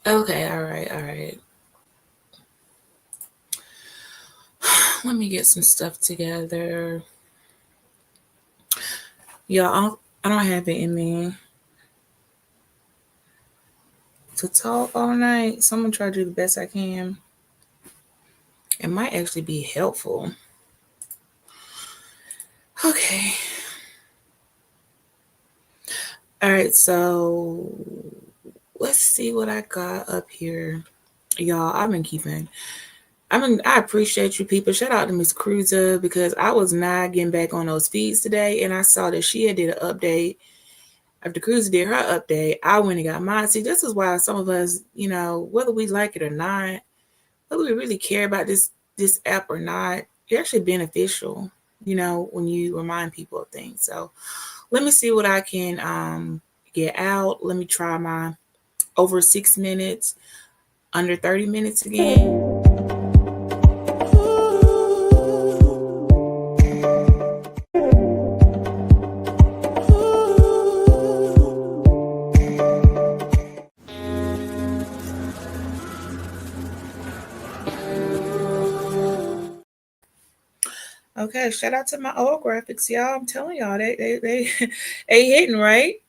Okay, all right, all right. Let me get some stuff together. Y'all, I don't have it in me to talk all night, so I'm gonna try to do the best I can. It might actually be helpful. Okay. All right, so let's see what I got up here. Y'all, I appreciate you people. Shout out to Miss Cruiser because I was not getting back on those feeds today and I saw that she had did an update. After Cruiser did her update, I went and got mine. See, this is why some of us, whether we like it or not, whether we really care about this app or not, it's actually beneficial, when you remind people of things. So let me see what I can get out. Let me try my over 6 minutes, under 30 minutes again. Okay, shout out to my old graphics, y'all. I'm telling y'all, they they hitting right.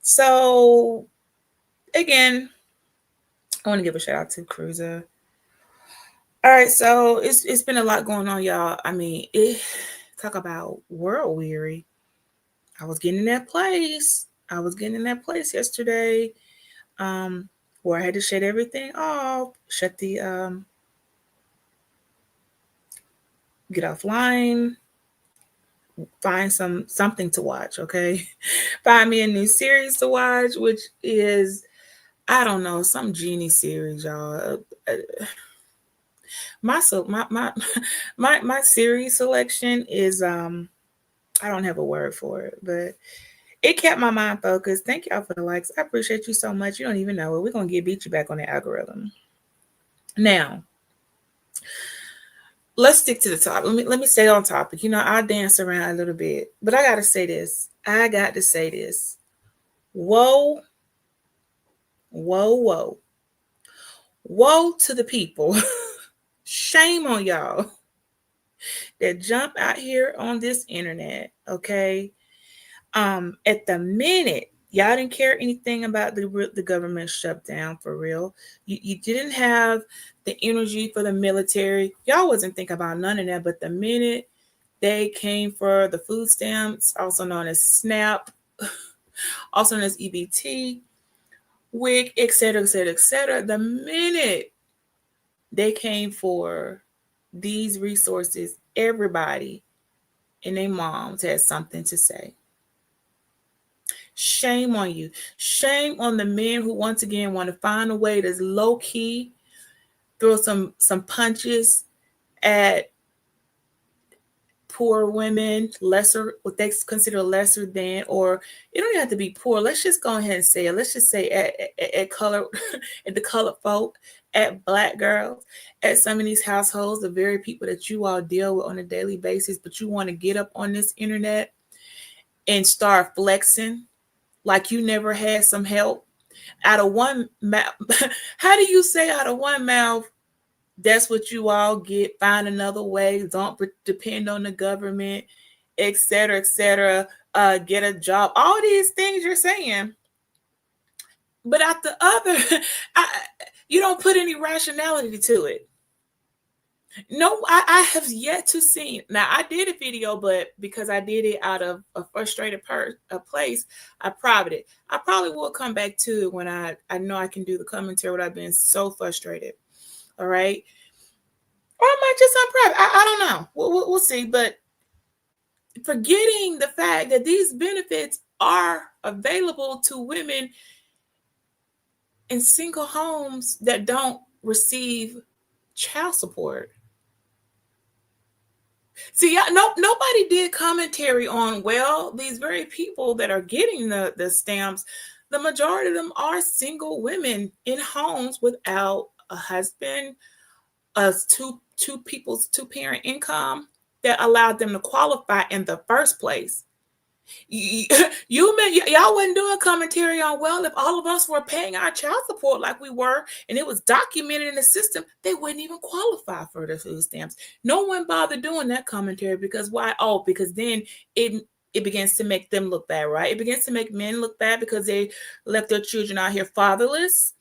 So again, I want to give a shout out to Cruiser. All right, so it's been a lot going on, y'all. I mean, talk about world weary. I was getting in that place. I was getting in that place yesterday, um, where I had to shut everything off, shut the get offline, find something to watch. Okay, find me a new series to watch, which is I don't know some genie series, y'all. My my series selection is I don't have a word for it, but it kept my mind focused. Thank y'all for the likes. I appreciate you so much. You don't even know it. We're gonna beat you back on the algorithm. Now, let's stick to the topic. Let me stay on topic. I'll dance around a little bit, but I gotta say this. I got to say this. Whoa, whoa, whoa, woe to the people. Shame on y'all that jump out here on this internet. Okay, at the minute y'all didn't care anything about the government shutdown for real. You didn't have the energy for the military. Y'all wasn't thinking about none of that. But the minute they came for the food stamps, also known as SNAP, also known as EBT, WIC, etc., etc., etc., the minute they came for these resources, everybody and their moms had something to say. Shame on you. Shame on the men who once again want to find a way to low key throw some punches at poor women, lesser what they consider lesser than, or it don't even have to be poor. Let's just go ahead and say it. Let's just say at color, at the colored folk, at black girls, at some of these households, the very people that you all deal with on a daily basis, but you want to get up on this internet and start flexing like you never had some help out of one mouth. How do you say out of one mouth? That's what you all get. Find another way. Don't depend on the government, etc., etc. Get a job. All these things you're saying, but at the other, I, you don't put any rationality to it. No, I have yet to see. Now I did a video, but because I did it out of a frustrated a place, I private it. I probably will come back to it when I know I can do the commentary when I've been so frustrated. All right, or I might just unprivate. I don't know. We'll see. But forgetting the fact that these benefits are available to women in single homes that don't receive child support. See, no, nobody did commentary on, well, these very people that are getting the stamps, the majority of them are single women in homes without a husband, two people's two parent income that allowed them to qualify in the first place. Y'all wasn't doing commentary on, well, if all of us were paying our child support like we were and it was documented in the system, they wouldn't even qualify for the food stamps. No one bothered doing that commentary because why? Oh, because then it begins to make them look bad, right? It begins to make men look bad because they left their children out here fatherless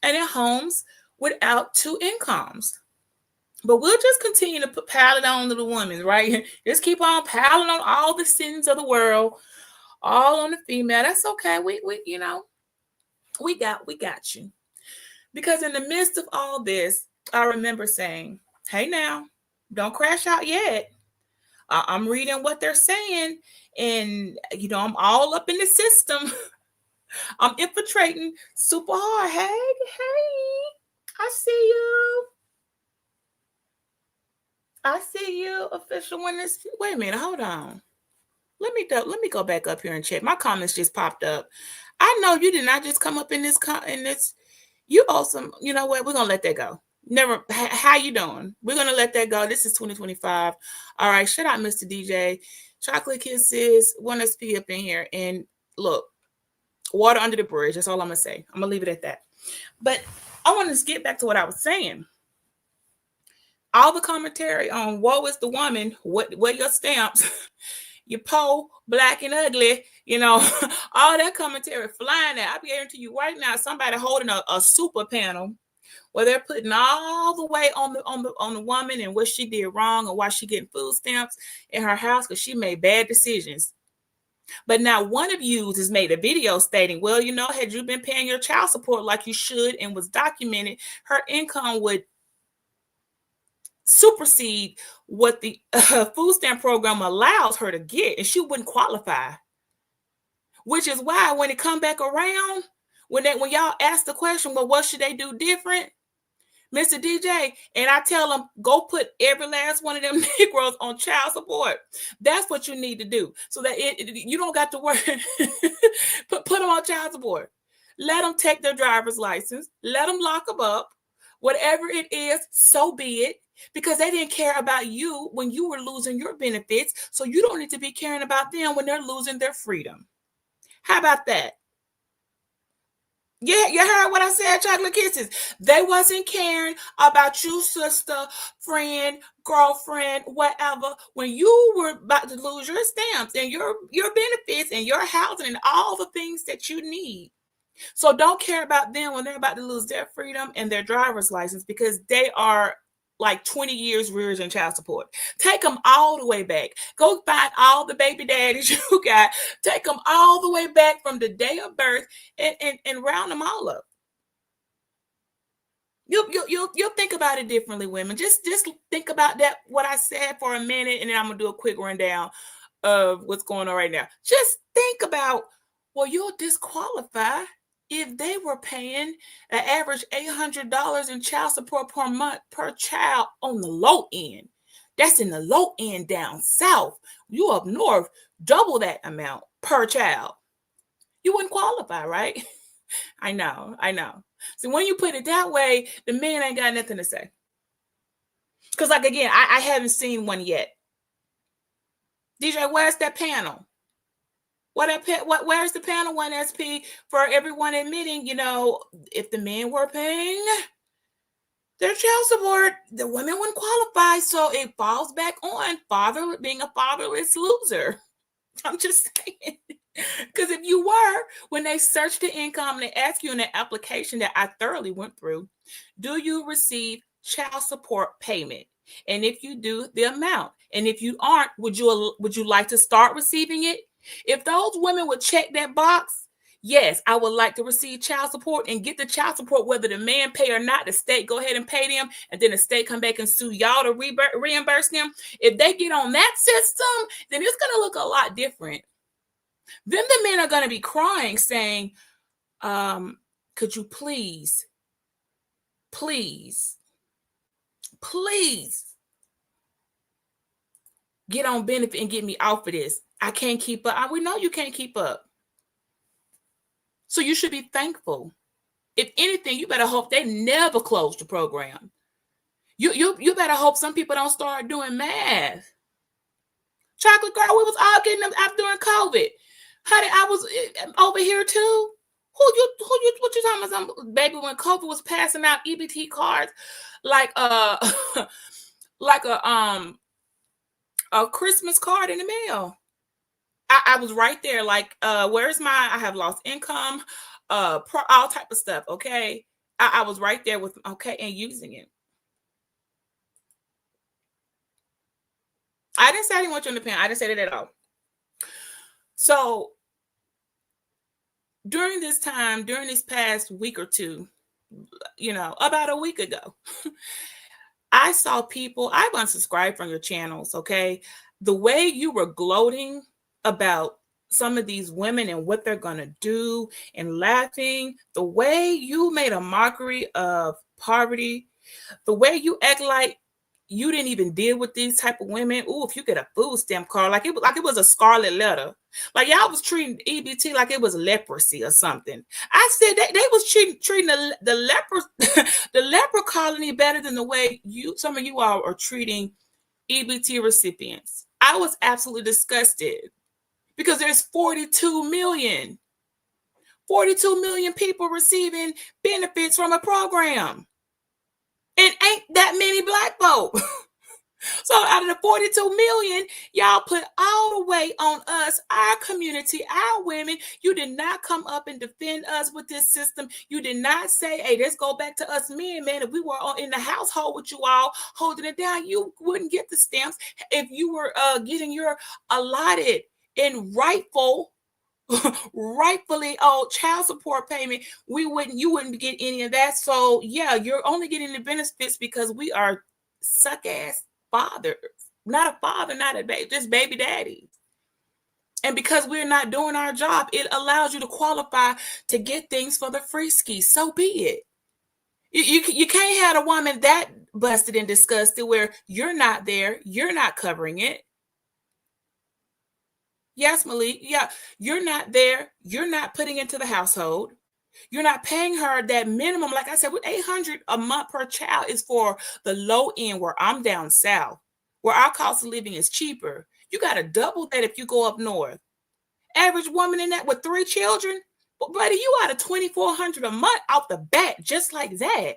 and in homes without two incomes. But we'll just continue to pile it on to the women, right? Just keep on piling on all the sins of the world, all on the female. That's okay. We got you. Because in the midst of all this, I remember saying, hey now, don't crash out yet. I'm reading what they're saying, and I'm all up in the system. I'm infiltrating super hard. Hey, I see you. I see you, official witness. Wait a minute, hold on. Let me go back up here and check. My comments just popped up. I know you did not just come up in this. You awesome. You know what? We're gonna let that go. Never. How you doing? We're gonna let that go. This is 2025. All right. Shout out, Mr. DJ. Chocolate kisses. 1SP up in here. And look, water under the bridge. That's all I'm gonna say. I'm gonna leave it at that. But I want to get back to what I was saying. All the commentary on woe is the woman. What your stamps? You poor, black and ugly, all that commentary flying at. I be guarantee you right now, somebody holding a super panel where they're putting all the weight on the woman and what she did wrong and why she getting food stamps in her house because she made bad decisions. But now one of you has made a video stating, well, had you been paying your child support like you should and was documented, her income would supersede what the food stamp program allows her to get, and she wouldn't qualify. Which is why when it come back around, when y'all ask the question, well, what should they do different, Mr. DJ, and I tell them, go put every last one of them Negroes on child support. That's what you need to do, so that you don't got to worry. put them on child support. Let them take their driver's license. Let them lock them up. Whatever it is, so be it. Because they didn't care about you when you were losing your benefits. So you don't need to be caring about them when they're losing their freedom. How about that? Yeah, you heard what I said, chocolate kisses. They wasn't caring about you, sister, friend, girlfriend, whatever. When you were about to lose your stamps and your benefits and your housing and all the things that you need. So don't care about them when they're about to lose their freedom and their driver's license because they are like 20 years rears in child support. Take them all the way back. Go find all the baby daddies you got. Take them all the way back from the day of birth and round them all up. You'll think about it differently, women. Just think about that, what I said for a minute, and then I'm going to do a quick rundown of what's going on right now. Just think about, well, you'll disqualify if they were paying an average $800 in child support per month per child on the low end. That's in the low end down south. You up north, double that amount per child. You wouldn't qualify, right? I know. So when you put it that way, the men ain't got nothing to say. Because, like, again, I haven't seen one yet. DJ, where's that panel? Where's the panel 1SP for everyone admitting, if the men were paying their child support, the women wouldn't qualify. So it falls back on being a fatherless loser. I'm just saying. Because if you were, when they search the income and they ask you in the application that I thoroughly went through, do you receive child support payment? And if you do, the amount. And if you aren't, would you like to start receiving it? If those women would check that box, yes, I would like to receive child support and get the child support, whether the man pay or not. The state go ahead and pay them, and then the state come back and sue y'all to reimburse them. If they get on that system, then it's going to look a lot different. Then the men are going to be crying, saying, could you please get on benefit and get me off of this. I can't keep up. We know you can't keep up. So you should be thankful. If anything, you better hope they never close the program. You better hope some people don't start doing math. Chocolate girl, we was all getting them out during COVID. Honey, I was over here too. What you talking about? Baby, when COVID was passing out EBT cards, like like a Christmas card in the mail. I was right there, like, where's my, I have lost income, all type of stuff, okay? I was right there with, okay, and using it. I didn't say I didn't want you in the pen. I didn't say that at all. So during this time, during this past week or two, about a week ago, I saw people, I've unsubscribed from your channels, okay? The way you were gloating about some of these women and what they're going to do and laughing, the way you made a mockery of poverty, the way you act like you didn't even deal with these type of women. Ooh, if you get a food stamp card, like it was a scarlet letter. Like y'all was treating EBT like it was leprosy or something. I said they was treating the leper the leper colony better than the way some of you all are treating EBT recipients. I was absolutely disgusted because there's 42 million people receiving benefits from a program. And ain't that many black folk. So out of the 42 million, y'all put all the weight on us, our community, our women. You did not come up and defend us with this system. You did not say, hey, let's go back to us men, man. If we were in the household with you all holding it down, you wouldn't get the stamps. If you were getting your allotted and rightfully owed child support payment, you wouldn't get any of that. So yeah, you're only getting the benefits because we are suck ass fathers, not a father, not a baby, just baby daddies. And because we're not doing our job, it allows you to qualify to get things for the free ski. So be it. You can't have a woman that busted and disgusted where you're not there, you're not covering it. Yes, Malik. Yeah, you're not there. You're not putting into the household. You're not paying her that minimum. Like I said, with $800 a month per child is for the low end where I'm down south, where our cost of living is cheaper. You got to double that if you go up north. Average woman in that with 3 children, but buddy, you out of $2,400 a month out the bat, just like that.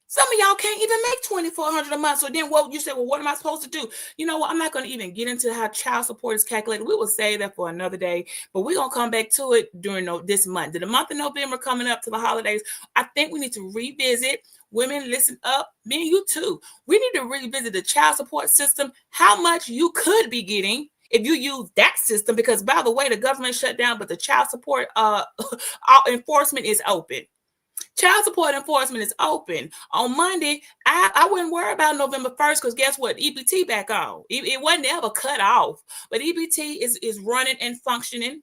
Some of y'all can't even make $2,400 a month. So then you say, well, what am I supposed to do? You know what? I'm not going to even get into how child support is calculated. We will save that for another day, but we're going to come back to it during this month. The month of November coming up to the holidays, I think we need to revisit. Women, listen up. Me and you too. We need to revisit the child support system, how much you could be getting if you use that system, because by the way, the government shut down, but the child support enforcement is open. Child support enforcement is open. On Monday, I wouldn't worry about November 1st because guess what? EBT back on. It wasn't ever cut off, but EBT is running and functioning.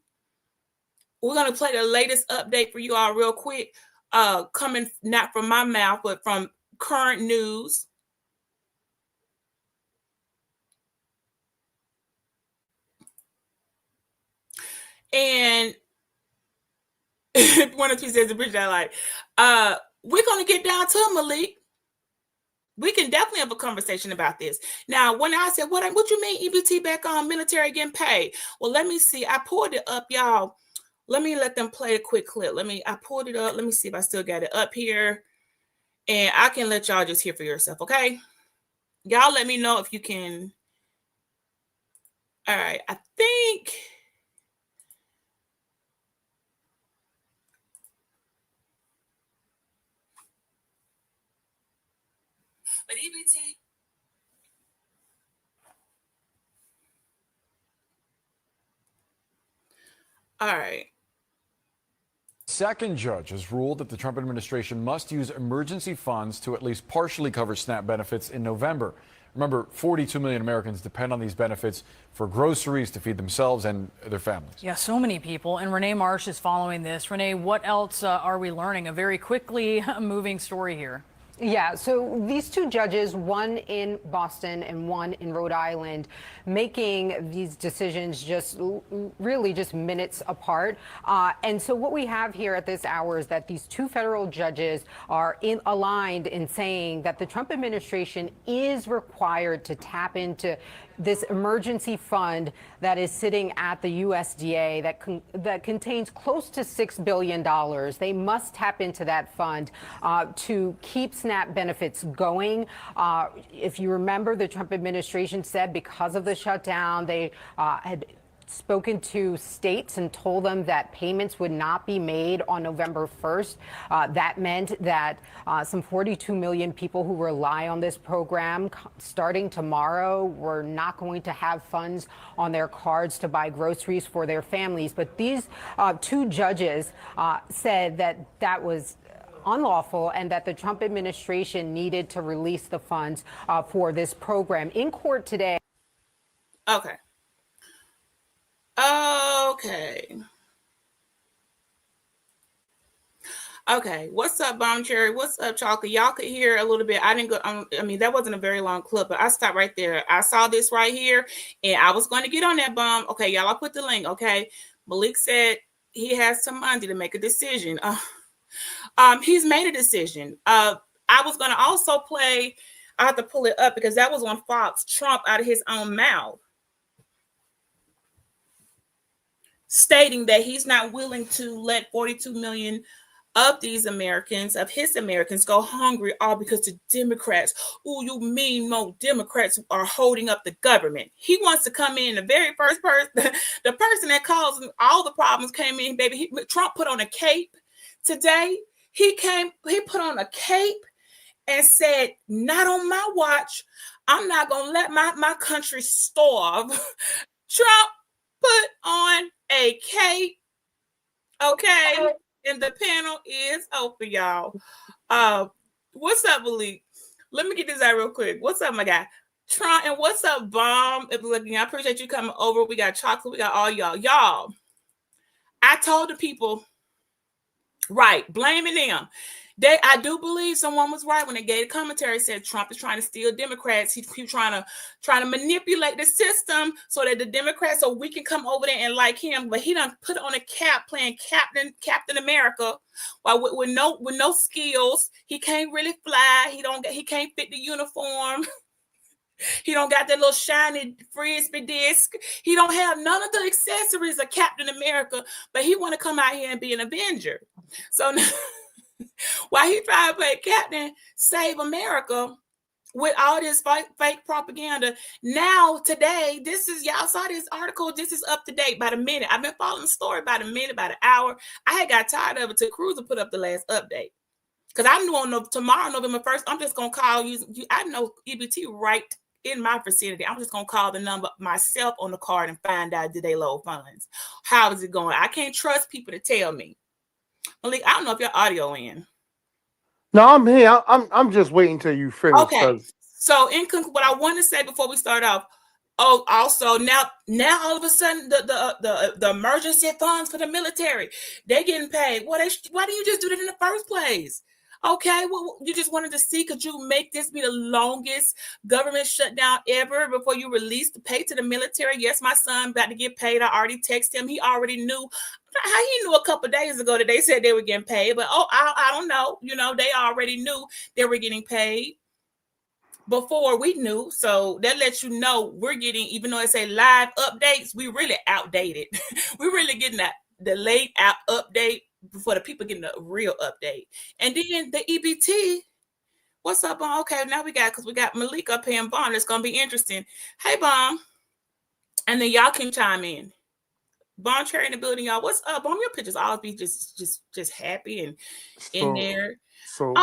We're going to play the latest update for you all real quick, coming not from my mouth, but from current news. And one of you says the bridge I like. We're going to get down to it, Malik. We can definitely have a conversation about this. Now, when I said, what you mean EBT back on, military getting paid? Well, let me see. I pulled it up, y'all. Let me let them play a quick clip. I pulled it up. Let me see if I still got it up here. And I can let y'all just hear for yourself, okay? Y'all let me know if you can. All right, I think. But EBT. All right. Second judge has ruled that the Trump administration must use emergency funds to at least partially cover SNAP benefits in November. Remember, 42 million Americans depend on these benefits for groceries to feed themselves and their families. Yeah, so many people. And Renee Marsh is following this. Renee, what else are we learning? A very quickly moving story here. Yeah, so these 2 judges, one in Boston and one in Rhode Island, making these decisions just really just minutes apart. And so what we have here at this hour is that these 2 federal judges are aligned in saying that the Trump administration is required to tap into this emergency fund that is sitting at the USDA that contains close to $6 billion. They must tap into that fund to keep SNAP benefits going. If you remember, the Trump administration said because of the shutdown, they had spoken to states and told them that payments would not be made on November 1st. That meant that some 42 million people who rely on this program starting tomorrow were not going to have funds on their cards to buy groceries for their families. But these two judges said that that was unlawful and that the Trump administration needed to release the funds for this program. In court today. Okay. Okay. What's up, Bomb Cherry? What's up, Chocolate? Y'all could hear a little bit. I didn't go. I mean, that wasn't a very long clip, but I stopped right there. I saw this right here, and I was going to get on that bomb. Okay, y'all. I put the link. Okay, Malik said he has some Monday to make a decision. He's made a decision. I was going to also play. I have to pull it up because that was on Fox. Trump out of his own mouth, stating that he's not willing to let 42 million of these Americans, of his Americans, go hungry, all because the Democrats, you mean no Democrats are holding up the government. He wants to come in, the very first person, the person that caused all the problems came in, baby. Trump put on a cape today. He put on a cape and said, not on my watch. I'm not going to let my country starve. Trump put on a cape. Okay. And the panel is open, y'all. What's up, Malik? Let me get this out real quick. What's up, my guy? Trump, and what's up, Bomb? I appreciate you coming over. We got Chocolate. We got all y'all. Y'all, I told the people, right, blaming them. I do believe someone was right when they gave a commentary, said Trump is trying to steal Democrats. He's trying to manipulate the system so that the Democrats, so we can come over there and like him. But he done put on a cap playing Captain America, while with no skills. He can't really fly. He can't fit the uniform. He don't got that little shiny frisbee disc. He don't have none of the accessories of Captain America, but he want to come out here and be an Avenger. So while he trying to play Captain Save America with all this fake propaganda, now today, y'all saw this article. This is up to date by the minute. I've been following the story by the minute, by the hour. I had got tired of it till Cruiser put up the last update. Because I knew tomorrow, November 1st, I'm just going to call you. I know EBT right in my vicinity. I'm just going to call the number myself on the card and find out, did they load funds? How is it going? I can't trust people to tell me. Malik, I don't know if your audio in. No, I'm here. I'm just waiting till you finish. Okay. So what I want to say before we start off, also now all of a sudden the emergency funds for the military, they're getting paid. Why didn't you just do that in the first place? Okay, well, you just wanted to see, could you make this be the longest government shutdown ever before you release the pay to the military? Yes, my son about to get paid. I already texted him. He already knew. How he knew a couple of days ago that they said they were getting paid, but I don't know. They already knew they were getting paid before we knew. So that lets you know we're getting, even though it say live updates, we really outdated. We're really getting the late update before the people getting a real update. And then the EBT, what's up, Bomb? Okay, now we got Malik up here and Bomb. It's gonna be interesting. Hey, Bomb, and then y'all can chime in. Bomb Cherry in the building, y'all. What's up, Bomb? Your pictures always be just happy and in there. So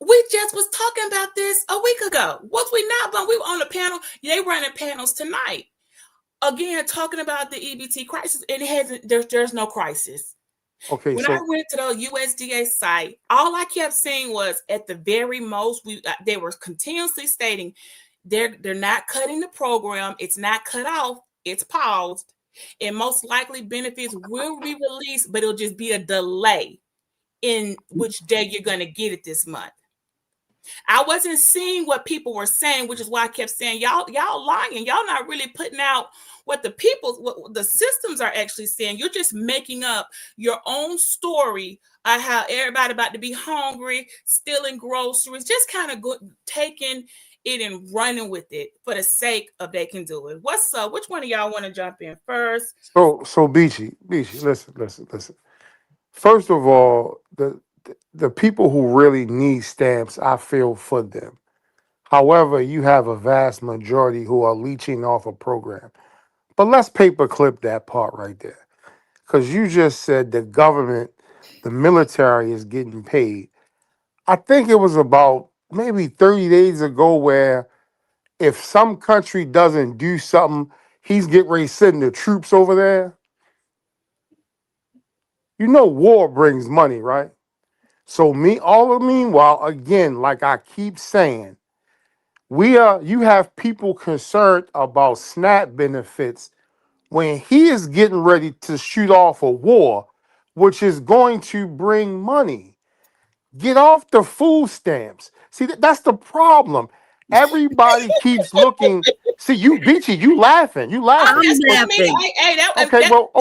we just was talking about this a week ago. Was we not, Bomb? We were on the panel. They running panels tonight. Again, talking about the EBT crisis, and there's no crisis. Okay, when I went to the USDA site, all I kept seeing was, at the very most, they were continuously stating they're not cutting the program. It's not cut off. It's paused. And most likely benefits will be released, but it'll just be a delay in which day you're going to get it this month. I wasn't seeing what people were saying, which is why I kept saying, y'all lying. Y'all not really putting out what the systems are actually saying. You're just making up your own story of how everybody about to be hungry, stealing groceries, just kind of taking it and running with it for the sake of they can do it. What's up? Which one of y'all want to jump in first? So Beachy, listen. First of all, the people who really need stamps, I feel for them. However, you have a vast majority who are leeching off a program. But let's paperclip that part right there. Because you just said the government, the military is getting paid. I think it was about maybe 30 days ago where if some country doesn't do something, he's getting ready to send the troops over there. You know, war brings money, right? So all the meanwhile, again, like I keep saying, you have people concerned about SNAP benefits when he is getting ready to shoot off a war, which is going to bring money. Get off the food stamps. See, that's the problem. Everybody keeps looking. See, you Beachy, you laughing. You I'm laughing. I'm just I mean, laughing. Okay, well,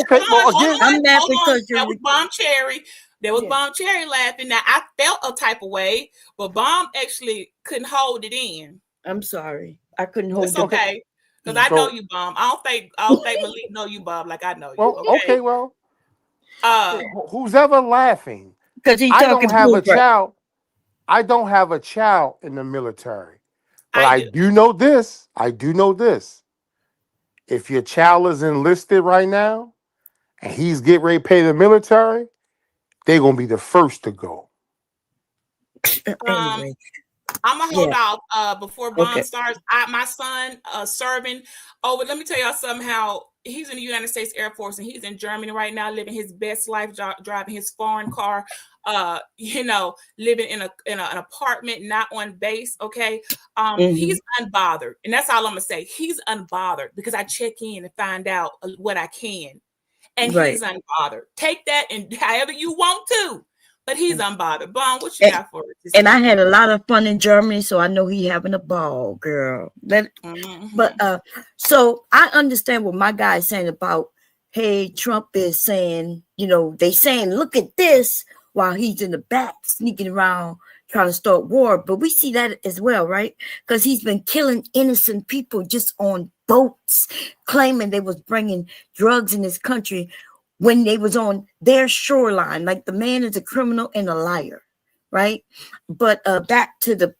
again, I'm laughing hold on. because That was Bomb Cherry. That was Yeah. Bomb Cherry laughing. Now I felt a type of way, but Bomb actually couldn't hold it in. I'm sorry. I couldn't It's hold it. okay. Because Yeah. I know so you, Bomb. I don't think Malik know you, Bob, like I know you. well, Okay. okay, well, Uh who's ever laughing? Because he I don't talking have food a right. child. I don't have a child in the military, but I I do. do know this. I do know this. If your child is enlisted right now and he's getting ready to pay the military, they're gonna be the first to go. Um Anyway, I'm gonna hold yeah. off before Bond Okay. starts. My son serving over. Let me tell y'all somehow he's in the United States Air Force and he's in Germany right now, living his best life, driving his foreign car. Living in an apartment, not on base. Okay, Hmm. he's unbothered, and that's all I'm gonna say. He's unbothered because I check in and find out what I can, and Right. he's unbothered. Take that and however you want to, but he's unbothered. Bond, what you And, got for us this and I evening? had a lot of fun in Germany, so I know he having a ball, girl. But Mm-hmm. so I understand what my guy is saying about, hey, Trump is saying, they saying, look at this while he's in the back sneaking around trying to start war. But we see that as well, right? Because he's been killing innocent people just on boats, claiming they was bringing drugs in this country when they was on their shoreline. Like the man is a criminal and a liar, right? But back to the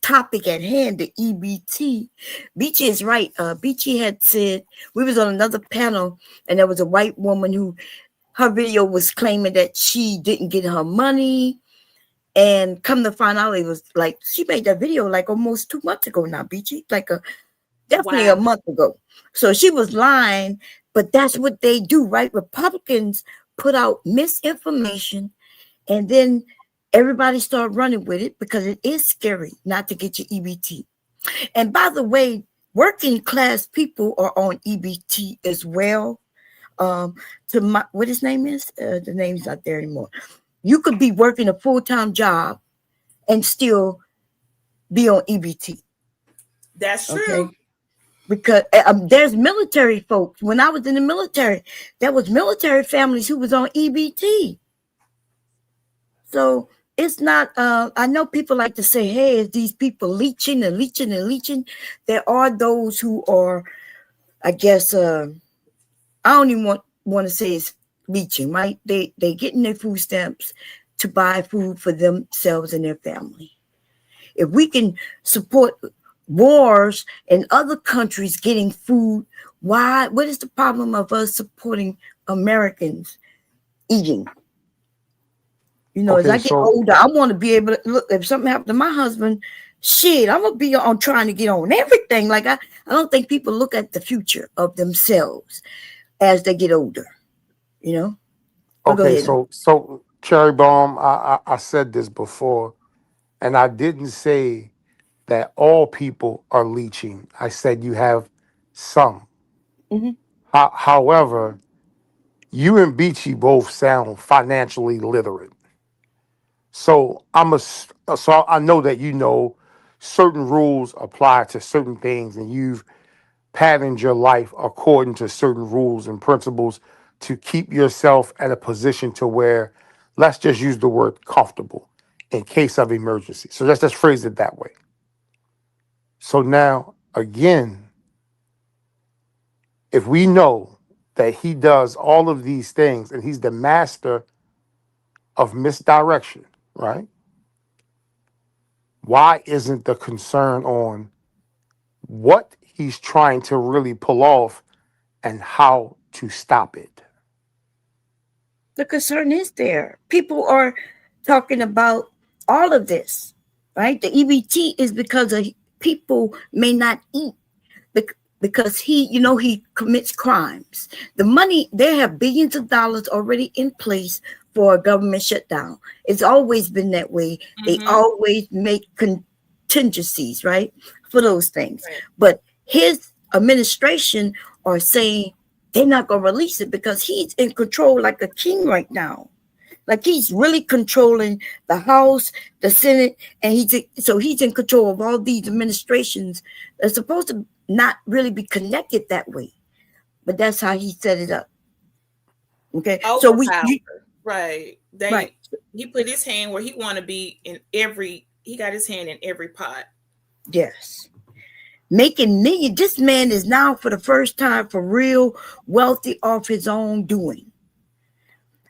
topic at hand, the EBT. Beachy is right. Beachy had said we was on another panel, and there was a white woman who her video was claiming that she didn't get her money, and come to find out, it was like she made that video like almost 2 months ago now. Beachy, definitely a Wow. month ago. So she was lying, but that's what they do, right? Republicans put out misinformation, and then everybody start running with it because it is scary not to get your EBT. And by the way, working class people are on EBT as well. Um, what his name is, the name's not there anymore. You could be working a full-time job and still be on EBT. That's Okay. true. Because there's military folks. When I was in the military, there was military families who was on EBT. So it's not, I know people like to say, hey, is these people leeching and leeching and leeching? There are those who are, I guess, I don't even want to say it's leeching, right? They getting their food stamps to buy food for themselves and their family. If we can support wars in other countries getting food, what is the problem of us supporting Americans eating? As Okay, I get so older, I want to be able to look. If something happened to my husband, shit, I'm gonna be on trying to get on everything. Like I don't think people look at the future of themselves as they get older. You know. But go okay, ahead. so Cherry Bomb, I said this before, and I didn't say that all people are leeching. I said you have some. Hmm. However, you and Beachy both sound financially literate. So so I know that certain rules apply to certain things, and you've patterned your life according to certain rules and principles to keep yourself at a position to where, let's just use the word comfortable in case of emergency. So let's just phrase it that way. So now, again, if we know that he does all of these things and he's the master of misdirection, right? Why isn't the concern on what he's trying to really pull off and how to stop it? The concern is there. People are talking about all of this, right? The EBT is because of people may not eat because he commits crimes. The money, they have billions of dollars already in place for a government shutdown. It's always been that way. They always make contingencies, right, for those things. Right. But his administration are saying they're not going to release it because he's in control like a king right now. Like he's really controlling the House, the Senate, and he's in control of all these administrations that's supposed to not really be connected that way. But that's how he set it up. Okay, so Overpower. Right. right. He put his hand where he want to be in every. He got his hand in every pot. Yes. Making millions. This man is now for the first time for real wealthy off his own doing.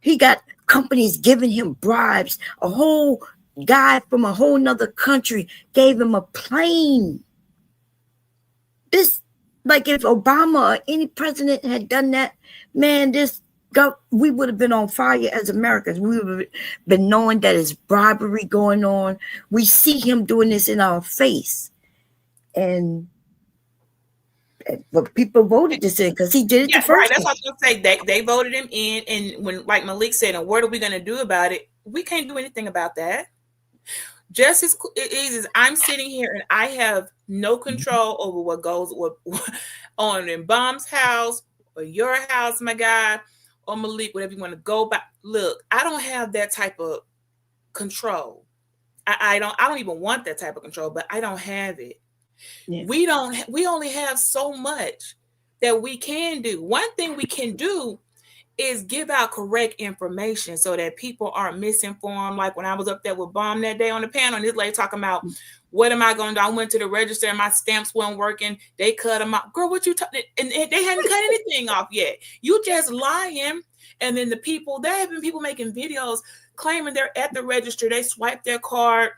He got companies giving him bribes. A whole guy from a whole nother country gave him a plane. This, like if Obama or any president had done that, man, we would have been on fire as Americans. We would have been knowing that there's bribery going on. We see him doing this in our face. But people voted this in because he did it the first right. That's time. what I was gonna say. They voted him in, and when, like Malik said, and what are we gonna do about it? We can't do anything about that. Just as it is, I'm sitting here and I have no control over what goes on in Bomb's house or your house, my guy, or Malik, whatever you want to go back. Look, I don't have that type of control. I don't even want that type of control, but I don't have it. Yeah. We only have so much that we can do. One thing we can do is give out correct information so that people aren't misinformed. Like when I was up there with Bomb that day on the panel, and this lady talking about, what am I going to do? I went to the register and my stamps weren't working. They cut them out. Girl, what you talking? And they hadn't cut anything off yet. You just lying. And then there have been people making videos claiming they're at the register. They swipe their card.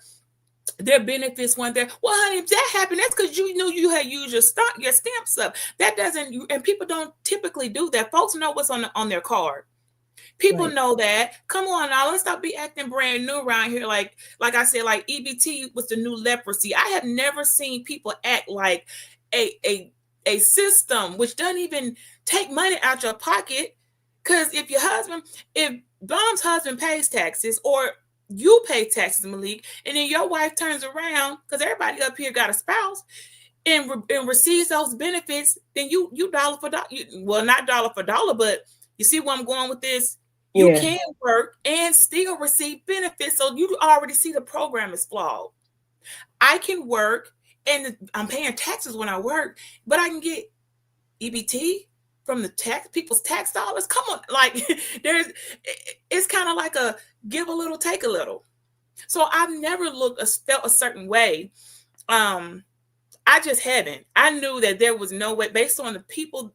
Their benefits weren't there. Well, honey, if that happened, that's because you knew you had used your stamps up. That doesn't, and people don't typically do that. Folks know what's on their card. People know that. Come on now, let's stop be acting brand new around here. Like I said, like EBT was the new leprosy. I have never seen people act like a system which doesn't even take money out your pocket. Because if Bomb's husband pays taxes, or you pay taxes, Malik, and then your wife turns around, because everybody up here got a spouse, and receives those benefits, then you dollar for dollar. Well, not dollar for dollar, but you see where I'm going with this? You can work and still receive benefits. So you already see the program is flawed. I can work and I'm paying taxes when I work, but I can get EBT from the people's tax dollars. Come on, like it's kind of like a give a little, take a little. So I've never felt a certain way. I just haven't. I knew that there was no way, based on the people,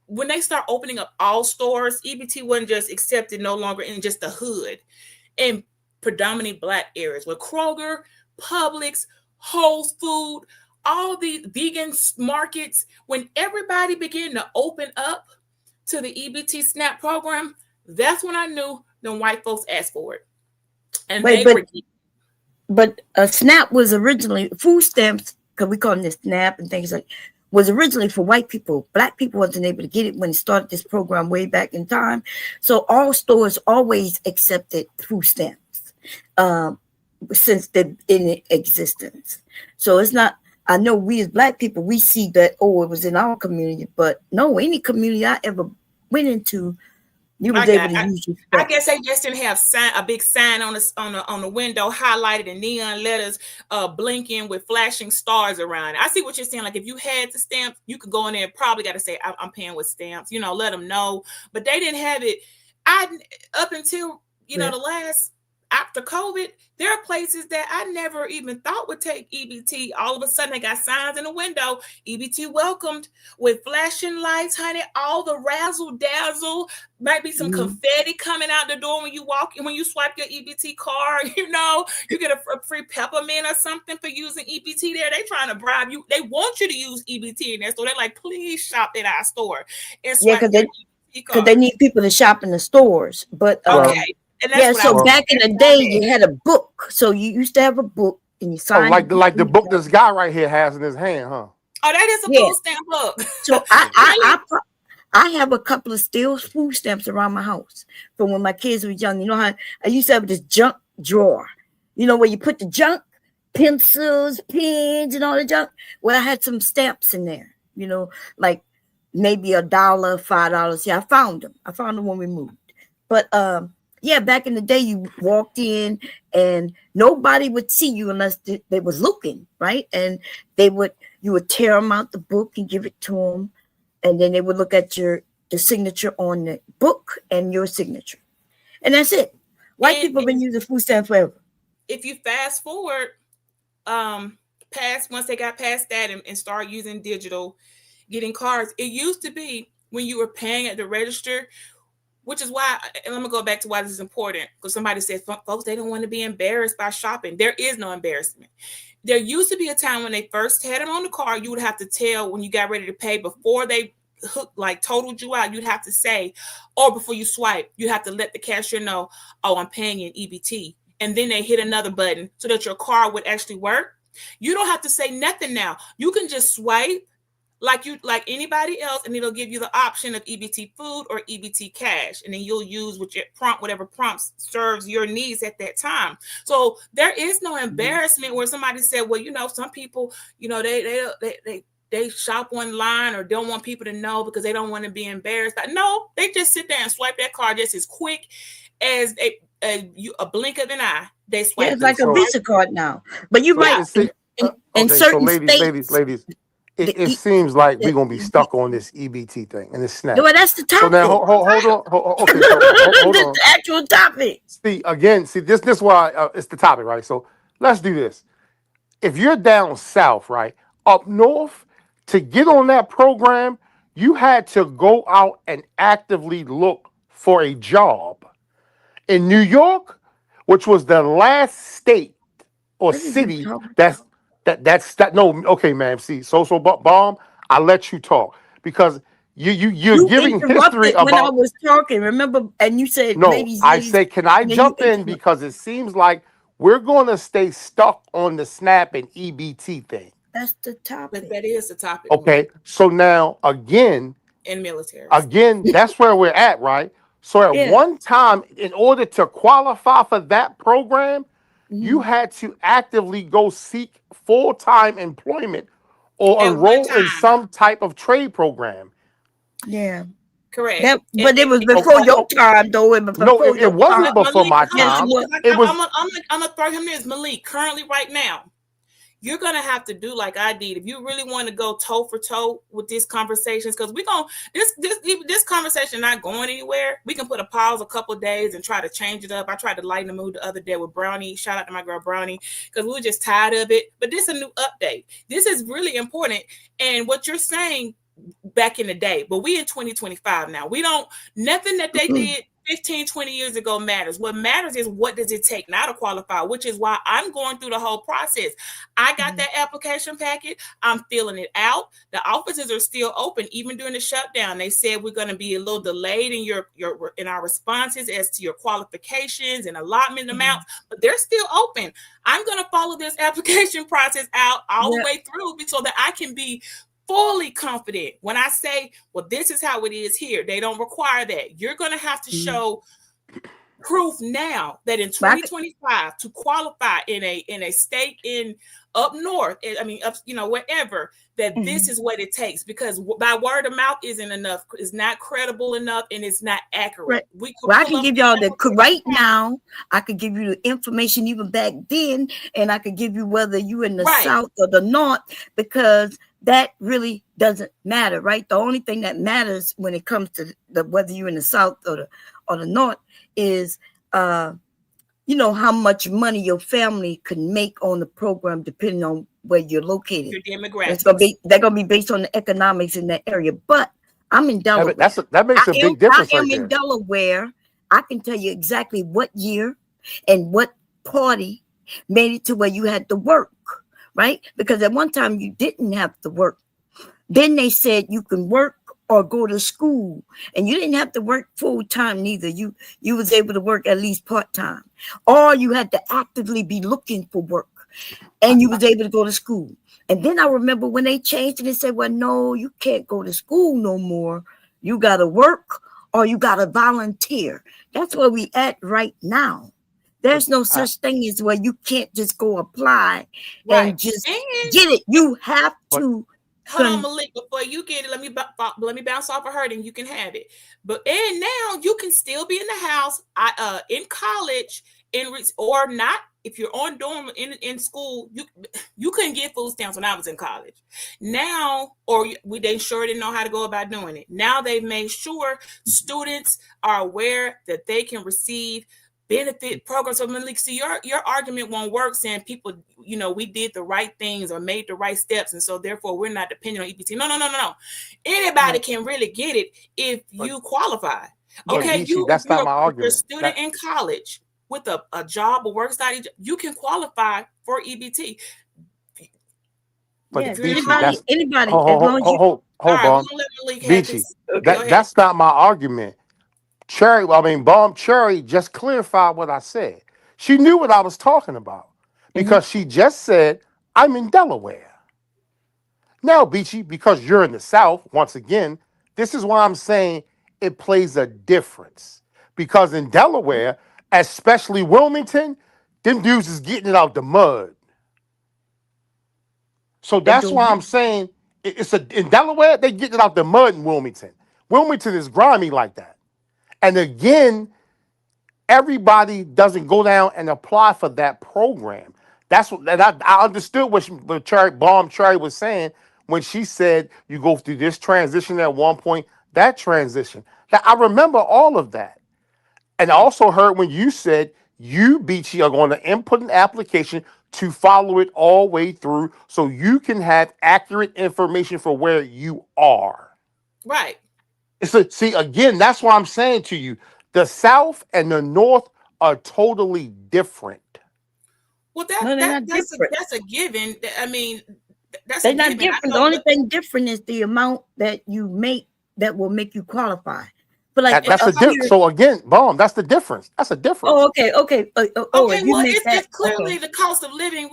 when they start opening up all stores, EBT wasn't just accepted no longer in just the hood, in predominantly Black areas, with Kroger, Publix, Whole Food, all the vegan markets. When everybody began to open up to the EBT SNAP program, that's when I knew the white folks asked for it. And but SNAP was originally food stamps, because we call them the SNAP and things like, was originally for white people. Black people wasn't able to get it when it started this program way back in time. So all stores always accepted food stamps since they're in existence. So it's not, I know we as Black people, we see that, oh, it was in our community, but no, any community I ever went into, you was able to use your stuff. I guess they just didn't have a big sign on the window highlighted in neon letters, blinking with flashing stars around it. I see what you're saying. Like if you had the stamps, you could go in there and probably got to say, I'm paying with stamps, let them know. But they didn't have it. Up until, the last, after COVID, there are places that I never even thought would take EBT. All of a sudden, they got signs in the window, EBT welcomed, with flashing lights, honey, all the razzle dazzle. Might be some confetti coming out the door when you walk in, when you swipe your EBT card. You know, you get a free peppermint or something for using EBT there. They trying to bribe you. They want you to use EBT in their store. They're like, please shop at our store and Yeah, swipe your EBT because they card. need people to shop in the stores. But Well, Okay. And that's yeah, what I so was back in the saying. day, you had a book. So you used to have a book and you oh, signed like the book this guy right here has in his hand, huh? Oh, that is a Yeah. food stamp book. So Really? I have a couple of still food stamps around my house from when my kids were young. You know how I used to have this junk drawer, you know, where you put the junk, pencils, pens, and all the junk. Well, I had some stamps in there, you know, like maybe $1, $5. Yeah, I found them. I found them when we moved. But yeah, back in the day, you walked in and nobody would see you unless they was looking, right? And you would tear them out the book and give it to them, and then they would look at the signature on the book and your signature, and that's it. White people have been using food stamps forever. If you fast forward, past once they got past that and start using digital, getting cards, it used to be when you were paying at the register, which is why, and I'm gonna go back to why this is important, because somebody said, folks, they don't want to be embarrassed by shopping. There is no embarrassment. There used to be a time when they first had it on the card, you would have to tell when you got ready to pay before they totaled you out. You'd have to say, or before you swipe, you have to let the cashier know, oh, I'm paying in EBT. And then they hit another button so that your card would actually work. You don't have to say nothing now. You can just swipe like anybody else, and it'll give you the option of EBT food or EBT cash, and then you'll use whatever prompt serves your needs at that time. So there is no embarrassment where somebody said, well, you know, some people, you know, they shop online or don't want people to know because they don't want to be embarrassed. No, they just sit there and swipe that card just as quick as a blink of an eye. They swipe. Yeah, it's like a Visa card now. But you're right. In okay, certain so states, ladies, it seems like we're gonna be stuck on this EBT thing and this snap. well, that's the topic. So now hold on. Okay, so hold That's on. the actual topic. See this why it's the topic, right? So let's do this. If you're down south, right, up north, to get on that program, you had to go out and actively look for a job. In New York, which was the last state or city that's no, okay, ma'am. See, bomb, I let you talk because you're giving history when I about. was talking. Remember, and you said, No, ladies, I say, can I and then jump you in interrupt. because it seems like we're going to stay stuck on the SNAP and EBT thing. That's the topic. But that is the topic. Okay, so now again, In military. that's where we're at, right? So at one time, in order to qualify for that program, you had to actively go seek full-time employment or At one enroll in time. some type of trade program. Yeah. Correct. But it was before your time, though. It wasn't before my time. I'm gonna throw him in. Malik, currently right now, you're gonna have to do like I did if you really want to go toe for toe with these conversations, because we're gonna this conversation not going anywhere. We can put a pause a couple of days and try to change it up. I tried to lighten the mood the other day with Brownie. Shout out to my girl Brownie, because we were just tired of it. But this is a new update. This is really important. And what you're saying back in the day, but we in 2025 now. We don't, nothing that they did 15, 20 years ago matters. What matters is what does it take now to qualify, which is why I'm going through the whole process. I got that application packet. I'm filling it out. The offices are still open, even during the shutdown. They said we're going to be a little delayed in our responses as to your qualifications and allotment amounts, but they're still open. I'm going to follow this application process out all the way through so that I can be fully confident when I say, well, this is how it is here. They don't require that. You're going to have to show proof now that in 2025 to qualify in a state in up north, I mean, up, wherever, that this is what it takes, because by word of mouth isn't enough. It's not credible enough, and it's not accurate. Right. Well, I can give y'all right now. I could give you the information even back then, and I could give you whether you in the South or the North, because that really doesn't matter, right? The only thing that matters when it comes to whether you're in the South or the North is you know, how much money your family can make on the program depending on where you're located. Your demographics. They're gonna be based on the economics in that area. But I'm in Delaware. That makes a big difference I right am in there. Delaware. I can tell you exactly what year and what party made it to where you had to work, right? Because at one time you didn't have to work. Then they said you can work or go to school, and you didn't have to work full time neither. You was able to work at least part time, or you had to actively be looking for work, and you was able to go to school. And then I remember when they changed it and said, well, no, you can't go to school no more. You got to work or you got to volunteer. That's where we at right now. There's no such thing as where you can't just go apply Right. and just And get it. You have to. hold on, Malik, before you get it, let me bounce off of her, and you can have it. But and now you can still be in the house, in college, or not. If you're on dorm in school, you couldn't get food stamps when I was in college. Now, they sure didn't know how to go about doing it. Now they've made sure students are aware that they can receive benefit programs. So Malik, so your argument won't work saying people, we did the right things or made the right steps, and so therefore we're not dependent on EBT. No. Anybody can really get it if you qualify. Okay, that's not my argument. You're a student in college with a job or work study, you can qualify for EBT. But yes, anybody, as long as you Beachy, that's not my argument. Bomb Cherry just clarified what I said. She knew what I was talking about because she just said, I'm in Delaware. Now, Beachy, because you're in the South, once again, this is why I'm saying it plays a difference. Because in Delaware, especially Wilmington, them dudes is getting it out the mud. So that's why I'm saying in Delaware, they get it out the mud in Wilmington. Wilmington is grimy like that. And again, everybody doesn't go down and apply for that program. That's what I understood what Bomb Cherry was saying when she said you go through this transition at one point, that transition. Now, I remember all of that. And I also heard when you said you, Beachy, are going to input an application to follow it all the way through so you can have accurate information for where you are. Right. See, again, that's why I'm saying to you, the South and the North are totally different. Well, that's a given. I mean, they're not different. The only thing different is the amount that you make that will make you qualify. But like that's the difference. So again, that's the difference. That's a difference. Oh, okay. Okay. Well, it's clearly the cost of living.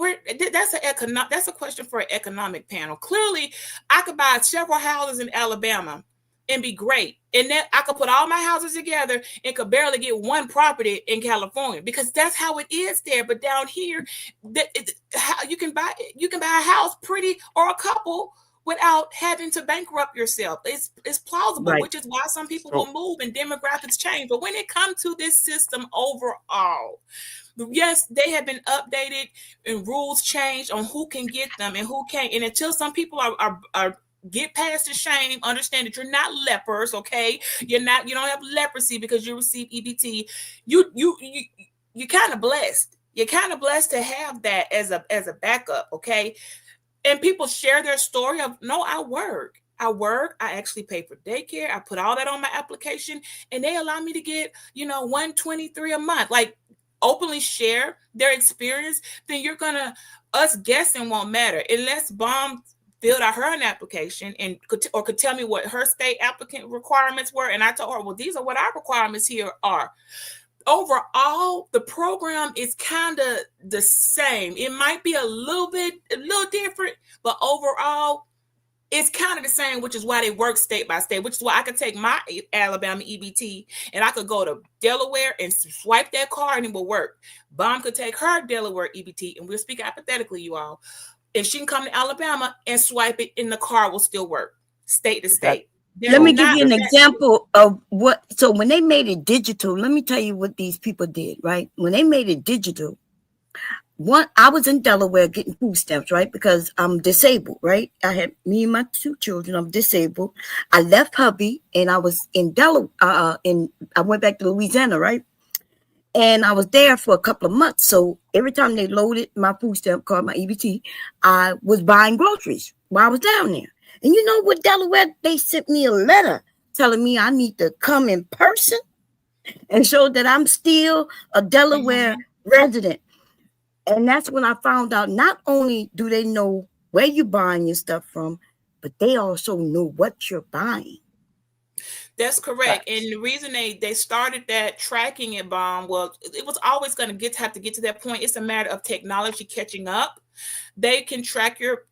That's a question for an economic panel. Clearly, I could buy several houses in Alabama and be great, and then I could put all my houses together and could barely get one property in California because that's how it is there. But down here, you can buy a house pretty or a couple without having to bankrupt yourself. It's plausible, right. Which is why some people will move and demographics change. But when it comes to this system overall, yes, they have been updated and rules changed on who can get them and who can't. And until some people are get past the shame, understand that you're not lepers, okay? You don't have leprosy because you receive EBT. You're kind of blessed. You're kind of blessed to have that as a backup, okay? And people share their story of, no, I work, I actually pay for daycare, I put all that on my application, and they allow me to get, $123 a month. Like, openly share their experience, then us guessing won't matter. Unless Bomb filled out her own application and could tell me what her state applicant requirements were, and I told her, well, these are what our requirements here are. Overall, the program is kind of the same. It might be a little different, but overall, it's kind of the same, which is why they work state by state, which is why I could take my Alabama EBT and I could go to Delaware and swipe that card and it will work. Bomb could take her Delaware EBT, and we'll speak hypothetically, you all, and she can come to Alabama and swipe it and the card will still work state to state. Let me give you an example of what. So when they made it digital, let me tell you what these people did, right? When they made it digital, I was in Delaware getting food stamps, right? Because I'm disabled, right? I had me and my 2 children. I'm disabled. I left hubby and I was in Delaware. I went back to Louisiana, right? And I was there for a couple of months. So every time they loaded my food stamp card, my EBT, I was buying groceries while I was down there. And you know what, Delaware, they sent me a letter telling me I need to come in person and show that I'm still a Delaware resident. And that's when I found out not only do they know where you're buying your stuff from, but they also know what you're buying. That's correct. And the reason they started that tracking it bomb, well, it was always going to have to get to that point. It's a matter of technology catching up. They can track your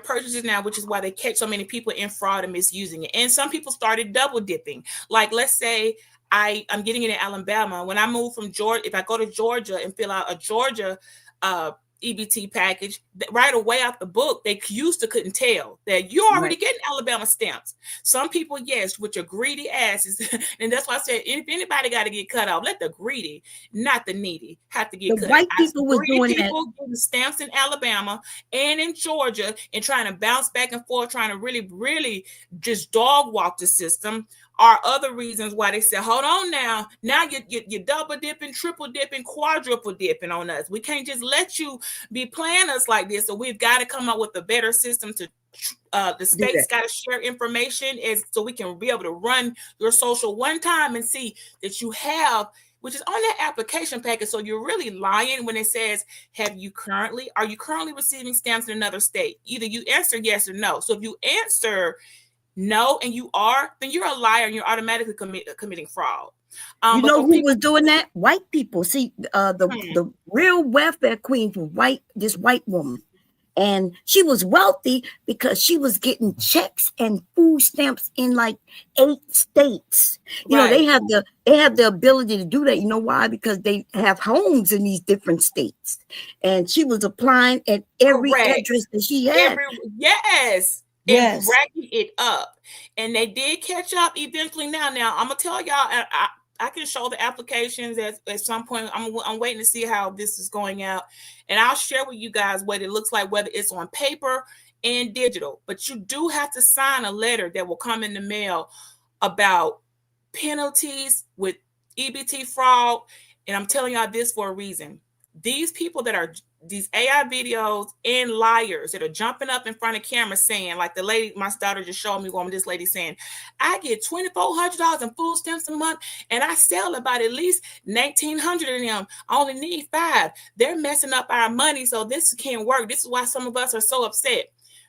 purchases now, which is why they catch so many people in fraud and misusing it. And some people started double dipping. Like, let's say I'm getting it in Alabama. When I move from Georgia, if I go to Georgia and fill out a Georgia EBT package, right away out the book, they couldn't tell that you're already getting Alabama stamps. Some people, yes, with your greedy asses, and that's why I said, if anybody got to get cut off, let the greedy, not the needy, have to get The cut. white people was doing people that. getting stamps in Alabama and in Georgia and trying to bounce back and forth, trying to really just dog walk the system. Are other reasons why they said, hold on now you're double dipping, triple dipping, quadruple dipping on us. We can't just let you be playing us like this. So we've got to come up with a better system to the state's got to share information so we can be able to run your social one time and see that you have, which is on that application packet. So you're really lying when it says, are you currently receiving stamps in another state? Either you answer yes or no. So if you answer no and you are, then you're a liar and you're automatically committing fraud. You know who was doing that? White people. See, the real welfare queen was this white woman. And she was wealthy because she was getting checks and food stamps in like 8 states. You know, they have the ability to do that. You know why? Because they have homes in these different states. And she was applying at every address that she had. And racking it up. And they did catch up eventually. Now I'm gonna tell y'all, I can show the applications at some point. I'm waiting to see how this is going out, and I'll share with you guys what it looks like, whether it's on paper and digital. But you do have to sign a letter that will come in the mail about penalties with EBT fraud. And I'm telling y'all this for a reason. These people that are these AI videos and liars that are jumping up in front of camera saying, like the lady, my daughter just showed me one, this lady saying, I get $2,400 in food stamps a month and I sell about at least 1,900 of them. I only need 5. They're messing up our money, so this can't work. This is why some of us are so upset.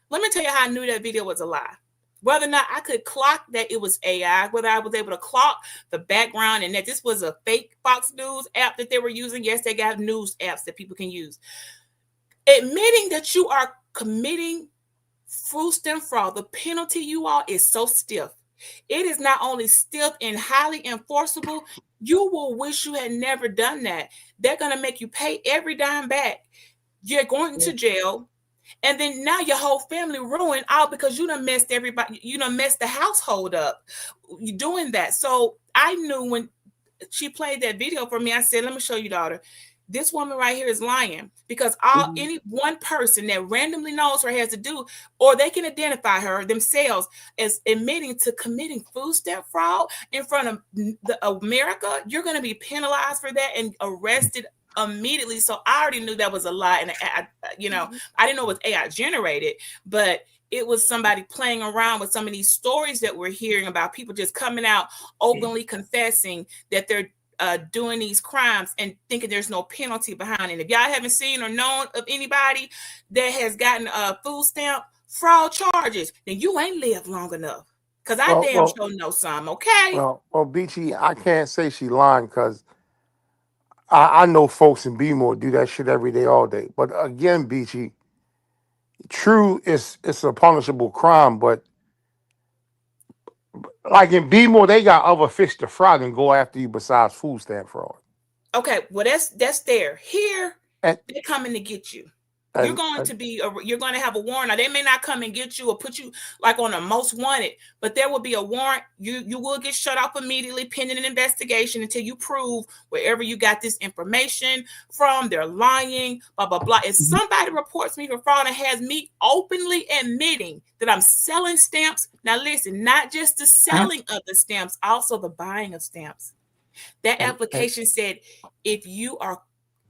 Let me tell you how I knew that video was a lie. Whether or not I could clock that it was AI, whether I was able to clock the background and that this was a fake Fox News app that they were using. Yes, they got news apps that people can use. Admitting that you are committing food stamp fraud, the penalty you all is so stiff. It is not only stiff and highly enforceable, you will wish you had never done that. They're going to make you pay every dime back. You're going to jail. And then now your whole family ruined all because you done messed everybody, you done messed the household up. You're doing that. So I knew when she played that video for me, I said, let me show you, daughter. This woman right here is lying because any one person that randomly knows her has to do, or they can identify her themselves as admitting to committing food stamp fraud in front of America. You're going to be penalized for that and arrested immediately. So I already knew that was a lie. And I didn't know it was AI generated, but it was somebody playing around with some of these stories that we're hearing about people just coming out openly confessing that they're doing these crimes and thinking there's no penalty behind it. If y'all haven't seen or known of anybody that has gotten food stamp fraud charges, then you ain't lived long enough. Because I sure know some, okay? Well, Beachy, I can't say she lying because I know folks in B-More do that shit every day, all day. But again, Beachy, true, it's a punishable crime, but like in B-More, they got other fish to fry than go after you besides food stamp fraud. Okay, well that's there. Here, they're coming to get you. You're going to have a warrant. Now, they may not come and get you or put you like on a most wanted, but there will be a warrant. You will get shut off immediately pending an investigation until you prove wherever you got this information from. They're lying, blah, blah, blah. If somebody reports me for fraud and has me openly admitting that I'm selling stamps, now listen, not just the selling of the stamps, also the buying of stamps. That and application said if you are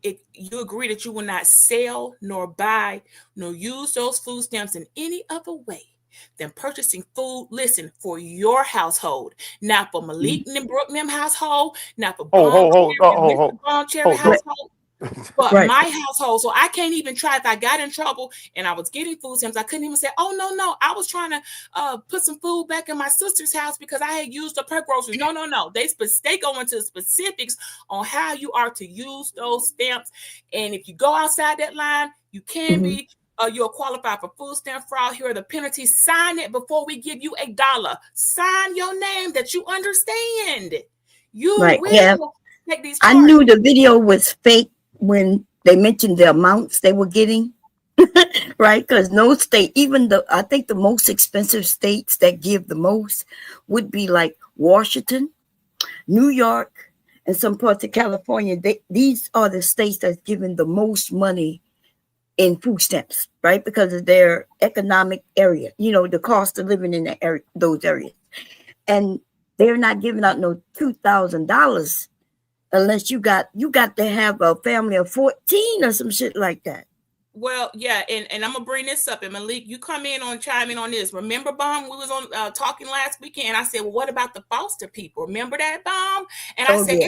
if you agree that you will not sell nor buy nor use those food stamps in any other way than purchasing food, listen, for your household, not for Malik and Brooke and them household, not for hold, Bomb hold, hold, Cherry and Mr. hold, Bomb Cherry hold, hold. household, but Right. my household. So I can't even try. If I got in trouble and I was getting food stamps, I couldn't even say, "Oh no, I was trying to put some food back in my sister's house because I had used up her groceries." No. They go into specifics on how you are to use those stamps, and if you go outside that line, you can Mhm. be. You'll qualify for food stamp fraud. Here are the penalties. Sign it before we give you $1. Sign your name that you understand. You Right. Yeah. will take these I charges. knew the video was fake when they mentioned the amounts they were getting. Right, because no state, even I think the most expensive states that give the most would be like Washington, New York, and some parts of California. These are the states that's giving the most money in food stamps, right? Because of their economic area, the cost of living in those areas. And they're not giving out no $2,000 unless you got to have a family of 14 or some shit like that. Well, yeah, and I'm gonna bring this up. And Malik, you chime in on this. Remember, Bomb, we was on talking last weekend. I said, well, what about the foster people? Remember that, Bomb? And I Oh said, yeah.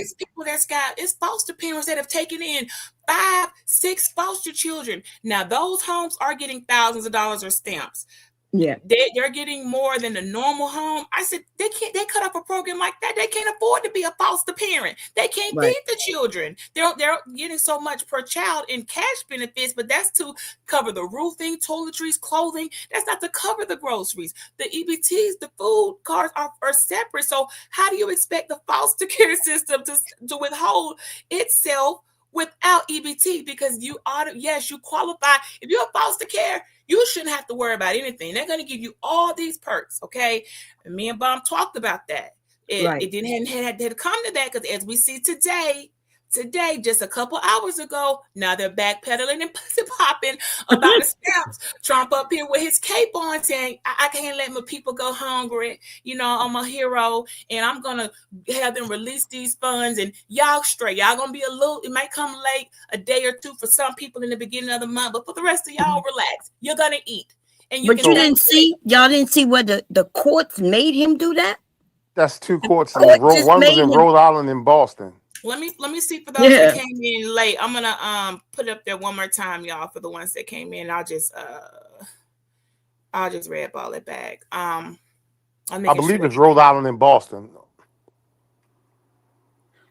it's foster parents that have taken in 5, 6 foster children. Now those homes are getting thousands of dollars of stamps. Yeah. They're getting more than the normal home. I said they cut off a program like that. They can't afford to be a foster parent. They can't Right. feed the children. They're getting so much per child in cash benefits, but that's to cover the roofing, toiletries, clothing. That's not to cover the groceries. The EBTs, the food cards are separate. So how do you expect the foster care system to withhold itself without EBT? Because you qualify. If you're a foster care, you shouldn't have to worry about anything. They're going to give you all these perks, okay? And me and Bomb talked about that. Right. It didn't had to come to that because as we see today, just a couple hours ago, now they're backpedaling and pussy popping about the stamps. Trump up here with his cape on saying, I can't let my people go hungry. I'm a hero and I'm going to have them release these funds and y'all straight. Y'all going to be it might come late, a day or two for some people in the beginning of the month, but for the rest of y'all, relax. You're going to eat and you But can you So stay didn't safe. see, y'all didn't see where the courts made him do that? that's two The courts in court just One was made in him. Rhode Island and Boston. Let me see for those that Yeah. came in late. I'm gonna put it up there one more time, y'all, for the ones that came in. I'll just red ball it back. I'm I making sure believe that. it's Rhode Island and Boston.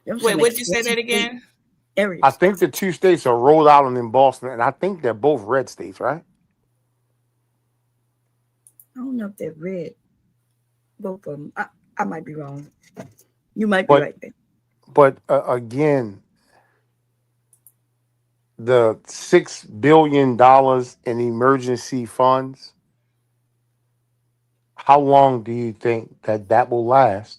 Those Wait, some what did you say that expensive again? I areas. think the two states are Rhode Island and Boston, and I think they're both red states, right? I don't know if they're red. Both of them. I might be wrong. You might be But right there. again, the $6 billion in emergency funds. How long do you think that will last?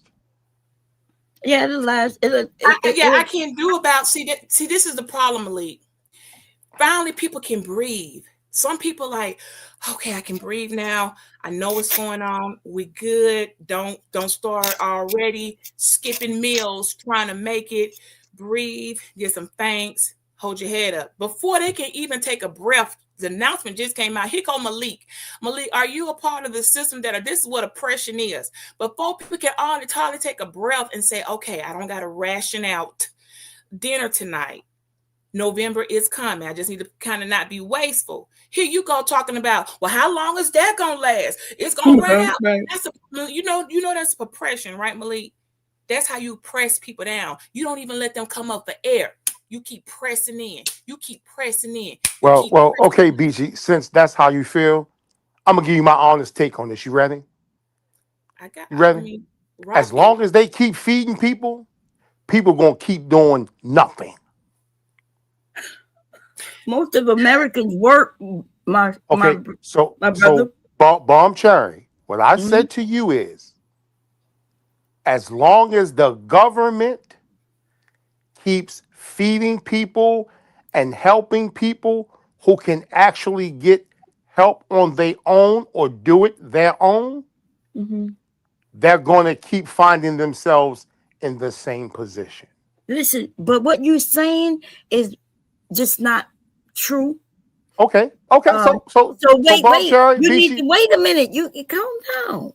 Yeah, it'll last. It'll I can't do about see this is the problem, Elite. Finally people can breathe. Some people like, okay, I can breathe now. I know what's going on. We good. Don't start already skipping meals, trying to make it. Breathe, get some thanks, hold your head up. Before they can even take a breath, the announcement just came out. Here go Malik. Malik, are you a part of the system this is what oppression is? Before people can hardly take a breath and say, okay, I don't got to ration out dinner tonight. November is coming. I just need to kind of not be wasteful. Here you go talking about, well, how long is that gonna last? It's gonna run out. right. That's that's oppression, right, Malik? That's how you press people down. You don't even let them come up for air. You keep pressing in. You keep pressing in. You keep pressing. Okay, BG. Since that's how you feel, I'm gonna give you my honest take on this. You ready? You I ready? mean, As rock it. long as they keep feeding people, people gonna keep doing nothing. Most of Americans work. My my Okay, so my brother. bomb cherry. What I Mhm. said to you is, as long as the government keeps feeding people and helping people who can actually get help on their own or do it their own, Mhm. they're going to keep finding themselves in the same position. Listen, but what you're saying is just not true. Okay. So So Bob wait. Cherry, You need Beachy. to wait a minute. You calm down.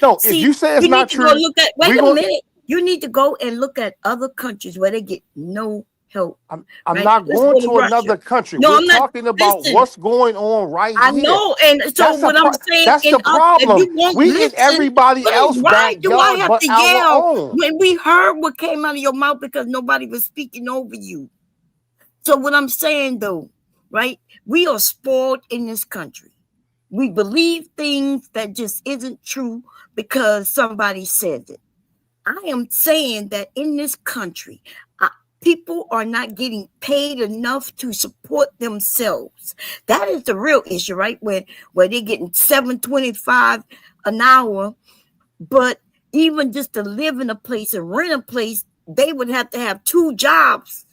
No, if See, you say it's you need not to go true, look at. we Wait a going minute. You need to go and look at other countries where they get no help. I'm Right? not Let's going go to to Russia. another country. No, We're I'm not. talking about Listen, what's going on right I here. know, and so what I'm saying, That's the if problem. you won't We in listen, everybody else's why do I backyard have but to our yell own. when we heard what came out of your mouth because nobody was speaking over you? So what I'm saying though, right? We are spoiled in this country. We believe things that just isn't true because somebody says it. I am saying that in this country, people are not getting paid enough to support themselves. That is the real issue, right? Where they're getting $7.25 an hour, but even just to live in a place and rent a place, they would have to have 2 jobs,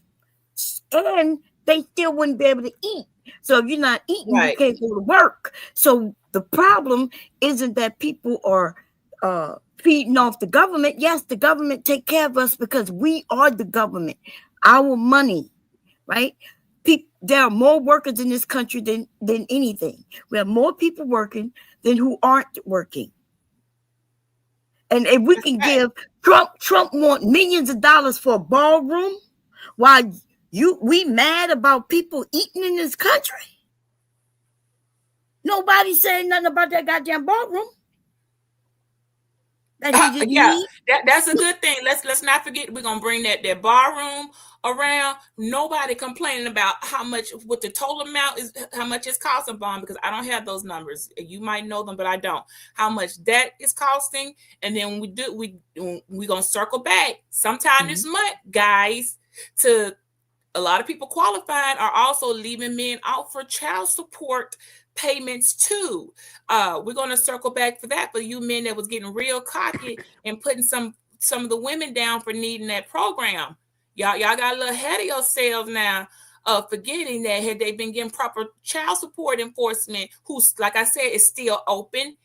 and they still wouldn't be able to eat. So if you're not eating, you Right. can't go to work. So the problem isn't that people are feeding off the government. Yes, the government take care of us because we are the government. Our money, right? There are more workers in this country than anything. We have more people working than who aren't working. And if we can give Trump want millions of dollars for a ballroom, while we mad about people eating in this country. Nobody's saying nothing about that goddamn ballroom that he just Yeah, need. that's a good thing. Let's not forget we're gonna bring that barroom around. Nobody complaining about how much what the total amount is, how much it's costing, Bond, because I don't have those numbers. You might know them, but I don't. How much that is costing, and then we gonna circle back sometime this month, guys, to a lot of people qualifying are also leaving men out for child support payments too. We're going to circle back for that for you men that was getting real cocky and putting some of the women down for needing that program. Y'all got a little ahead of yourselves now, forgetting that had they been getting proper child support enforcement, who's, like I said, is still open,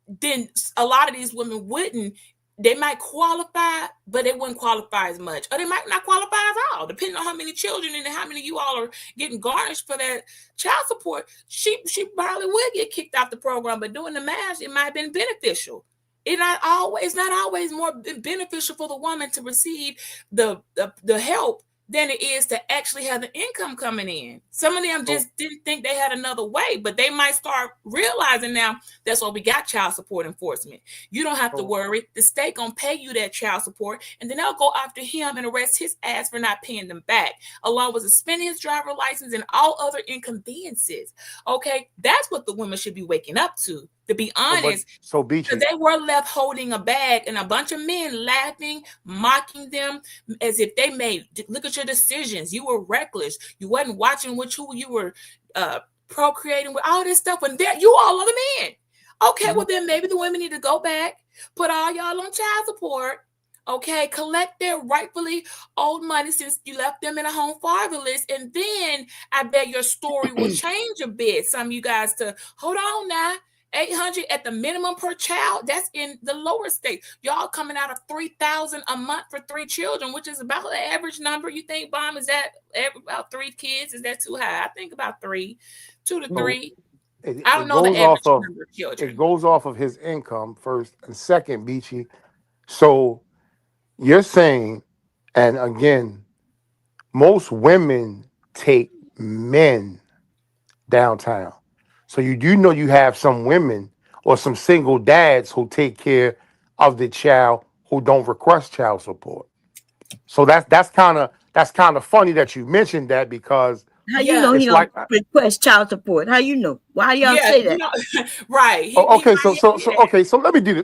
then a lot of these women wouldn't. They might qualify, but they wouldn't qualify as much, or they might not qualify at all, depending on how many children and how many of you all are getting garnished for that child support. She probably would get kicked off the program, but doing the math, it might have been beneficial. It's not always more beneficial for the woman to receive the help than it is to actually have the income coming in. Some of them just didn't think they had another way, but they might start realizing now that's why we got child support enforcement. You don't have to worry. The state gonna pay you that child support, and then they'll go after him and arrest his ass for not paying them back, along with suspending his driver license and all other inconveniences. Okay, that's what the women should be waking up to be honest. So Beachy, they were left holding a bag and a bunch of men laughing, mocking them as if they made, look at your decisions. You were reckless. You wasn't watching who you were procreating with, all this stuff. When you all are the men. Okay, well then maybe the women need to go back, put all y'all on child support. Okay, collect their rightfully owed money since you left them in a home fatherless, and then I bet your story will change a bit. Some of you guys to hold on now. 800 at the minimum per child. That's in the lower state. Y'all coming out of 3,000 a month for 3 children, which is about the average number. You think, Bomb, is that about 3 kids? Is that too high? I think about 3, 2 to 3. I don't know the average number of children. It goes off of his income first and second, Beachy. So you're saying, and again, most women take men downtown. So you do know you have some women or some single dads who take care of the child who don't request child support. So that's kind of funny that you mentioned that, because How you know he it's don't like, request child support? How you know? Why y'all say that? Right. okay, so let me do this.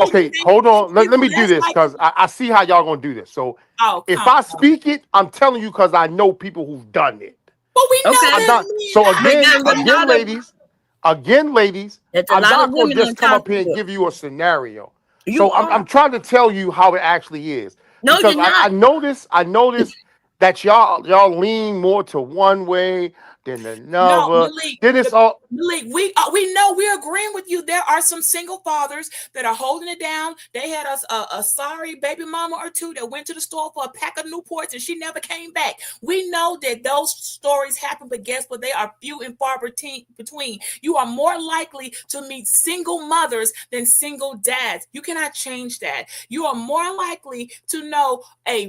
Okay, hold on. Let me do this, because I see how y'all gonna do this. So if I speak it, I'm telling you because I know people who've done it. Well, we know that. So ladies, I'm not gonna just come up here and give you a scenario. So I'm trying to tell you how it actually is. No, because you're not. I notice that y'all lean more to one way. then No, another. Malik, Then it's all. Malik, we know we're agreeing with you. There are some single fathers that are holding it down. They had a sorry baby mama or two that went to the store for a pack of Newports and she never came back. We know that those stories happen, but guess what? They are few and far between. You are more likely to meet single mothers than single dads. You cannot change that. You are more likely to know a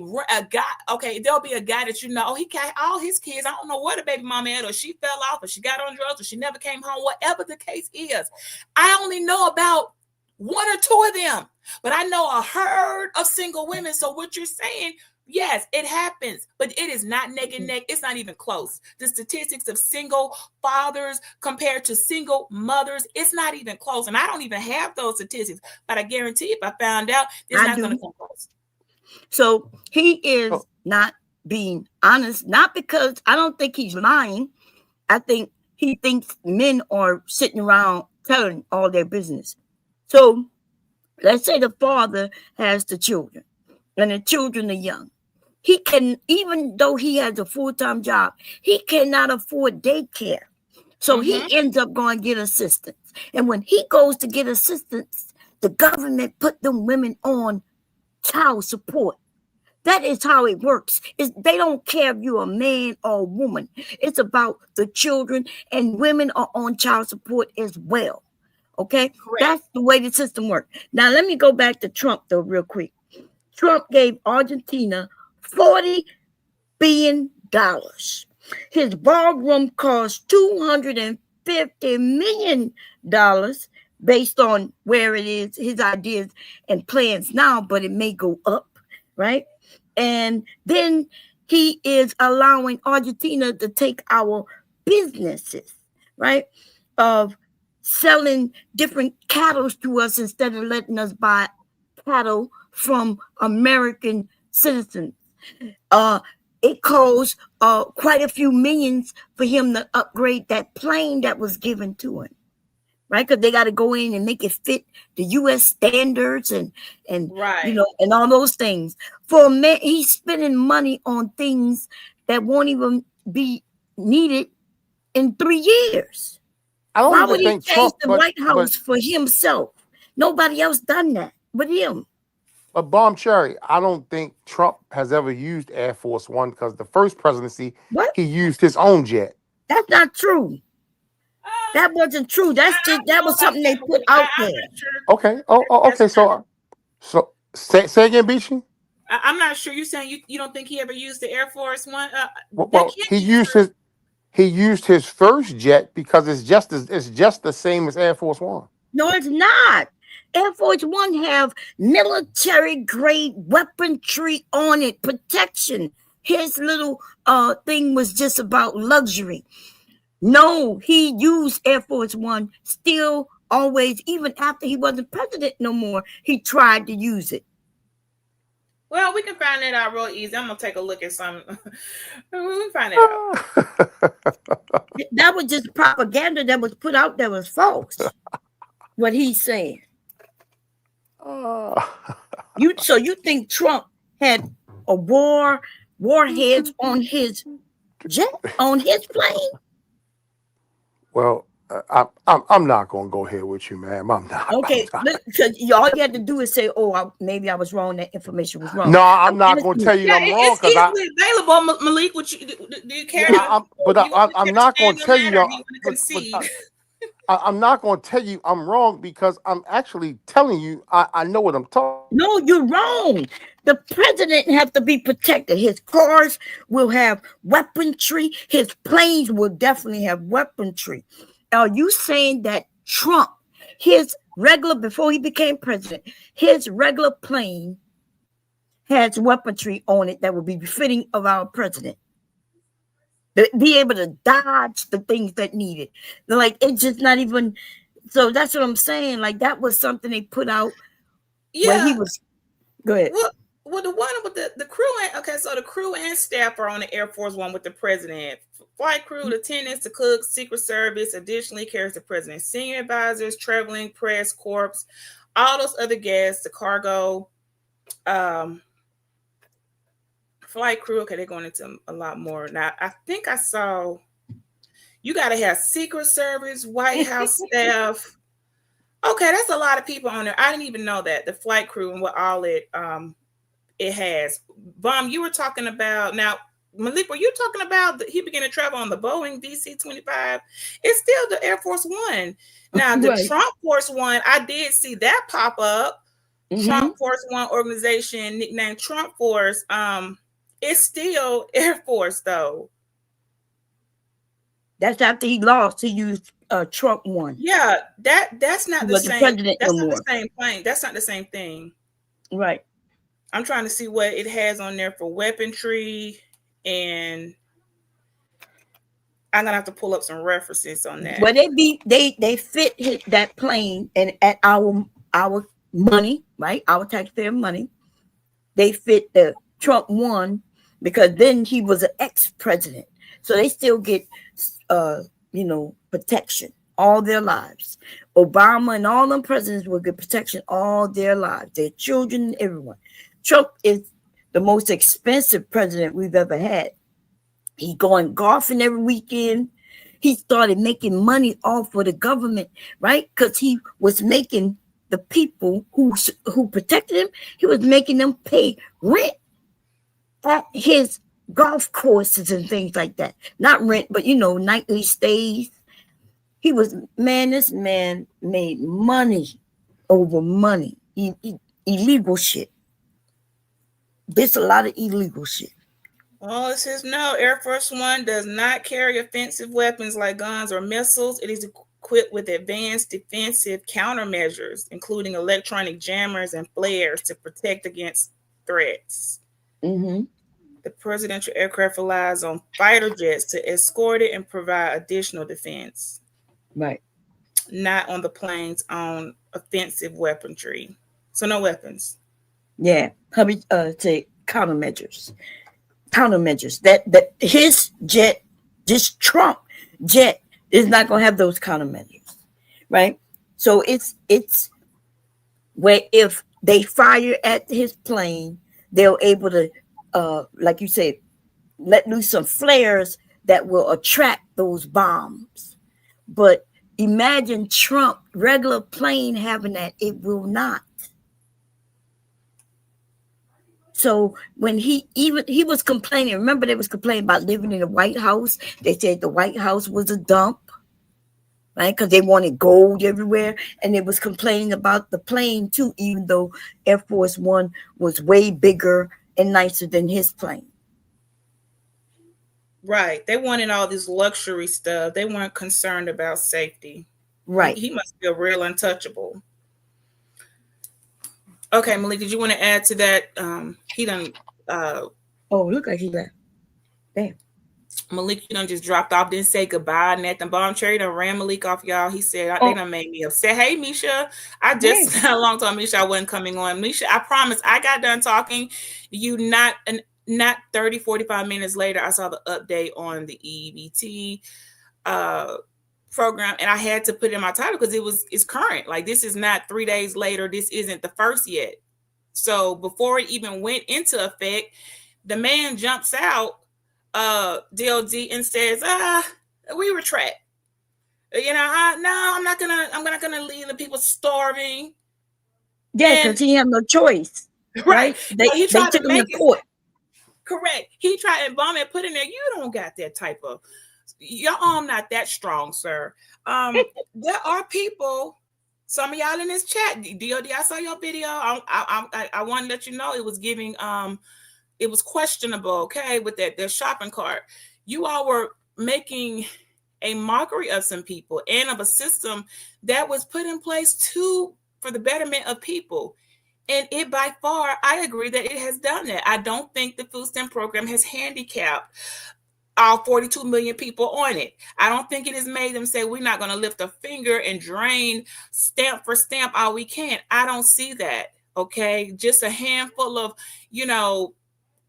guy. Okay, there'll be a guy that you know, he got all his kids. I don't know where the baby mama at, or she fell off, or she got on drugs, or she never came home, whatever the case is. I only know about one or two of them, but I know a herd of single women. So what you're saying, yes, it happens, but it is not neck and neck. It's not even close. The statistics of single fathers compared to single mothers, it's not even close. And I don't even have those statistics, but I guarantee if I found out, it's not going to come close. So he is not being honest, not because I don't think he's lying. I think he thinks men are sitting around telling all their business. So let's say the father has the children and the children are young. He can, even though he has a full-time job, he cannot afford daycare. So he ends up going to get assistance. And when he goes to get assistance, the government put them women on child support. That is how it works. They don't care if you're a man or a woman. It's about the children, and women are on child support as well. Okay? Correct. That's the way the system works. Now, let me go back to Trump, though, real quick. Trump gave Argentina $40 billion. His ballroom cost $250 million based on where it is, his ideas and plans now, but it may go up, right? And then he is allowing Argentina to take our businesses, right? Of selling different cattle to us instead of letting us buy cattle from American citizens. It costs quite a few millions for him to upgrade that plane that was given to him. Right, because they got to go in and make it fit the U.S. standards and right. You know, and all those things. For a man, he's spending money on things that won't even be needed in 3 years. Why would he change Trump, the White House for himself? Nobody else done that but him. But Bomb Cherry, I don't think Trump has ever used Air Force One because the first presidency, he used his own jet. That's not true. That wasn't true. That was something they put out there. Okay. Okay. So say again, Beachy. I'm not sure. You're saying you don't think he ever used the Air Force One? Well, he used his first jet because it's just the same as Air Force One. No, it's not. Air Force One have military grade weaponry on it, protection. His little thing was just about luxury. No, he used Air Force One still always, even after he wasn't president no more, he tried to use it. Well, we can find that out real easy. I'm going to take a look at some. We can find it out. That was just propaganda that was put out that was false. What he's saying. So you think Trump had a warheads on his jet, on his plane? Well, I'm not gonna go here with you, ma'am. I'm not. Okay, because all you had to do is say, "Oh, maybe I was wrong. That information was wrong." No, I'm not gonna tell you I'm wrong because it's available. Malik, do you care? Yeah, I'm not gonna tell you. I'm not gonna tell you I'm wrong because I'm actually telling you I know what I'm talking. No, you're wrong. The president has to be protected. His cars will have weaponry. His planes will definitely have weaponry. Are you saying that Trump, his regular, before he became president, his regular plane has weaponry on it that would be befitting of our president? Be able to dodge the things that needed. Like, it's just not even. So that's what I'm saying. Like, that was something they put out. Yeah. When he was. Go ahead. Well, the one with the crew. So the crew and staff are on the Air Force One with the president. Flight crew, lieutenants, the cooks, Secret Service additionally carries the president's senior advisors, traveling press corps, all those other guests, the cargo, flight crew. Okay, they're going into a lot more. Now, I think I saw You got to have Secret Service, White House staff. Okay, that's a lot of people on there. I didn't even know that the flight crew and what all it has. Bomb, you were talking about now. Malik, were you talking about he began to travel on the Boeing DC-25? It's still the Air Force One. Now, the Right. Trump Force One, I did see that pop up. Trump Force One organization, nicknamed Trump Force. It's still Air Force though. That's after he lost. He used Trump one. Yeah, that's not He the wasn't same. president That's no not more. the same plane. That's not the same thing. Right. I'm trying to see what it has on there for weaponry, and I'm gonna have to pull up some references on that. Well, they fit that plane and at our money, right? Our taxpayer money. They fit the Trump one because then he was an ex-president. So they still get protection all their lives. Obama and all them presidents will get protection all their lives, their children, everyone. Trump is the most expensive president we've ever had. He's going golfing every weekend. He started making money off of the government, right? Because he was making the people who protected him, he was making them pay rent at his golf courses and things like that. Not rent, but nightly stays. This man made money over money. Illegal shit. There's a lot of illegal shit. Oh, it says no. Air Force One does not carry offensive weapons like guns or missiles. It is equipped with advanced defensive countermeasures, including electronic jammers and flares to protect against threats. The presidential aircraft relies on fighter jets to escort it and provide additional defense. Right. Not on the plane's own offensive weaponry. So no weapons. Yeah. Say countermeasures. That his jet, this Trump jet, is not going to have those countermeasures, right? So it's where if they fire at his plane, they're able to, like you said, let loose some flares that will attract those bombs. But imagine Trump regular plane having that, it will not. So when he was complaining, remember they was complaining about living in the White House. They said the White House was a dump, right? Because they wanted gold everywhere. And they was complaining about the plane too, even though Air Force One was way bigger and nicer than his plane. Right. They wanted all this luxury stuff. They weren't concerned about safety. Right. He must feel real untouchable. Okay, Malik, did you want to add to that? He done. Oh, look like he left. Damn. Malik, you done just dropped off. Didn't say goodbye. Nathan Bomb Cherry done ran Malik off, y'all. He said they done made me upset. Hey, Misha, I just a long time Misha I wasn't coming on. Misha, I promise I got done talking. You not 30, 45 minutes later, I saw the update on the EBT program, and I had to put it in my title because it's current. Like, this is not 3 days later. This isn't the first yet. So before it even went into effect, the man jumps out, DOD, and says, we retract. No, I'm not gonna leave the people starving. Yeah, because he had no choice. Right? They took him to court. Correct. He tried, and Bomb had put in there, you don't got that type of, your arm not that strong, sir. There are people, some of y'all in this chat, DOD, I saw your video. I want to let you know it was giving, it was questionable, okay, with their shopping cart. You all were making a mockery of some people and of a system that was put in place for the betterment of people. And it by far, I agree that it has done that. I don't think the food stamp program has handicapped all 42 million people on it. I don't think it has made them say, we're not going to lift a finger and drain stamp for stamp all we can. I don't see that. Okay. Just a handful of,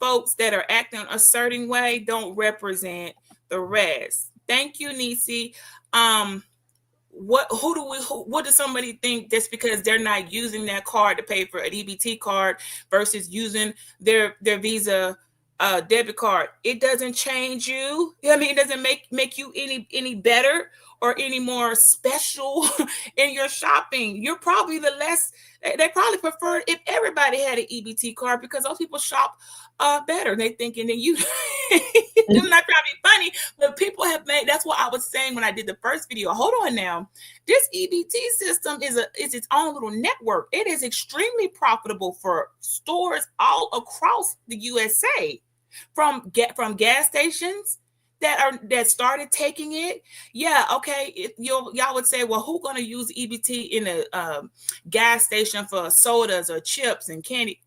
folks that are acting a certain way don't represent the rest. Thank you, Nisi. What does somebody think just because they're not using that card to pay for an EBT card versus using their Visa debit card, it doesn't change you. I mean, it doesn't make you any better or any more special in your shopping. You're probably the less. They probably prefer if everybody had an EBT card because those people shop better. They thinking that you. I'm not trying to be funny, but people have made. That's what I was saying when I did the first video. Hold on now. This EBT system is its own little network. It is extremely profitable for stores all across the USA, from gas stations that started taking it. Yeah, okay. Y'all would say, well, who's gonna use EBT in a gas station for sodas or chips and candy?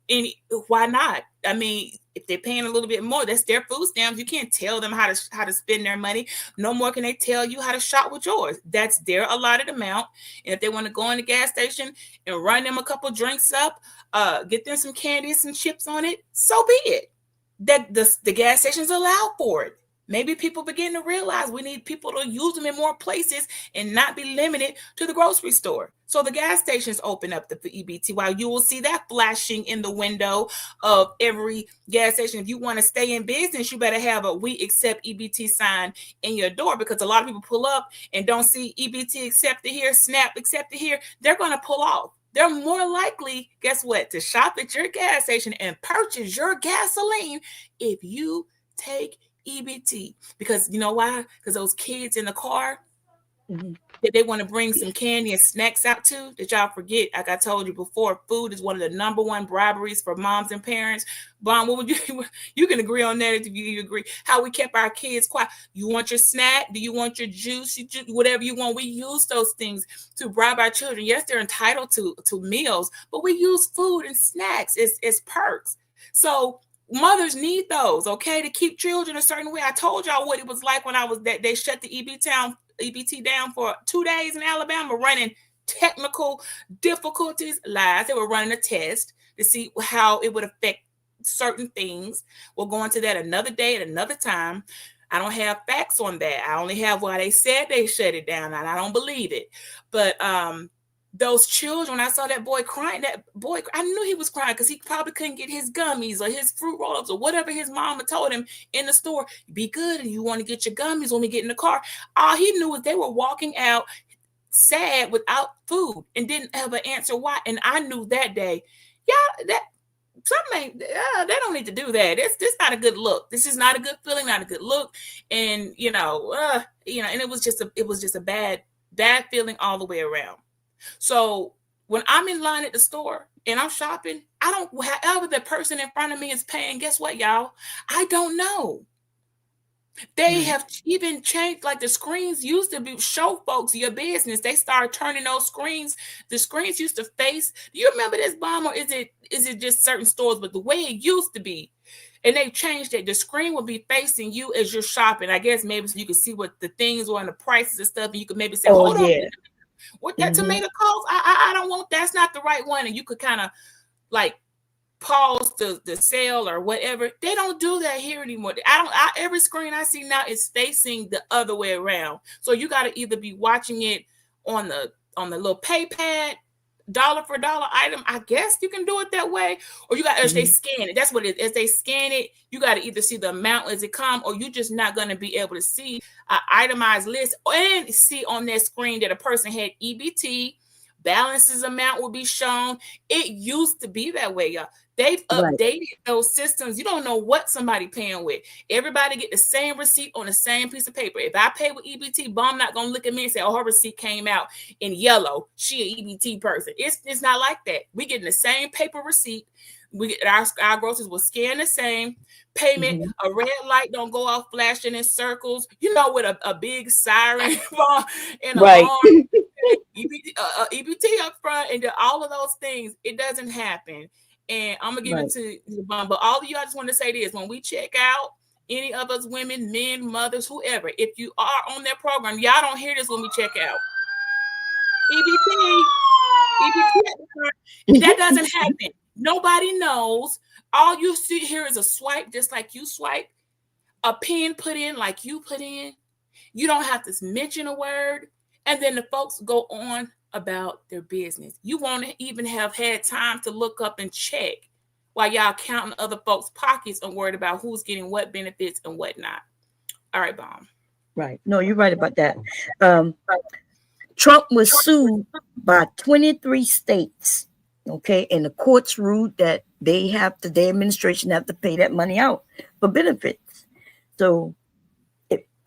Why not? I mean, if they're paying a little bit more, that's their food stamps. You can't tell them how to spend their money. No more can they tell you how to shop with yours. That's their allotted amount. And if they want to go in the gas station and run them a couple drinks up, get them some candy, some chips on it, so be it. That the gas stations allow for it. Maybe people begin to realize we need people to use them in more places and not be limited to the grocery store. So the gas stations open up the EBT, while you will see that flashing in the window of every gas station. If you want to stay in business, you better have a "We accept EBT" sign in your door, because a lot of people pull up and don't see EBT accepted here, SNAP accepted here. They're going to pull off. They're more likely, guess what, to shop at your gas station and purchase your gasoline if you take EBT. Because you know why? Because those kids in the car, that they want to bring some candy and snacks out to, that y'all forget. Like I told you before, food is one of the number one briberies for moms and parents. Bon, what would you can agree on that if you agree. How we kept our kids quiet. You want your snack? Do you want your juice? Whatever you want. We use those things to bribe our children. Yes, they're entitled to meals, but we use food and snacks as perks. So mothers need those, okay, to keep children a certain way. I told y'all what it was like when I was that they shut the EBT down for 2 days in Alabama, running technical difficulties. Lies. They were running a test to see how it would affect certain things. We'll go into that another day at another time. I don't have facts on that. I only have why they said they shut it down, and I don't believe it. But those children, when I saw that boy crying, I knew he was crying because he probably couldn't get his gummies or his fruit roll-ups or whatever his mama told him in the store. Be good, and you want to get your gummies when we get in the car. All he knew was they were walking out sad without food and didn't have an answer why. And I knew that day, yeah, that something they don't need to do that. This not a good look. This is not a good feeling, not a good look. And and it was just a bad feeling all the way around. So when I'm in line at the store and I'm shopping, however the person in front of me is paying, guess what, y'all? I don't know. They have even changed, like the screens used to show folks your business. They started turning those screens. The screens used to face. Do you remember this, Bomb, or is it just certain stores? But the way it used to be, and they changed it. The screen will be facing you as you're shopping. I guess maybe so you can see what the things were and the prices and stuff, and you could maybe say, "Hold on, what that tomato cost? I don't want. That's not the right one." And you could kind of like pause the sale or whatever. They don't do that here anymore. Every screen I see now is facing the other way around. So you got to either be watching it on the little pay pad, dollar for dollar item. I guess you can do it that way, or you got as they scan it. That's what it is. As they scan it, you got to either see the amount as it come, or you're just not going to be able to see an itemized list and see on that screen that a person had EBT. Balances amount will be shown. It used to be that way, y'all. They've updated those systems. You don't know what somebody paying with. Everybody get the same receipt on the same piece of paper. If I pay with EBT, Bomb not gonna look at me and say, "Oh, her receipt came out in yellow. She an EBT person." It's not like that. We getting the same paper receipt. We get our groceries will scan the same payment. A red light don't go off flashing in circles. With a big siren and alarm. EBT up front, and all of those things. It doesn't happen. And I'm gonna give it to the Bomb. But all of you, I just want to say this: when we check out, any of us women, men, mothers, whoever, if you are on their program, y'all don't hear this when we check out. EBT, that doesn't happen. Nobody knows. All you see here is a swipe, just like you swipe, a pin put in like you put in. You don't have to mention a word, and then the folks go on about their business. You won't even have had time to look up and check while y'all counting other folks' pockets and worried about who's getting what benefits and whatnot. All right, Bomb. Right. No, you're right about that. Um, Trump was sued by 23 states. Okay, and the courts ruled that their administration have to pay that money out for benefits. So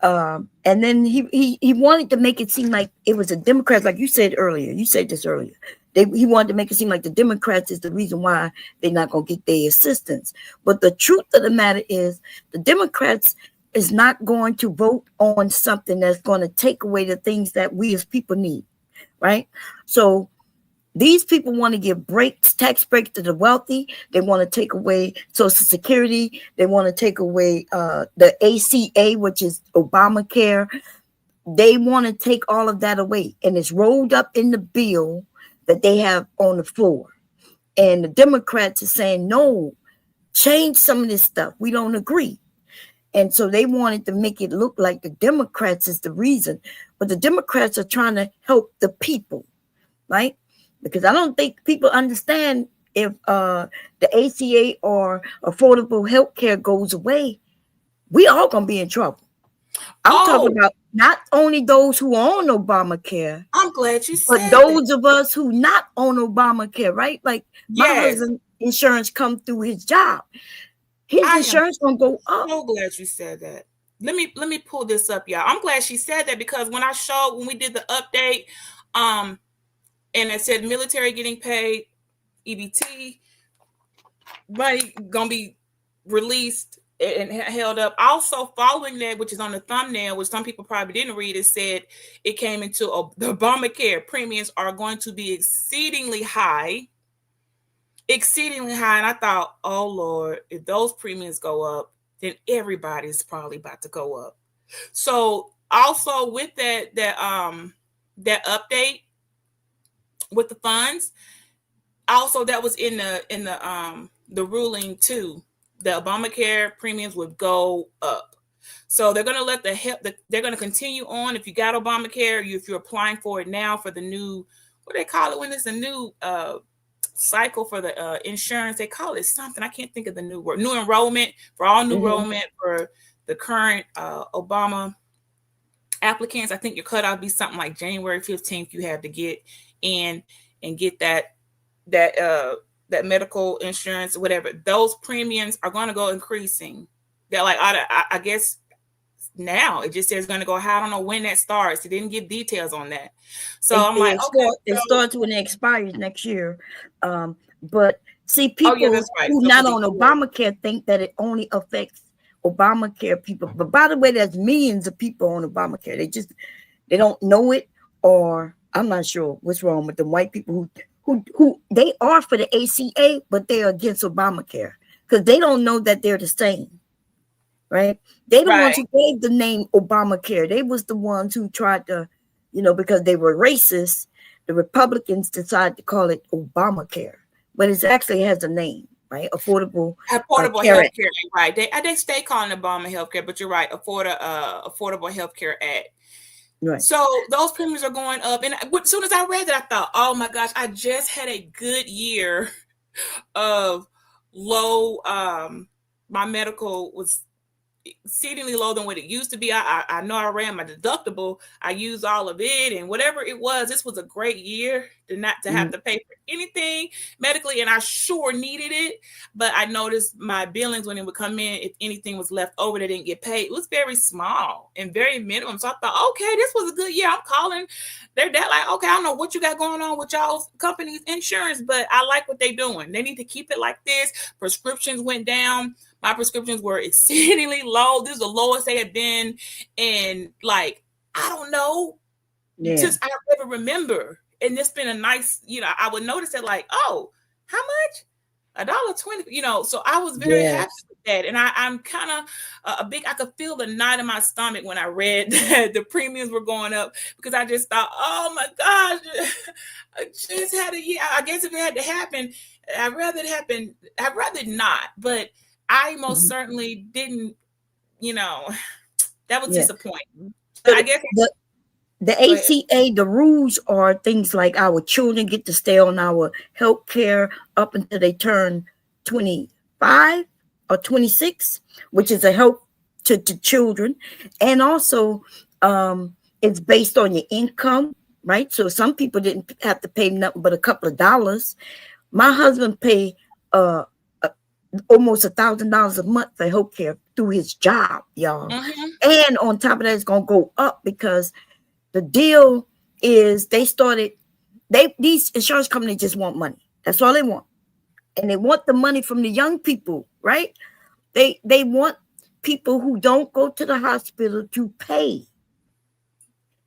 and then he wanted to make it seem like it was the Democrats, like you said earlier. You said this earlier. He wanted to make it seem like the Democrats is the reason why they're not going to get their assistance. But the truth of the matter is, the Democrats is not going to vote on something that's going to take away the things that we as people need, right? So these people want to give tax breaks to the wealthy. They want to take away Social Security. They want to take away the ACA, which is Obamacare. They want to take all of that away. And it's rolled up in the bill that they have on the floor. And the Democrats are saying, no, change some of this stuff. We don't agree. And so they wanted to make it look like the Democrats is the reason. But the Democrats are trying to help the people, right? Because I don't think people understand if the ACA or affordable health care goes away, we all going to be in trouble. I'm talking about not only those who are on Obamacare. I'm glad you said but those of us who not on Obamacare, right? Like my husband's insurance come through his job. His insurance going to go up. I'm so glad you said that. Let me pull this up, y'all. I'm glad she said that because when we did the update, and it said military getting paid, EBT money gonna be released and held up. Also following that, which is on the thumbnail, which some people probably didn't read, it said it came into the Obamacare premiums are going to be exceedingly high. And I thought, oh Lord, if those premiums go up, then everybody's probably about to go up. So also with that update with the funds, also that was in the ruling too. The Obamacare premiums would go up. So they're going to let they're going to continue on. If you got Obamacare, if you're applying for it now for the new, what do they call it when it's a new cycle for the insurance, they call it something. I can't think of the new word. New enrollment for all new enrollment for the current Obama applicants. I think your cutoff be something like January 15th. You have to get in and get that medical insurance, whatever. Those premiums are going to go increasing. They're like, I guess now it just says going to go high. I don't know when that starts. It didn't give details on that. So I'm like, okay. It starts when it expires next year. But see, people who not on Obamacare think that it only affects Obamacare people. But by the way, there's millions of people on Obamacare. They don't know it, or I'm not sure what's wrong with the white people who they are for the ACA, but they're against Obamacare because they don't know that they're the same, right? They the ones who gave the name Obamacare. They was the ones who tried to, because they were racist, the Republicans decided to call it Obamacare, but it actually has a name, right? Affordable Healthcare, right? They stay calling it Obama Healthcare, but you're right, Affordable Healthcare Act. Right. So those premiums are going up. And as soon as I read that, I thought, oh my gosh, I just had a good year of low. My medical was exceedingly low than what it used to be. I know I ran my deductible. I used all of it, and whatever it was, this was a great year to have to pay for anything medically, and I sure needed it. But I noticed my billings when it would come in, if anything was left over that didn't get paid, it was very small and very minimum. So I thought, okay, this was a good year. I'm calling. They're like, okay, I don't know what you got going on with y'all's company's insurance, but I like what they're doing. They need to keep it like this. Prescriptions went down. My prescriptions were exceedingly low. This is the lowest they had been in, like, I don't know. Just I never remember. And it's been a nice, I would notice that, like, oh, how much? $1.20, so I was very happy with that. And I'm kind of I could feel the knot in my stomach when I read that the premiums were going up, because I just thought, oh my gosh, I just had I guess if it had to happen, I'd rather it happen. I'd rather not, but I most certainly didn't, that was disappointing. I guess the ACA, the rules are things like our children get to stay on our health care up until they turn 25 or 26, which is a help to children. And also, it's based on your income, right? So some people didn't have to pay nothing but a couple of dollars. My husband paid almost $1,000 a month for healthcare through his job, y'all. Mm-hmm. And on top of that, it's gonna go up because the deal is these insurance companies just want money. That's all they want. And they want the money from the young people, right? They want people who don't go to the hospital to pay.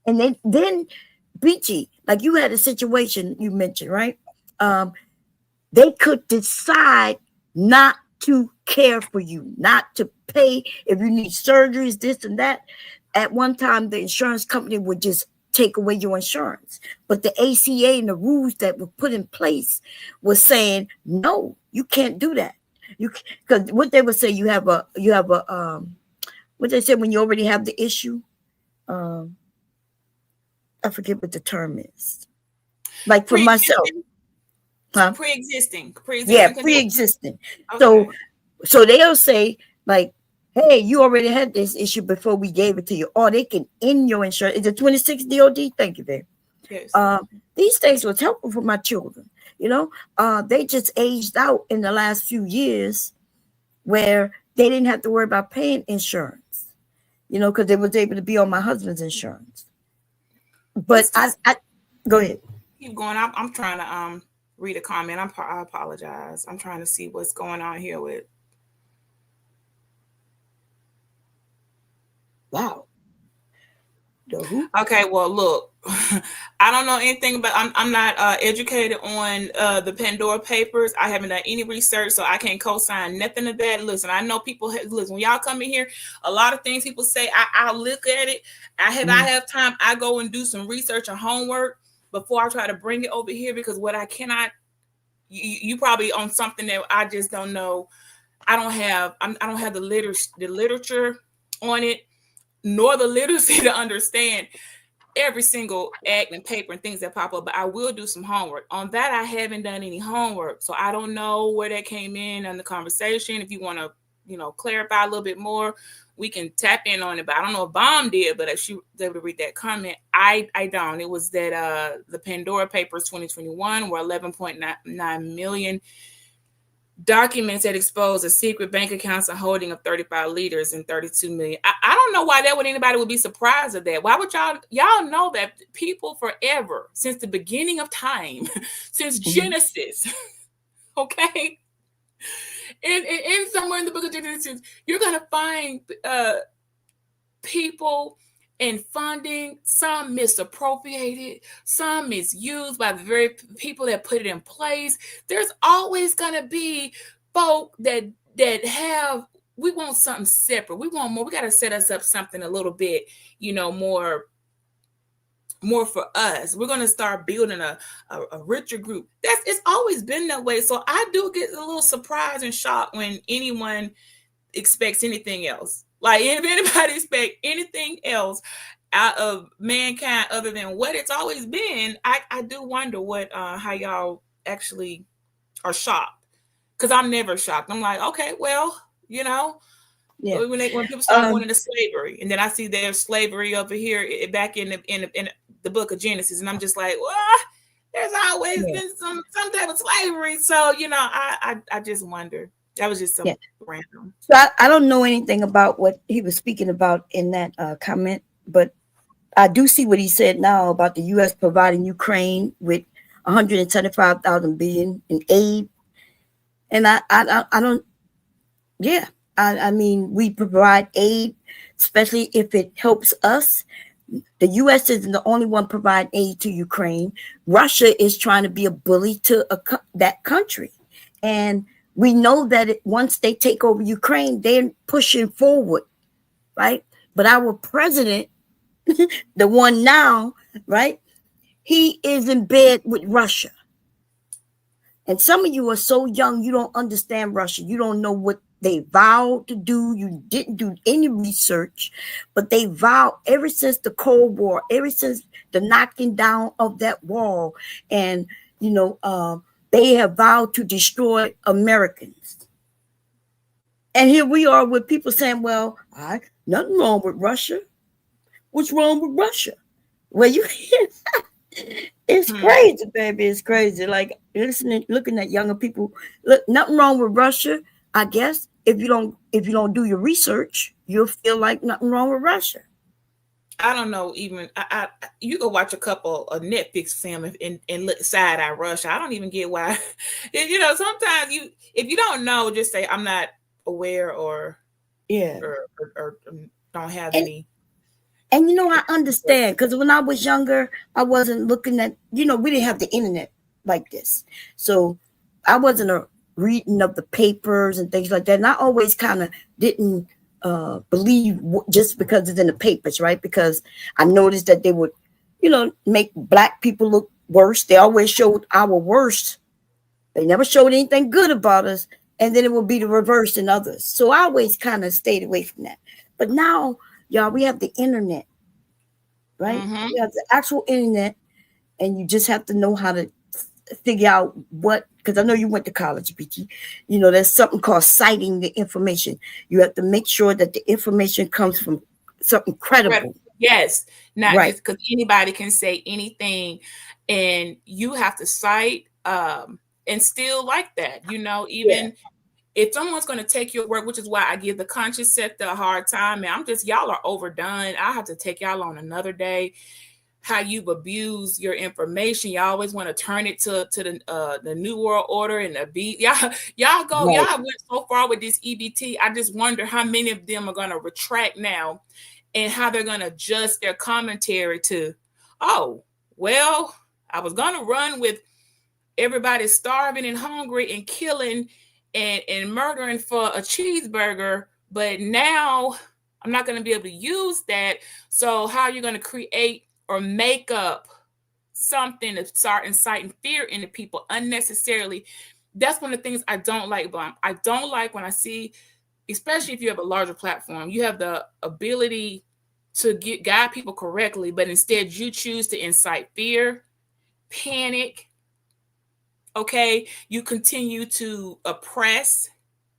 And then Beachy, like you had a situation you mentioned, right? They could decide not to care for you, not to pay if you need surgeries, this and that. At one time, the insurance company would just take away your insurance. But the ACA and the rules that were put in place was saying, no, you can't do that. Because what they would say, you have a what they said when you already have the issue. I forget what the term is. Like for myself. Huh? Pre-existing Yeah, condition. pre-existing. Okay. So they'll say, like, hey, you already had this issue before we gave it to you. Or they can end your insurance. It's a 26 DOD. Thank you, babe. Yes. These things was helpful for my children. You know, they just aged out in the last few years where they didn't have to worry about paying insurance, you know, because they was able to be on my husband's insurance. But I go ahead. Keep going. I'm trying to read a comment. I apologize. I'm trying to see what's going on here with. Wow. Okay, well, look, I don't know anything about. I'm not educated on the Pandora Papers. I haven't done any research, so I can't co-sign nothing of that. Listen, I know people. Listen, when y'all come in here, a lot of things people say. I'll look at it. I have time. I go and do some research and homework before I try to bring it over here because what I cannot. You probably on something that I just don't know. I don't have the literature on it, nor the literacy to understand every single act and paper and things that pop up, but I will do some homework. On that, I haven't done any homework. So I don't know where that came in the conversation. If you want to, clarify a little bit more, we can tap in on it. But I don't know if Bomb did, but if she was able to read that comment, I don't. It was that the Pandora Papers 2021 were 11.9 million documents that expose a secret bank accounts and holding of 35 leaders and 32 million. I don't know why anybody would be surprised at that. Why would y'all know that people forever, since the beginning of time, since Genesis, okay? In somewhere in the book of Genesis, you're going to find people and funding, some misappropriated, some misused by the very people that put it in place. There's always going to be folk that have, we want something separate. We want more. We got to set us up something a little bit, more for us. We're going to start building a richer group. It's always been that way. So I do get a little surprised and shocked when anyone expects anything else. Like if anybody expect anything else out of mankind other than what it's always been, I do wonder what how y'all actually are shocked. Because I'm never shocked. I'm like, okay, well, Yeah. when people start going into slavery, and then I see there's slavery over here back in the book of Genesis, and I'm just like, what? There's always been some type of slavery. So I just wonder. That was just some random. So I don't know anything about what he was speaking about in that comment, but I do see what he said now about the U.S. providing Ukraine with 175,000 billion in aid, and I don't. Yeah, I mean, we provide aid, especially if it helps us. The U.S. isn't the only one providing aid to Ukraine. Russia is trying to be a bully to that country, and we know that once they take over Ukraine, they're pushing forward, right? But our president, the one now, right? He is in bed with Russia. And some of you are so young, you don't understand Russia. You don't know what they vowed to do. You didn't do any research, but they vowed ever since the Cold War, ever since the knocking down of that wall, and they have vowed to destroy Americans. And here we are with people saying, well, nothing wrong with Russia. What's wrong with Russia? Well, you it's crazy, baby. It's crazy. Like looking at younger people. Look, nothing wrong with Russia. I guess if you don't do your research, you'll feel like nothing wrong with Russia. I don't know. Even you go watch a couple of Netflix film and look side eye Russia. I don't even get why. Sometimes if you don't know, just say I'm not aware or don't have any. And I understand, because when I was younger, I wasn't looking at, we didn't have the internet like this. So I wasn't a reading of the papers and things like that. And I always kind of didn't believe just because it's in the papers, right? Because I noticed that they would, make black people look worse. They always showed our worst. They never showed anything good about us. And then it would be the reverse in others. So I always kind of stayed away from that. But now, y'all, we have the internet, right? Mm-hmm. We have the actual internet, and you just have to know how to figure out because I know you went to college, BT. There's something called citing the information. You have to make sure that the information comes from something credible. Yes, not right. just because anybody can say anything, and you have to cite and still like that, even if someone's going to take your word, which is why I give the conscious sector a hard time, and y'all are overdone. I have to take y'all on another day. How you've abused your information. You always want to turn it to the New World Order and the beat. Y'all go. Right. Y'all went so far with this EBT. I just wonder how many of them are going to retract now, and how they're going to adjust their commentary to, oh, well, I was going to run with everybody starving and hungry and killing and murdering for a cheeseburger, but now I'm not going to be able to use that. So how are you going to create or make up something to start inciting fear into people unnecessarily? That's one of the things I don't like, Bomb. I don't like when I see, especially if you have a larger platform, you have the ability to guide people correctly, but instead you choose to incite fear, panic. Okay, you continue to oppress.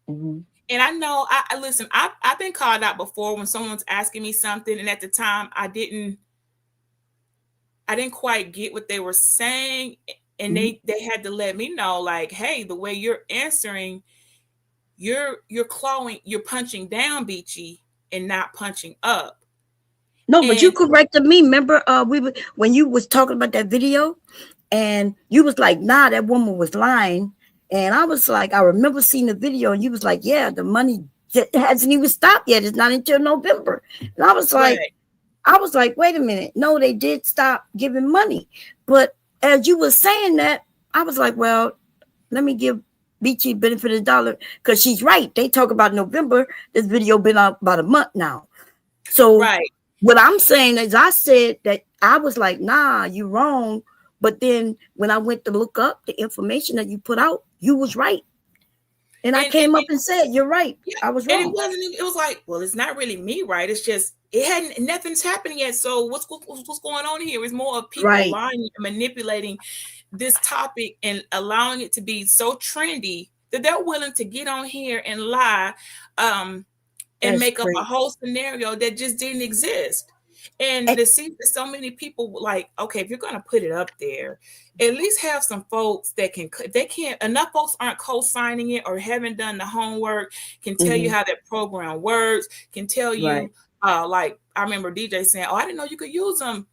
Mm-hmm. And I know, I listen, I've been called out before when someone's asking me something, and at the time I didn't quite get what they were saying, and they had to let me know, like, hey, the way you're answering, you're clawing, you're punching down, Beachy, and not punching up. No, but you corrected me. Remember, when you was talking about that video, and you was like, nah, that woman was lying. And I was like, I remember seeing the video, and you was like, yeah, the money hasn't even stopped yet. It's not until November. And I was like, wait a minute. No, they did stop giving money. But as you were saying that, I was like, well, let me give Beachy benefit of the dollar, because she's right. They talk about November. This video been out about a month now. So what I'm saying is, I said that I was like, nah, you wrong. But then when I went to look up the information that you put out, you was right. And I came up and said, you're right. Yeah, I was wrong. And it was like, well, it's not really me, right? It's just, nothing's happening yet. So what's going on here is more of people lying and manipulating this topic and allowing it to be so trendy that they're willing to get on here and lie and make up a whole scenario that just didn't exist. And to see that so many people like, okay, if you're going to put it up there, at least have some folks that enough folks aren't co-signing it or haven't done the homework, can tell you how that program works, can tell you, like, I remember DJ saying, oh, I didn't know you could use them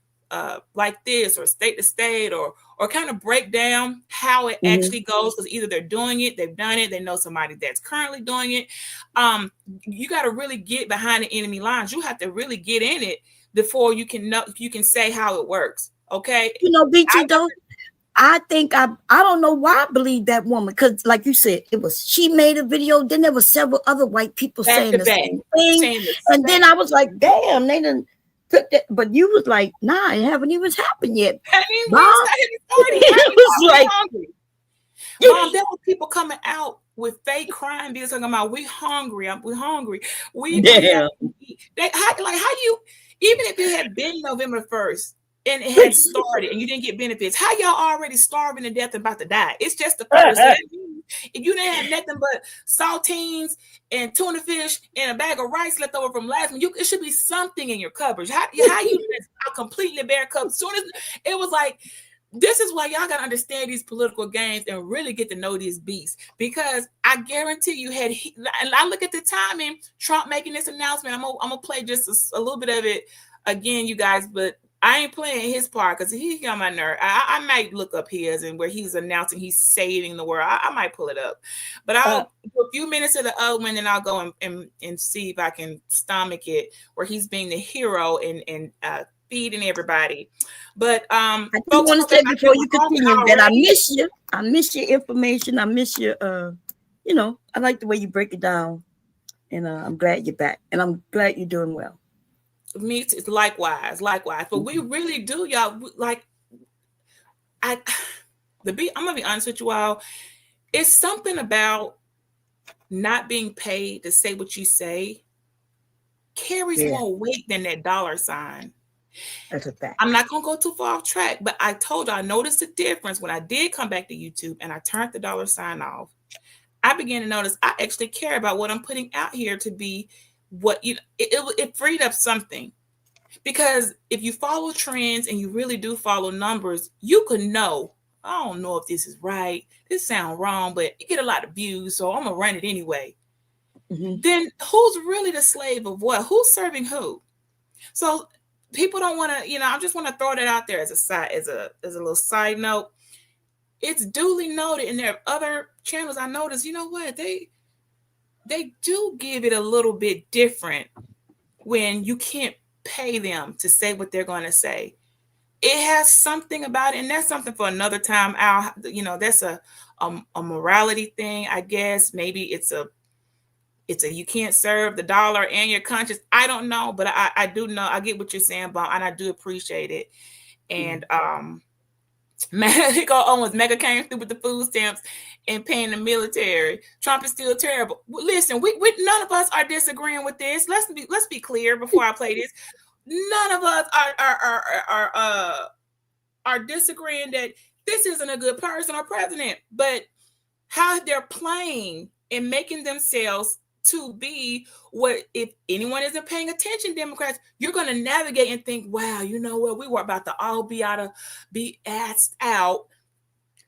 like this, or state to state, or kind of break down how it actually goes, because either they're doing it, they've done it, they know somebody that's currently doing it. You got to really get behind the enemy lines. You have to really get in it before you can say how it works. Okay. BT, though, I think I don't know why I believe that woman, because like you said, she made a video, then there were several other white people saying the same thing. And then I was like, damn, they didn't took that, but you was like, nah, it haven't even happened yet. Mom, there were people coming out with fake crime videos talking about, we hungry, we're hungry. How do you, even if it had been November 1st and it had started and you didn't get benefits. How y'all already starving to death and about to die? It's just the first. So that means if you didn't have nothing but saltines and tuna fish and a bag of rice left over from last month, it should be something in your cupboard. How you just a completely bare cup? Soon as it was like, this is why y'all gotta understand these political games and really get to know these beasts. Because I guarantee you and I look at the timing, Trump making this announcement. I'm gonna play just a little bit of it again, you guys, but I ain't playing his part because he got my nerve. I might look up his and where he's announcing he's saving the world. I might pull it up, but I'll do a few minutes of the other one and I'll go and see if I can stomach it where he's being the hero and feeding everybody. But I just want to say before you continue that I miss you. I miss your information. I miss your I like the way you break it down, and I'm glad you're back, and I'm glad you're doing well. Me too. Likewise. But we really do, y'all. Like, I'm gonna be honest with you all. It's something about not being paid to say what you say carries more weight than that dollar sign. That's a fact. I'm not gonna go too far off track, but I told you I noticed the difference when I did come back to YouTube and I turned the dollar sign off. I began to notice I actually care about what I'm putting out here to be what it freed up something. Because if you follow trends and you really do follow numbers, you could know, I don't know if this is right. This sounds wrong, but you get a lot of views, so I'm going to run it anyway. Mm-hmm. Then who's really the slave of what? Who's serving who? So people don't want to, I just want to throw that out there as a little side note. It's duly noted, and there are other channels I noticed, you know what? They do give it a little bit different when you can't pay them to say what they're going to say. It has something about it, and that's something for another time. That's a morality thing, I guess. Maybe it's a you can't serve the dollar and your conscience. I don't know, but I do know. I get what you're saying, Bob, and I do appreciate it. And Mega came through with the food stamps and paying the military. Trump is still terrible. Listen, we none of us are disagreeing with this. Let's be clear before I play this. None of us are disagreeing that this isn't a good person or president, but how they're playing and making themselves to be what, if anyone isn't paying attention, Democrats, you're going to navigate and think, wow, you know what, we were about to all be asked out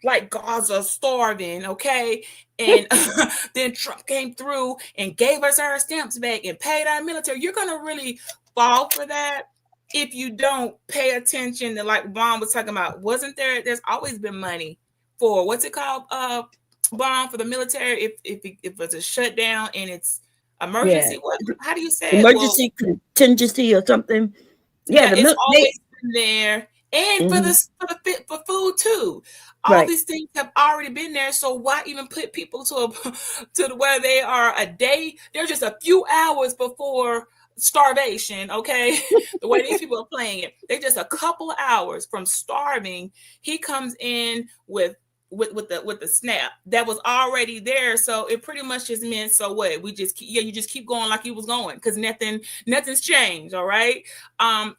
like Gaza starving, okay? And then Trump came through and gave us our stamps back and paid our military. You're going to really fall for that if you don't pay attention to, like Vaughn was talking about, there's always been money for, what's it called, Vaughn, for the military, if it's a shutdown and it's emergency, how do you say emergency contingency or something? It's always been there. And for food too. All these things have already been there. So why even put people to where they are a day? They're just a few hours before starvation. Okay, the way these people are playing it, they're just a couple of hours from starving. He comes in with the snap that was already there. So it pretty much just meant, so what? You just keep going like you was going, because nothing's changed. All right.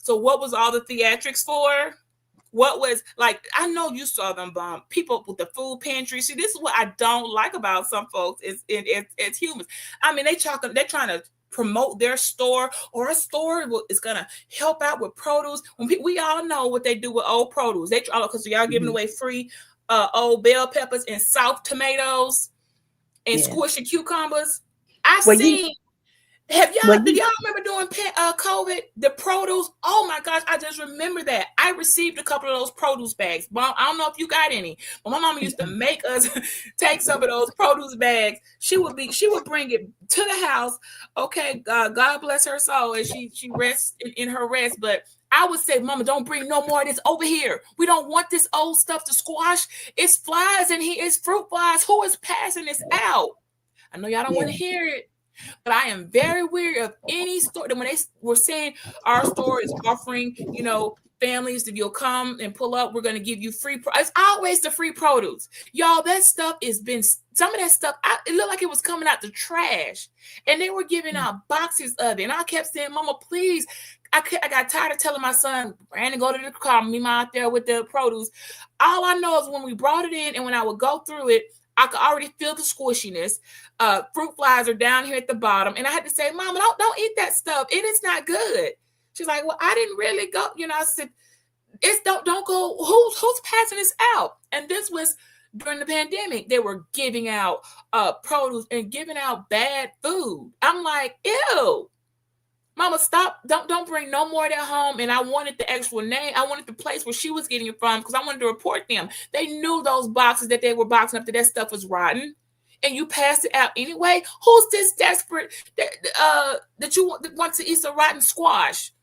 So what was all the theatrics for? What was, like, I know you saw them people with the food pantry. See, this is what I don't like about some folks is humans. I mean, they're trying to promote their store, or a store is gonna help out with produce. When we all know what they do with old produce. Because y'all giving away free old bell peppers and soft tomatoes and squishy cucumbers. Did y'all remember during COVID, the produce? Oh my gosh, I just remember that. I received a couple of those produce bags. Mom, I don't know if you got any, but my mama used to make us take some of those produce bags. She would bring it to the house. Okay, God bless her soul, and she rests in her rest. But I would say, Mama, don't bring no more of this over here. We don't want this old stuff to squash. It's flies in here. It's fruit flies. Who is passing this out? I know y'all don't want to hear it, but I am very weary of any store that when they were saying our store is offering, families, if you'll come and pull up, we're going to give you free. It's always the free produce. Y'all, that stuff some of that stuff, it looked like it was coming out the trash, and they were giving out boxes of it. And I kept saying, Mama, please, I got tired of telling my son, Brandon, go to the car, meet me out there with the produce. All I know is when we brought it in and when I would go through it, I could already feel the squishiness. Fruit flies are down here at the bottom. And I had to say, Mama, don't eat that stuff. It is not good. She's like, well, I didn't really go. I said, it's don't go. Who's passing this out? And this was during the pandemic. They were giving out produce and giving out bad food. I'm like, ew. Mama, stop. Don't bring no more of that home. And I wanted the actual name. I wanted the place where she was getting it from because I wanted to report them. They knew those boxes that they were boxing up that stuff was rotten. And you passed it out anyway. Who's this desperate that you want to eat some rotten squash?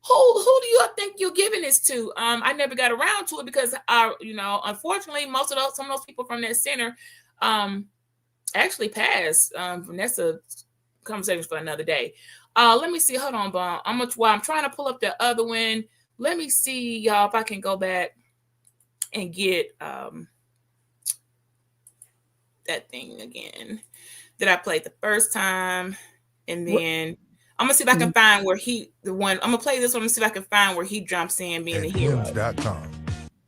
Who do you think you're giving this to? I never got around to it because unfortunately, some of those people from that center actually passed. That's a conversation for another day. Let me see. Hold on, Bon. While I'm trying to pull up the other one. Let me see, y'all, if I can go back and get that thing again that I played the first time, and then I'm gonna see if I can find where I'm gonna play this one and see if I can find where he jumps in being the hero.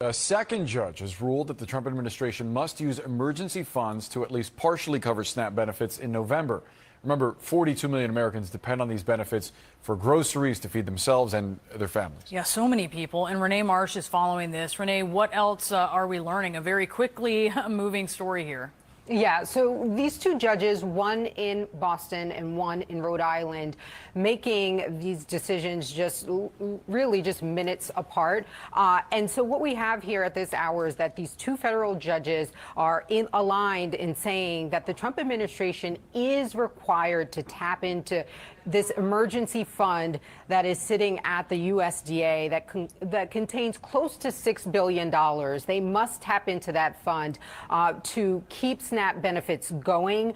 A second judge has ruled that the Trump administration must use emergency funds to at least partially cover SNAP benefits in November. Remember, 42 million Americans depend on these benefits for groceries to feed themselves and their families. Yeah, so many people. And Renee Marsh is following this. Renee, what else are we learning? A very quickly moving story here. Yeah, so these two judges, one in Boston and one in Rhode Island, making these decisions just really just minutes apart. And so what we have here at this hour is that these two federal judges are aligned in saying that the Trump administration is required to tap into this emergency fund that is sitting at the USDA that contains close to $6 billion. They must tap into that fund to keep SNAP benefits going.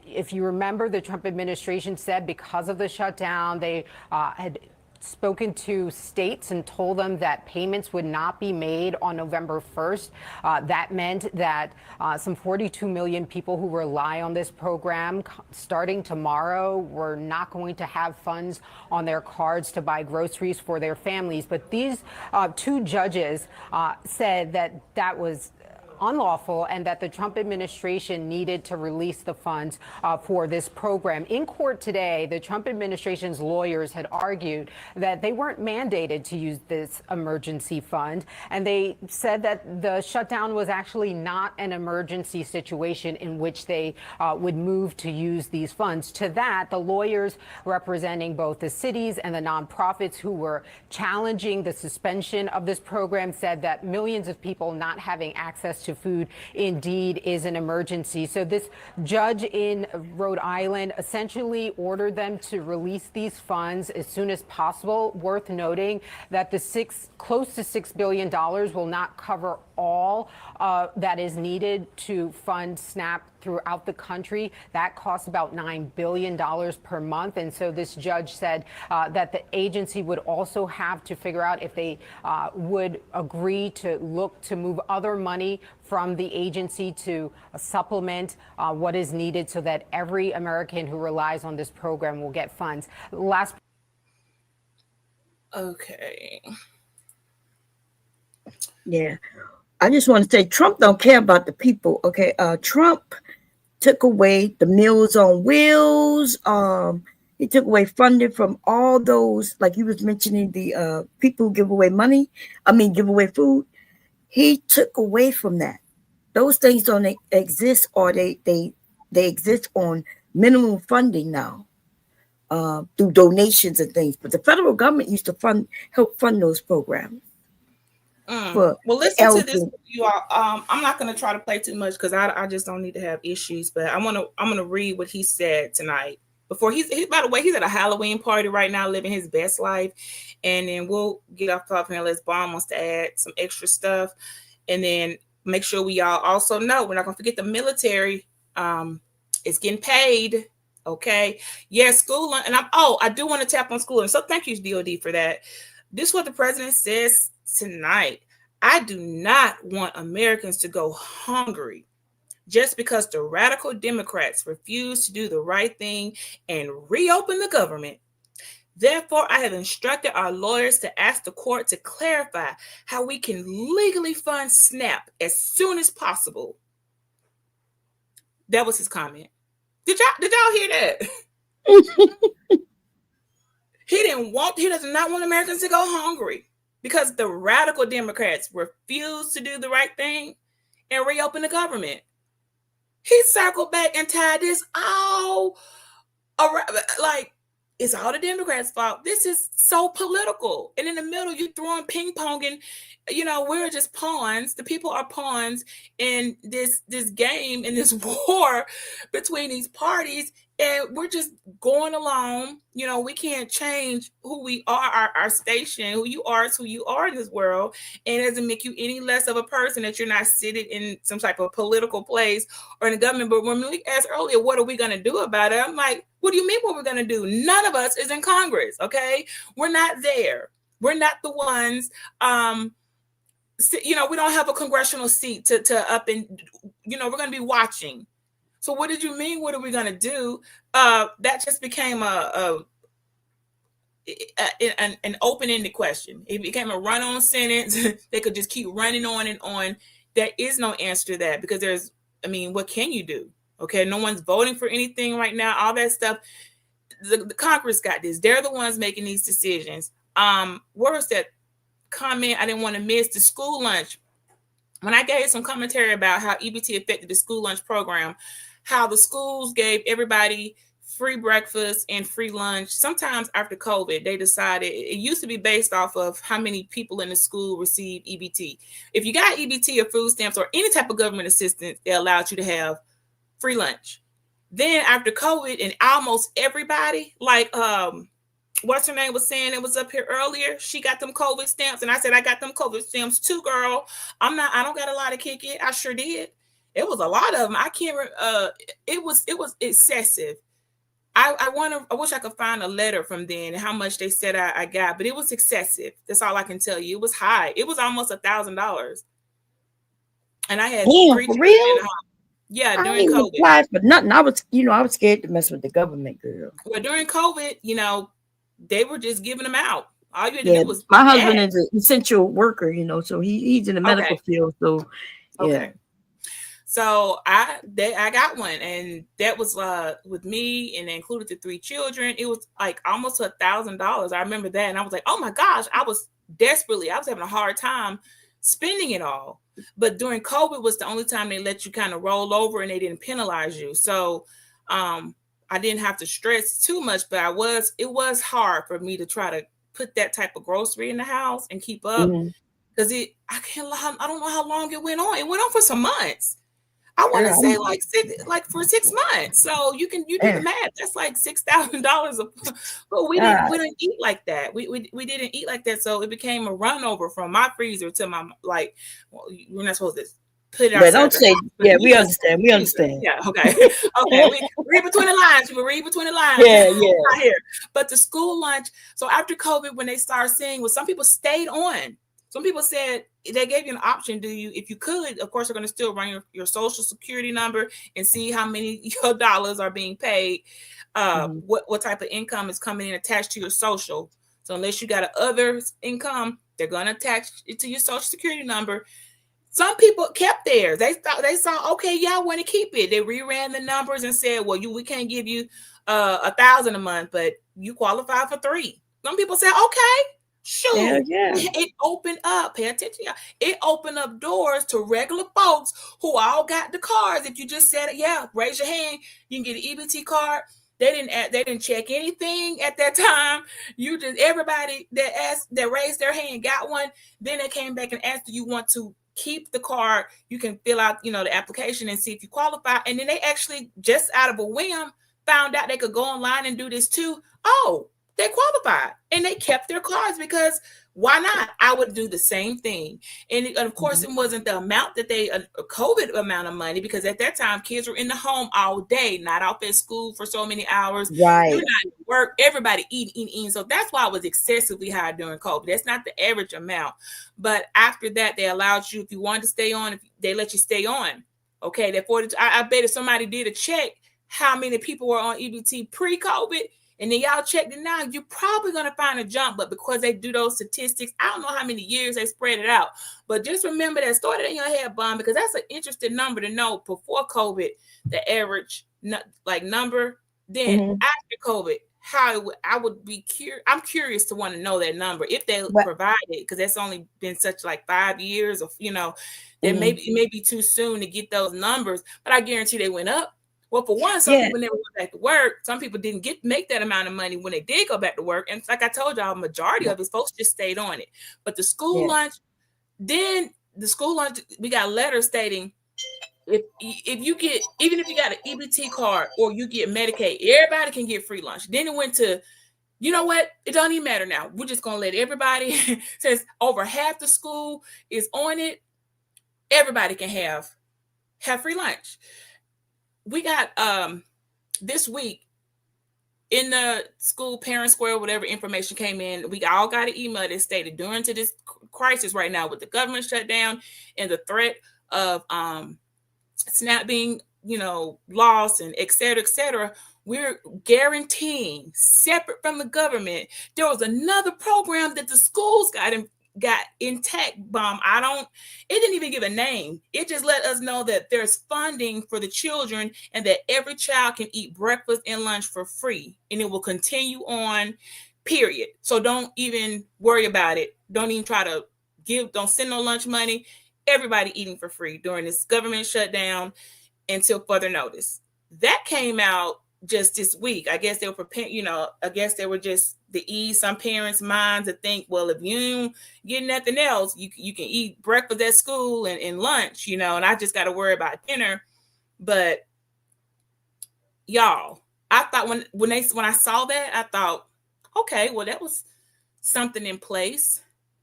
If you remember, the Trump administration said because of the shutdown, they had spoken to states and told them that payments would not be made on November 1st. That meant that some 42 million people who rely on this program starting tomorrow were not going to have funds on their cards to buy groceries for their families. But these two judges said that that was unlawful and that the Trump administration needed to release the funds for this program. In court today, the Trump administration's lawyers had argued that they weren't mandated to use this emergency fund, and they said that the shutdown was actually not an emergency situation in which they would move to use these funds. To that, the lawyers representing both the cities and the nonprofits who were challenging the suspension of this program said that millions of people not having access to food indeed is an emergency. So this judge in Rhode Island essentially ordered them to release these funds as soon as possible. Worth noting that the close to $6 billion will not cover all that is needed to fund SNAP throughout the country. That costs about $9 billion per month. And so this judge said that the agency would also have to figure out if they would agree to look to move other money from the agency to supplement what is needed so that every American who relies on this program will get funds. Okay. Yeah. I just want to say Trump don't care about the people. Okay. Trump took away the Meals on Wheels. He took away funding from all those, like you was mentioning, the people who give away give away food. He took away from that. Those things don't exist, or they exist on minimum funding now through donations and things. But the federal government used to help fund those programs. Well, listen to this, you all. I'm not going to try to play too much because I just don't need to have issues. But I'm gonna read what he said tonight. Before by the way, he's at a Halloween party right now, living his best life. And then we'll get off top here unless Baum wants to add some extra stuff. And then make sure we all also know we're not going to forget the military is getting paid. Okay. Yes, schooling. And I do want to tap on schooling. So thank you, DOD, for that. This is what the president says tonight. I do not want Americans to go hungry just because the radical Democrats refuse to do the right thing and reopen the government. Therefore, I have instructed our lawyers to ask the court to clarify how we can legally fund SNAP as soon as possible. That was his comment. Did y'all hear that? He does not want Americans to go hungry because the radical Democrats refuse to do the right thing and reopen the government. He circled back and tied this all around, like, it's all the Democrats' fault. This is so political. And in the middle, you throwing ping pong, and we're just pawns. The people are pawns in this game, in this war between these parties. And we're just going along. We can't change who we are, our station. Who you are is who you are in this world. And it doesn't make you any less of a person that you're not sitting in some type of political place or in the government. But when we asked earlier, what are we going to do about it? I'm like, what do you mean what we're going to do? None of us is in Congress, okay? We're not there. We're not the ones, we don't have a congressional seat to up and, we're going to be watching. So what did you mean? What are we going to do? That just became an open-ended question. It became a run-on sentence. They could just keep running on and on. There is no answer to that because what can you do? Okay, no one's voting for anything right now. All that stuff. The Congress got this. They're the ones making these decisions. Where was that comment I didn't want to miss? The school lunch. When I gave some commentary about how EBT affected the school lunch program, how the schools gave everybody free breakfast and free lunch. Sometimes after COVID, they decided it used to be based off of how many people in the school receive EBT. If you got EBT or food stamps or any type of government assistance, they allowed you to have free lunch. Then after COVID, and almost everybody, like what's her name was saying, it was up here earlier, she got them COVID stamps, and I said I got them COVID stamps too, girl. I don't got a lot of kick it. I sure did. It was a lot of them. I can't. It was excessive. I wish I could find a letter from then and how much they said I got, but it was excessive. That's all I can tell you. It was high. It was almost $1,000, and I had Damn, 3 for children real? in the home. Yeah, I during ain't COVID. applied for nothing. I was scared to mess with the government, girl. Well, during COVID, they were just giving them out. All you had to Yeah, do was my husband is an essential worker, so he's in the medical field. So yeah. Okay. So I got one, and that was with me, and it included the 3 children. It was like almost $1,000. I remember that, and I was like, oh my gosh, I was having a hard time spending it all. But during COVID was the only time they let you kind of roll over and they didn't penalize you. So I didn't have to stress too much, but it was hard for me to try to put that type of grocery in the house and keep up because I don't know how long it went on. It went on for some months. I want to say for 6 months. So you do the math. That's like $6,000. But we didn't eat like that. We didn't eat like that. So it became a run over from my freezer to my we're not supposed to put it outside. Don't say. Yeah, we understand. We understand. Yeah. Okay. Okay. We read between the lines. We read between the lines. Yeah. Here. But the school lunch. So after COVID, when they started seeing, some people stayed on. Some people said they gave you an option. If you could, of course, they're going to still run your social security number and see how many your dollars are being paid, what type of income is coming in attached to your social. So unless you got an other income, they're going to attach it to your social security number. Some people kept theirs. They saw, okay, y'all want to keep it. They reran the numbers and said, well, we can't give you $1,000 a month, but you qualify for 3. Some people said, okay. Shoot, It opened up. Pay attention, y'all. It opened up doors to regular folks who all got the cards. If you just said, raise your hand, you can get an EBT card. They didn't check anything at that time. Everybody that raised their hand got one. Then they came back and asked, do you want to keep the card? You can fill out, the application and see if you qualify. And then they actually, just out of a whim, found out they could go online and do this too. Oh, they qualified and they kept their cards because why not? I would do the same thing. And of course, it wasn't the amount that a COVID amount of money, because at that time, kids were in the home all day, not off at school for so many hours. Right. You're not at work, everybody eating. So that's why it was excessively high during COVID. That's not the average amount. But after that, they allowed you, if you wanted to stay on, they let you stay on. Okay. I bet if somebody did a check, how many people were on EBT pre-COVID, And then y'all check it now, you're probably going to find a jump, but because they do those statistics, I don't know how many years they spread it out. But just remember that, store that in your head, Bond, because that's an interesting number to know before COVID, the average number. Then after COVID, I would be curious. I'm curious to want to know that number if they provide it, because that's only been such like 5 years of, that maybe it may be too soon to get those numbers, but I guarantee they went up. Well, for one, some people never went back to work. Some people didn't make that amount of money when they did go back to work. And like I told y'all, majority of us folks just stayed on it. But the school lunch, we got letters stating if you get, even if you got an EBT card or you get Medicaid, everybody can get free lunch. Then it went to, you know what? It don't even matter now. We're just gonna let everybody, since over half the school is on it, everybody can have free lunch. We got this week in the school parent square, whatever information came in, we all got an email that stated during to this crisis right now with the government shutdown and the threat of SNAP being, lost and et cetera, we're guaranteeing, separate from the government, there was another program that the schools got intact. It didn't even give a name. It just let us know that there's funding for the children and that every child can eat breakfast and lunch for free, and it will continue on, period. So don't even worry about it. Don't even try to don't send no lunch money. Everybody eating for free during this government shutdown until further notice. That came out just this week. I guess they were preparing, I guess they were just to ease some parents' minds to think, well, if you get nothing else, you can eat breakfast at school and lunch, and I just got to worry about dinner. But y'all, I thought when I saw that, I thought, okay, well, that was something in place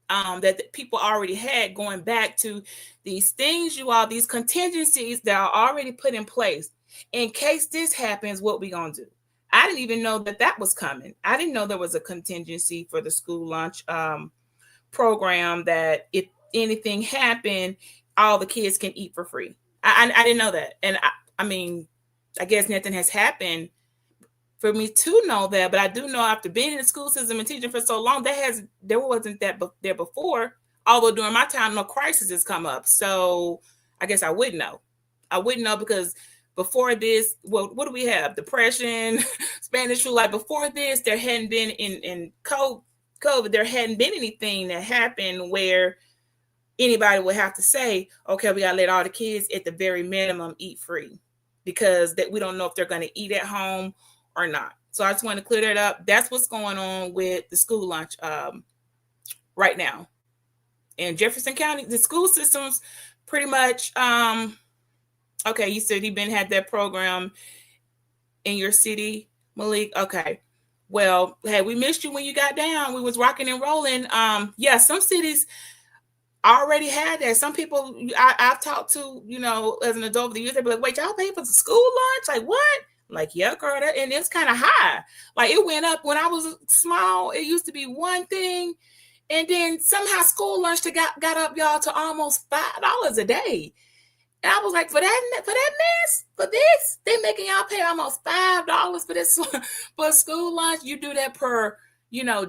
that people already had, going back to these things, these contingencies that are already put in place. In case this happens, what we gonna do? I didn't even know that was coming. I didn't know there was a contingency for the school lunch program, that if anything happened, all the kids can eat for free. I didn't know that. And I mean, I guess nothing has happened for me to know that, but I do know after being in the school system and teaching for so long, there wasn't that there before. Although during my time, no crisis has come up. So I guess I wouldn't know. Because before this, well, what do we have? Depression, Spanish flu. Like before this, there hadn't been in COVID, there hadn't been anything that happened where anybody would have to say, okay, we got to let all the kids at the very minimum eat free, because that we don't know if they're going to eat at home or not. So I just want to clear that up. That's what's going on with the school lunch right now in Jefferson County. The school system's pretty much okay. You said had that program in your city, Malik. Okay. Well, hey, we missed you when you got down. We was rocking and rolling. Some cities already had that. Some people I've talked to, as an adult over the years, they'd be like, wait, y'all pay for the school lunch? Like what? Like, yeah, girl, and it's kind of high. Like it went up when I was small. It used to be one thing, and then somehow school lunch got up, y'all, to almost $5 a day. And I was like, for that mess, for this, they making y'all pay almost $5 for this for school lunch. You do that per,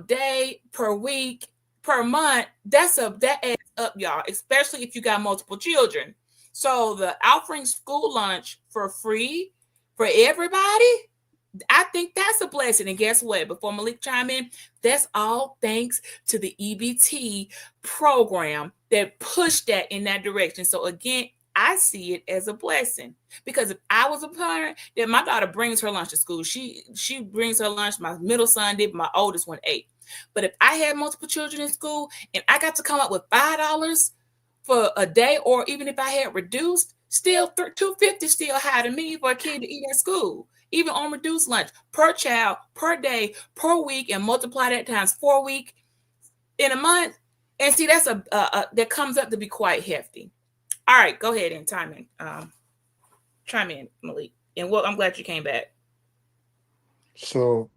day, per week, per month. That adds up, y'all, especially if you got multiple children. So the offering school lunch for free for everybody, I think that's a blessing. And guess what? Before Malik chime in, that's all thanks to the EBT program that pushed that in that direction. So again, I see it as a blessing, because if I was a parent, then my daughter brings her lunch to school. She brings her lunch. My middle son did. My oldest one ate. But if I had multiple children in school and I got to come up with $5 for a day, or even if I had reduced, still $2.50 still high to me for a kid to eat at school, even on reduced lunch, per child, per day, per week, and multiply that times 4 weeks in a month. And see, that's that comes up to be quite hefty. All right, go ahead and chime in, Malik. And I'm glad you came back. So,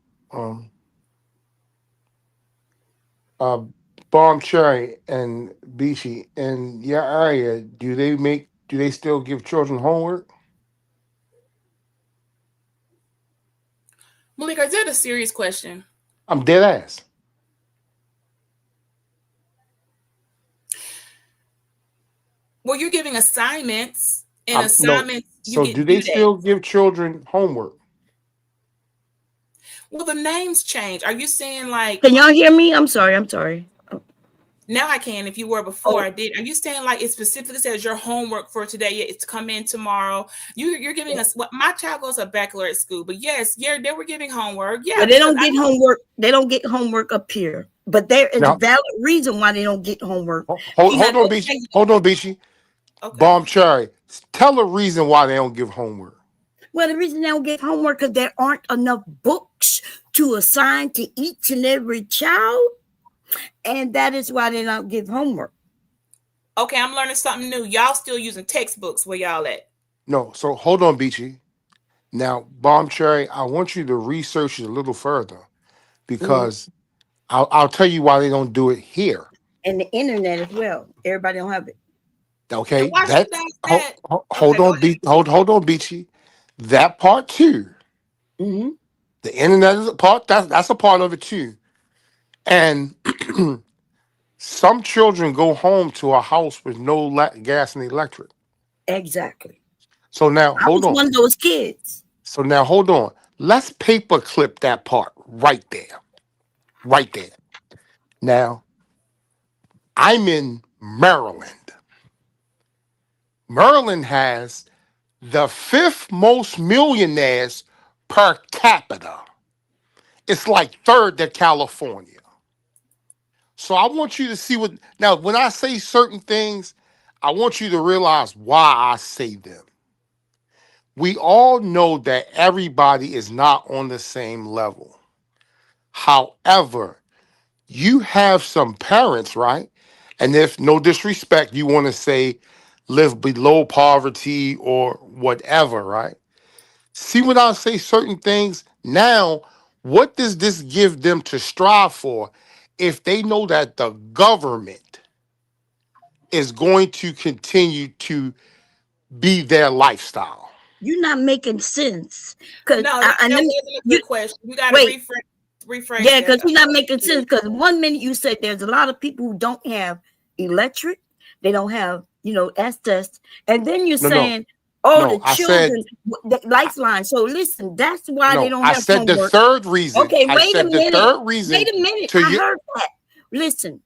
Bomb Cherry and Bishi, in your area, do they still give children homework? Malik, is that a serious question? I'm dead ass. Well, you're giving assignments, and I'm no. assignments you So do get they due still dates. give children homework? Well, the names change. Are you saying like Can y'all hear me? I'm sorry. I'm sorry. now I can? If you were before, Oh, I did. Are you saying like it specifically says your homework for today? Yeah, it's to come in tomorrow. You're giving us what my child goes to baccalaureate school, but yes, yeah, they were giving homework. Yeah, well, they because don't I get know. homework. They don't get homework up here. But there is a Now, valid reason why they don't get homework. hold, Now, hold on, Beachy. okay, Hold on, Beachy. okay. Bomb Cherry. Tell the reason why they don't give homework. Well, the reason they don't get homework because there aren't enough books to assign to each and every child, and that is why they don't give homework. Okay, I'm learning something new. Y'all still using textbooks where y'all at? No, so hold on, Beachy. Now, Bomb Cherry, I want you to research it a little further Mhm. because I'll tell you why they don't do it here. And the internet as well. Everybody don't have it. And Okay, why that should I ask that? hold Okay, go on, ahead. hold on, Beachy. That part too. Hmm. The internet is a part. That's a part of it too. And some children go home to a house with no gas and electric. Exactly. So now I hold was on. one of those kids. So now hold on. Let's paper clip that part right there. Right there. Now, I'm in Maryland. Maryland has the fifth most millionaires per capita. It's like third to California. So I want you to see what now when I say certain things, I want you to realize why I say them. We all know that everybody is not on the same level. However, you have some parents, right? And if no disrespect, you want to say live below poverty or whatever, right? See when I say certain things now, what does this give them to strive for if they know that the government is going to continue to be their lifestyle? You're not making sense. Cause No, I that let me wasn't a you good question. You got to wait. rephrase Yeah, that. because you're not making sense. Because one minute you said there's a lot of people who don't have electric, they don't have, access, and then you're No, no, saying, oh, no. the children, the lifeline. So listen, that's why they No, don't I have said the homework. third reason. Okay, I wait a said the minute. third reason Wait a minute. to I you. heard that. Listen.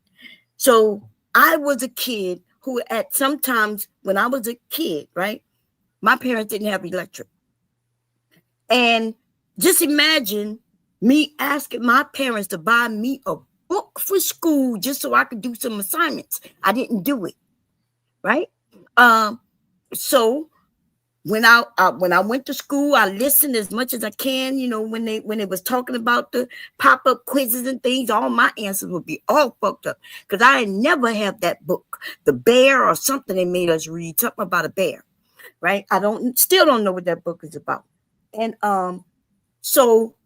So I was a kid who, at sometimes when I was a kid, right, my parents didn't have electric, and just imagine me asking my parents to buy me a book for school just so I could do some assignments. I didn't do it, right? Um, so when I went to school, I listened as much as I can. When they was talking about the pop up quizzes and things, all my answers would be all fucked up because I had never had that book, the bear or something they made us read, something about a bear, right? I still don't know what that book is about, and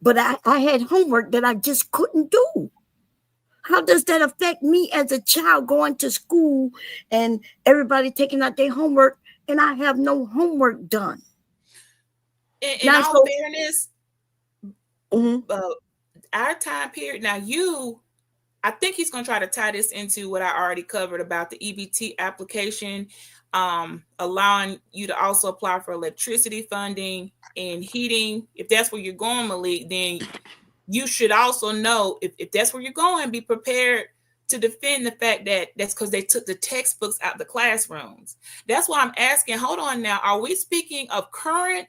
but I had homework that I just couldn't do. How does that affect me as a child going to school and everybody taking out their homework and I have no homework done? In Now, all so fairness, mhm, uh, our time period. Now, I think he's going to try to tie this into what I already covered about the EBT application, allowing you to also apply for electricity funding and heating. If that's where you're going, Malik, then you should also know if that's where you're going, be prepared to defend the fact that that's because they took the textbooks out of the classrooms. That's why I'm asking, hold on now, are we speaking of current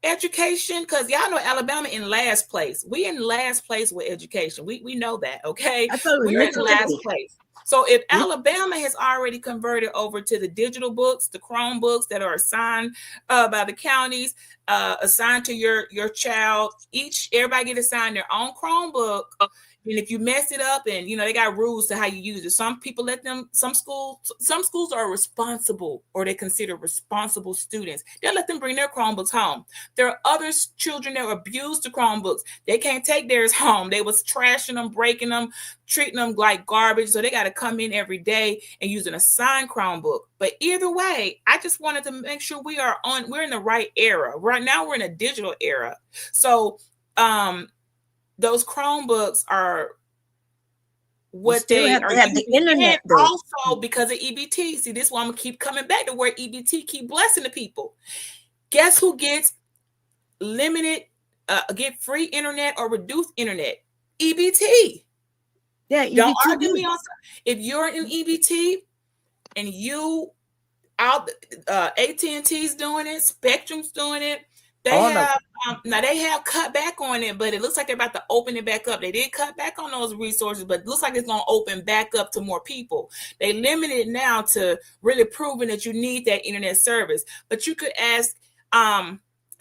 education? Because y'all know Alabama in last place. We in last place with education. We know that, okay? I thought it was We're in last Mississippi. place. So if Alabama has already converted over to the digital books, the Chromebooks that are assigned by the counties, assigned to your child, everybody get assigned their own Chromebook. And if you mess it up, and they got rules to how you use it. Some people some schools are responsible, or they consider responsible students. They'll let them bring their Chromebooks home. There are other children that abuse the Chromebooks. They can't take theirs home. They was trashing them, breaking them, treating them like garbage. So they got to come in every day and use an assigned Chromebook. But either way, I just wanted to make sure we're in the right era. Right now, we're in a digital era. So those Chromebooks are what still they have are to have the using, and internet though. also because of EBT. See, this one I'm gonna keep coming back to where EBT keep blessing the people. Guess who gets limited, get free internet or reduced internet? EBT. Yeah, Don't EBT argue me do. on if you're in EBT and you out, AT&T's doing it, Spectrum's doing it. They Oh no. have now they have cut back on it, but it looks like they're about to open it back up. They did cut back on those resources, but it looks like it's going to open back up to more people. They limit it now to really proving that you need that internet service. But you could ask to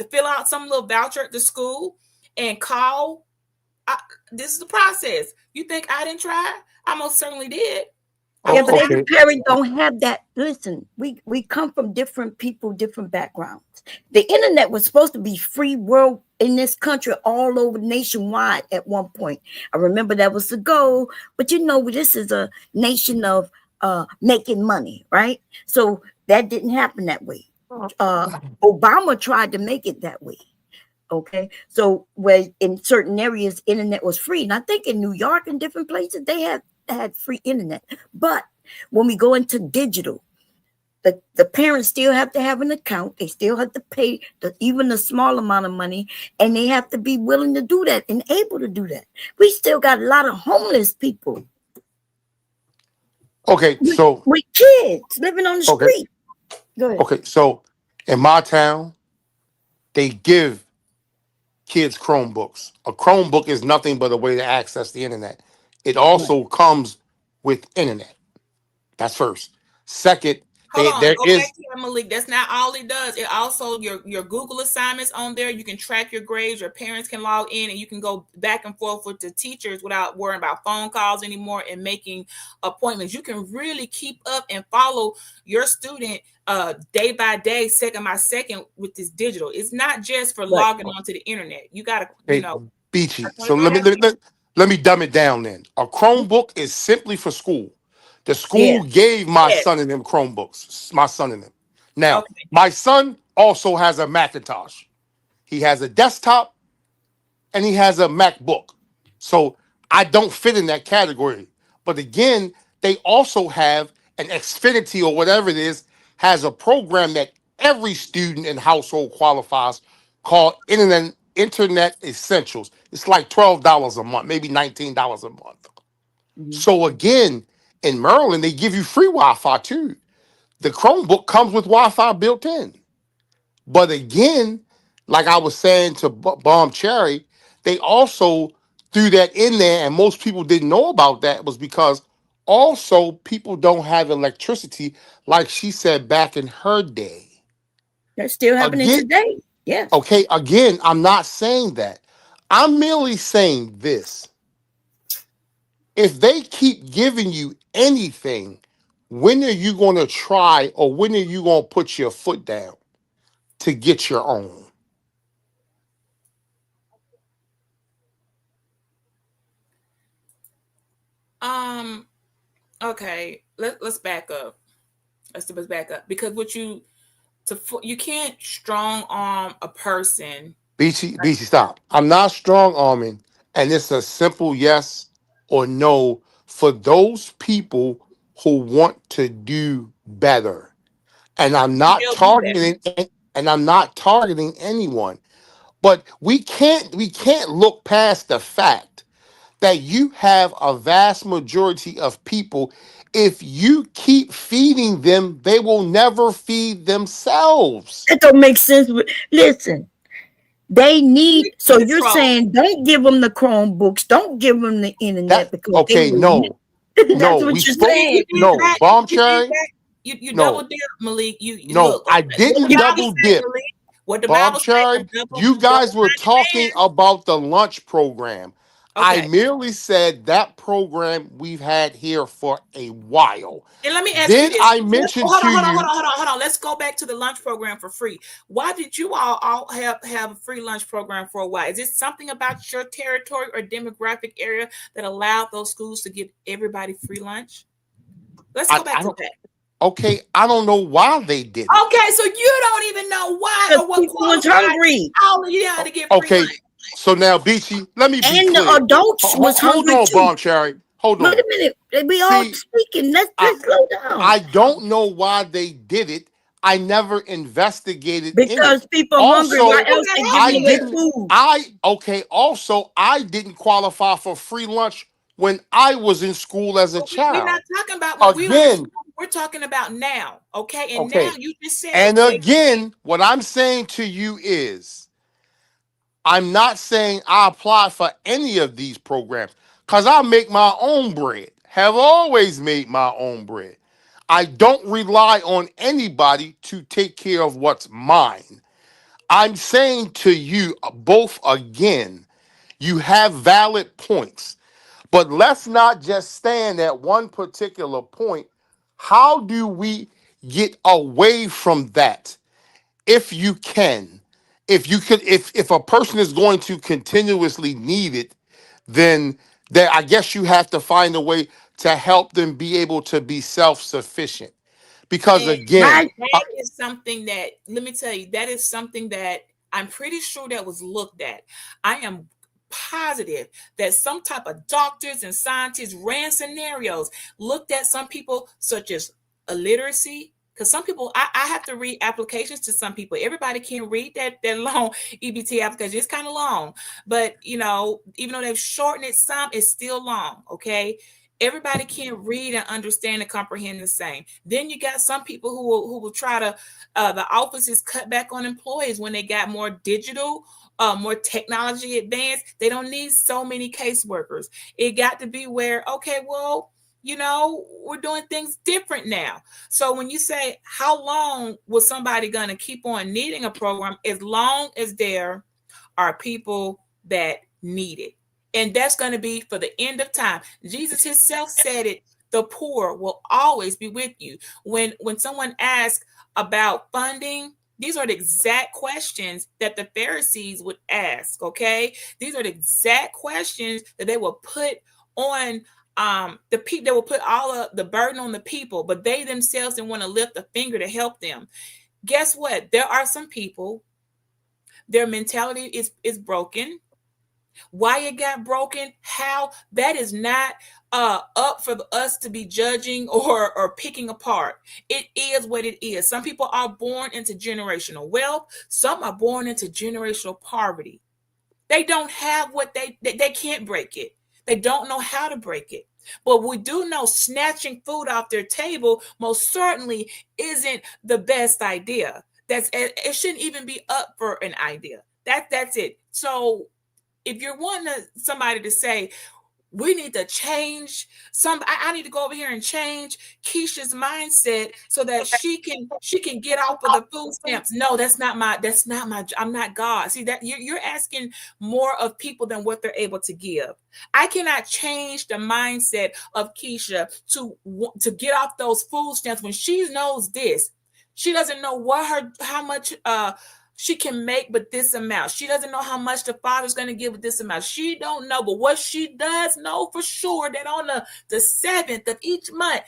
fill out some little voucher at the school and call. This is the process. You think I didn't try? I most certainly did. Yeah, but every Okay. parent don't have that. Listen, we come from different people, different backgrounds. The internet was supposed to be free world in this country, all over nationwide at one point. I remember that was the goal, but you know, this is a nation of making money, right? So that didn't happen that way. Obama tried to make it that way. Okay, so where in certain areas internet was free, and I think in New York and different places they had free internet. But when we go into digital, the parents still have to have an account. They still have to pay even the small amount of money, and they have to be willing to do that and able to do that. We still got a lot of homeless people. Okay. So With kids living on the street. Go ahead. okay. So in my town, they give kids Chromebooks. A Chromebook is nothing but a way to access the internet. It Right. also comes with internet. That's first. Second, Hold on, there go back is to that, Malik. That's not all it does. It also your Google assignments on there. You can track your grades. Your parents can log in, and you can go back and forth with the teachers without worrying about phone calls anymore and making appointments. You can really keep up and follow your student day by day, second by second with this digital. It's not just for Right. logging onto the internet. You got to, a beachy. So 24 have let me dumb it down then. A Chromebook is simply for school. The Yeah. school gave my yes. son and them Chromebooks. My son and them. Now, Okay. my son also has a Macintosh. He has a desktop and he has a MacBook. So I don't fit in that category. But again, they also have an Xfinity or whatever it is, has a program that every student and household qualifies called Internet Essentials. It's like $12 a month, maybe $19 a month. Mhm. So again, in Maryland, they give you free Wi-Fi too. The Chromebook comes with Wi-Fi built in. But again, like I was saying to Bomb Cherry, they also threw that in there, and most people didn't know about that was because also people don't have electricity, like she said back in her day. That's still happening Again, today. Yes. okay, again, I'm not saying that. I'm merely saying this. If they keep giving you anything, when are you going to try or when are you going to put your foot down to get your own? Okay. Let's back up. Let's back up because you can't strong arm a person. BC, stop. I'm not strong arming, and it's a simple yes or no for those people who want to do better. And I'm not They'll do that. targeting anyone. But we can't look past the fact that you have a vast majority of people. If you keep feeding them, they will never feed themselves. That don't make sense. Listen, they need. So you're Control. saying don't give them the Chromebooks, don't give them the internet That because they okay? will. No, That's no. what We you're spoke. saying. No, Bomb You did Cherry. that. You double No, dip, Malik. You no. look. I What the didn't Bible double say, dip. Malik? What the Bomb Bible say? A Cherry. You double guys were minded talking about the lunch program. man. I Okay. merely said that program we've had here for a while. And let me ask you Then this. I mentioned Hold on, to hold on, hold you. on, hold on. Let's go back to the lunch program for free. Why did you all have a free lunch program for a while? Is it something about your territory or demographic area that allowed those schools to give everybody free lunch? Let's go back I to don't. that. Okay, I don't know why they didn't. Okay, so you don't even know why Because or what people was qualified hungry. all of you had to get free Okay, lunch. So now, Beachy, let me be And the clear. adults was Hold hungry on, too. Bomb Cherry. Hold Wait on. a minute. We all See, speaking. I Let's slow down. I don't know why they did it. I never investigated in it. Because people hungry. Why Why Also, would else that they I giving happen? away didn't. food? Also, I didn't qualify for free lunch when I was in school as a But we're not child. talking about when we were in Again, school. We're talking about now, okay? And now okay. you just said And again, what I'm saying to you is I'm not saying I apply for any of these programs because I make my own bread, have always made my own bread. I don't rely on anybody to take care of what's mine. I'm saying to you both again, you have valid points, but let's not just stand at one particular point. How do we get away from that? If you can, if a person is going to continuously need it, then I guess you have to find a way to help them be able to be self-sufficient. Because And again, My that is something that, let me tell you, that is something that I'm pretty sure that was looked at. I am positive that some type of doctors and scientists ran scenarios, looked at some people such as illiteracy. Because some people, I have to read applications to some people. Everybody can't read that long EBT application. It's kind of long. But, even though they've shortened it some, it's still long. Okay. Everybody can't read and understand and comprehend the same. Then you got some people who will try to the offices cut back on employees when they got more digital, more technology advanced. They don't need so many caseworkers. It got to be where, okay, well, we're doing things different now. So when you say how long was somebody going to keep on needing a program, as long as there are people that need it. And that's going to be for the end of time. Jesus himself said it, the poor will always be with you. When someone asks about funding, these are the exact questions that the Pharisees would ask, okay? These are the exact questions that they will put on the people. They will put all of the burden on the people, but they themselves didn't want to lift a finger to help them. Guess what? There are some people, their mentality is broken. Why it got broken, how, that is not up for us to be judging or picking apart. It is what it is. Some people are born into generational wealth, some are born into generational poverty. They don't have what they can't break it. They don't know how to break it. But we do know snatching food off their table most certainly isn't the best idea. It shouldn't even be up for an idea. That's it. So if you're wanting somebody to say, we need to change I need to go over here and change Keisha's mindset so that she can get off of the food stamps. No, that's not my I'm not God. See, that you're asking more of people than what they're able to give. I cannot change the mindset of Keisha to get off those food stamps when she knows this. She doesn't know how much she can make but this amount. She doesn't know how much the father's going to give with this amount. She don't know. But what she does know for sure, that on the 7th of each month,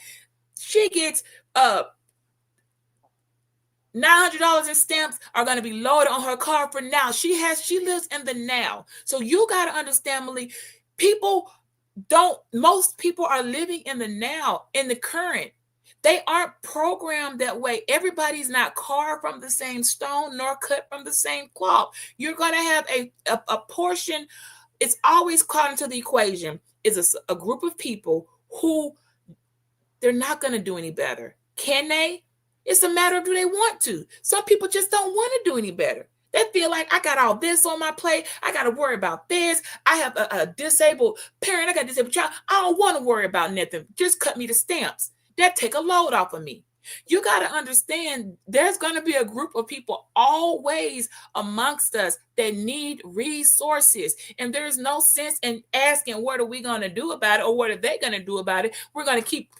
she gets $900 in stamps are going to be loaded on her card for now. She lives in the now. So you got to understand, Malik, most people are living in the now, in the current. They aren't programmed that way. Everybody's not carved from the same stone nor cut from the same cloth. You're going to have a portion. It's always caught into the equation is a group of people who they're not going to do any better. Can they? It's a matter of, do they want to? Some people just don't want to do any better. They feel like, I got all this on my plate. I got to worry about this. I have a disabled parent. I got a disabled child. I don't want to worry about nothing. Just cut me the stamps. That take a load off of me. You got to understand, there's going to be a group of people always amongst us that need resources. And there's no sense in asking, what are we going to do about it? Or what are they going to do about it? We're going to keep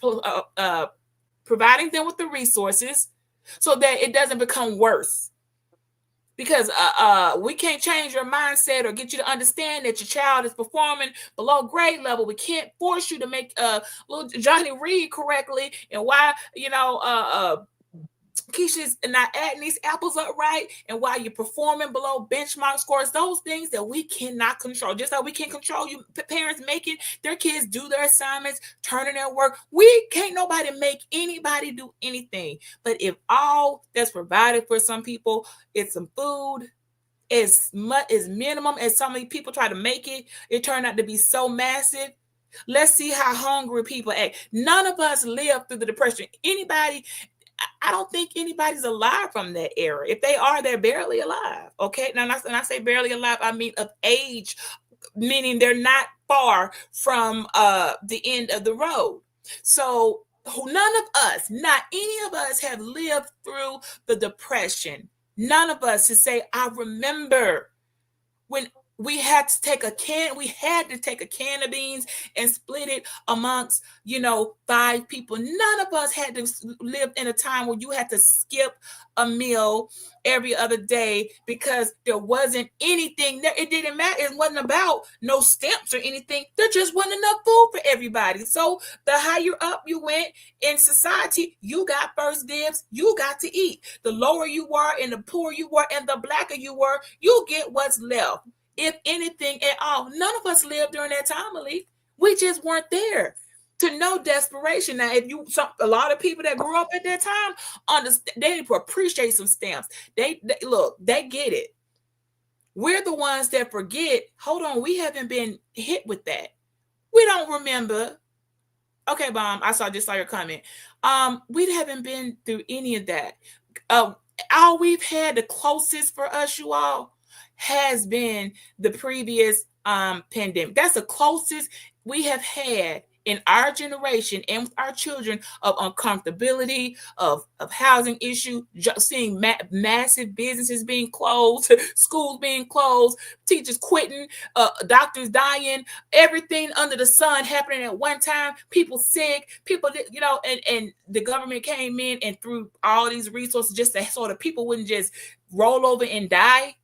providing them with the resources so that it doesn't become worse. Because we can't change your mindset or get you to understand that your child is performing below grade level. We can't force you to make little Johnny read correctly, and why Keisha's not adding these apples up right, and while you're performing below benchmark scores, those things that we cannot control. Just like we can't control you parents making their kids do their assignments, turning their work. We can't nobody make anybody do anything. But if all that's provided for some people is some food, as much as minimum as so many people try to make it, it turned out to be so massive. Let's see how hungry people act. None of us lived through the depression. Anybody, I don't think anybody's alive from that era. If they are, they're barely alive. Okay. Now, when I say barely alive, I mean of age, meaning they're not far from the end of the road. So none of us, not any of us, have lived through the depression. None of us to say, I remember when we had to take a can of beans and split it amongst 5 people. None of us had to live in a time where you had to skip a meal every other day because there wasn't anything there. It didn't matter. It wasn't about no stamps or anything. There just wasn't enough food for everybody. So the higher up you went in society, you got first dibs. You got to eat. The lower you were and the poorer you were and the blacker you were, you get what's left, if anything at all. None of us lived during that time, Malik. We just weren't there to know desperation. Now, if a lot of people that grew up at that time, understand, they appreciate some stamps. They look, they get it. We're the ones that forget. Hold on, we haven't been hit with that. We don't remember. Okay, Bomb, I just saw your comment. We haven't been through any of that. All we've had, the closest for us, you all, has been the previous pandemic. That's the closest we have had in our generation and with our children of uncomfortability, of housing issue, seeing massive businesses being closed, schools being closed, teachers quitting, doctors dying, everything under the sun happening at one time, people sick, people, and the government came in and threw all these resources just so the people wouldn't just roll over and die.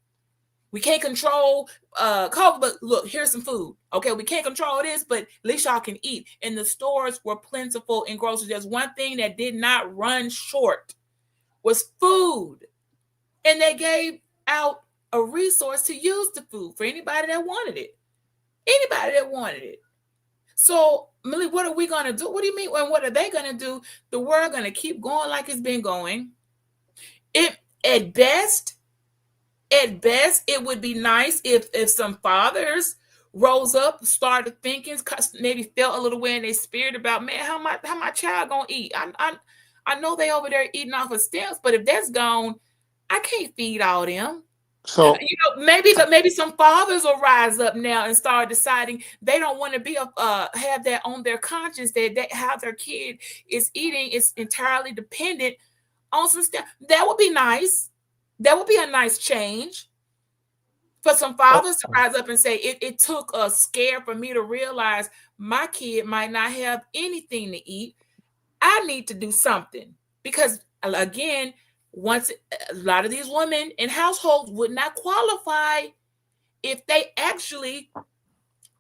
We can't control COVID, but look, here's some food. Okay, we can't control this, but at least y'all can eat. And the stores were plentiful in groceries. There's one thing that did not run short was food. And they gave out a resource to use the food for anybody that wanted it. Anybody that wanted it. So, Millie, what are we going to do? What do you mean? And what are they going to do? The world going to keep going like it's been going. At best, it would be nice if some fathers rose up, started thinking, maybe felt a little way in their spirit about, man, how my child gonna eat? I know they over there eating off of stamps, but if that's gone, I can't feed all them. So maybe some fathers will rise up now and start deciding they don't want to be have that on their conscience that how their kid is eating is entirely dependent on some stuff. That would be nice. That would be a nice change for some fathers to rise up and say, it took a scare for me to realize my kid might not have anything to eat. I need to do something. Because, again, once a lot of these women in households would not qualify if they actually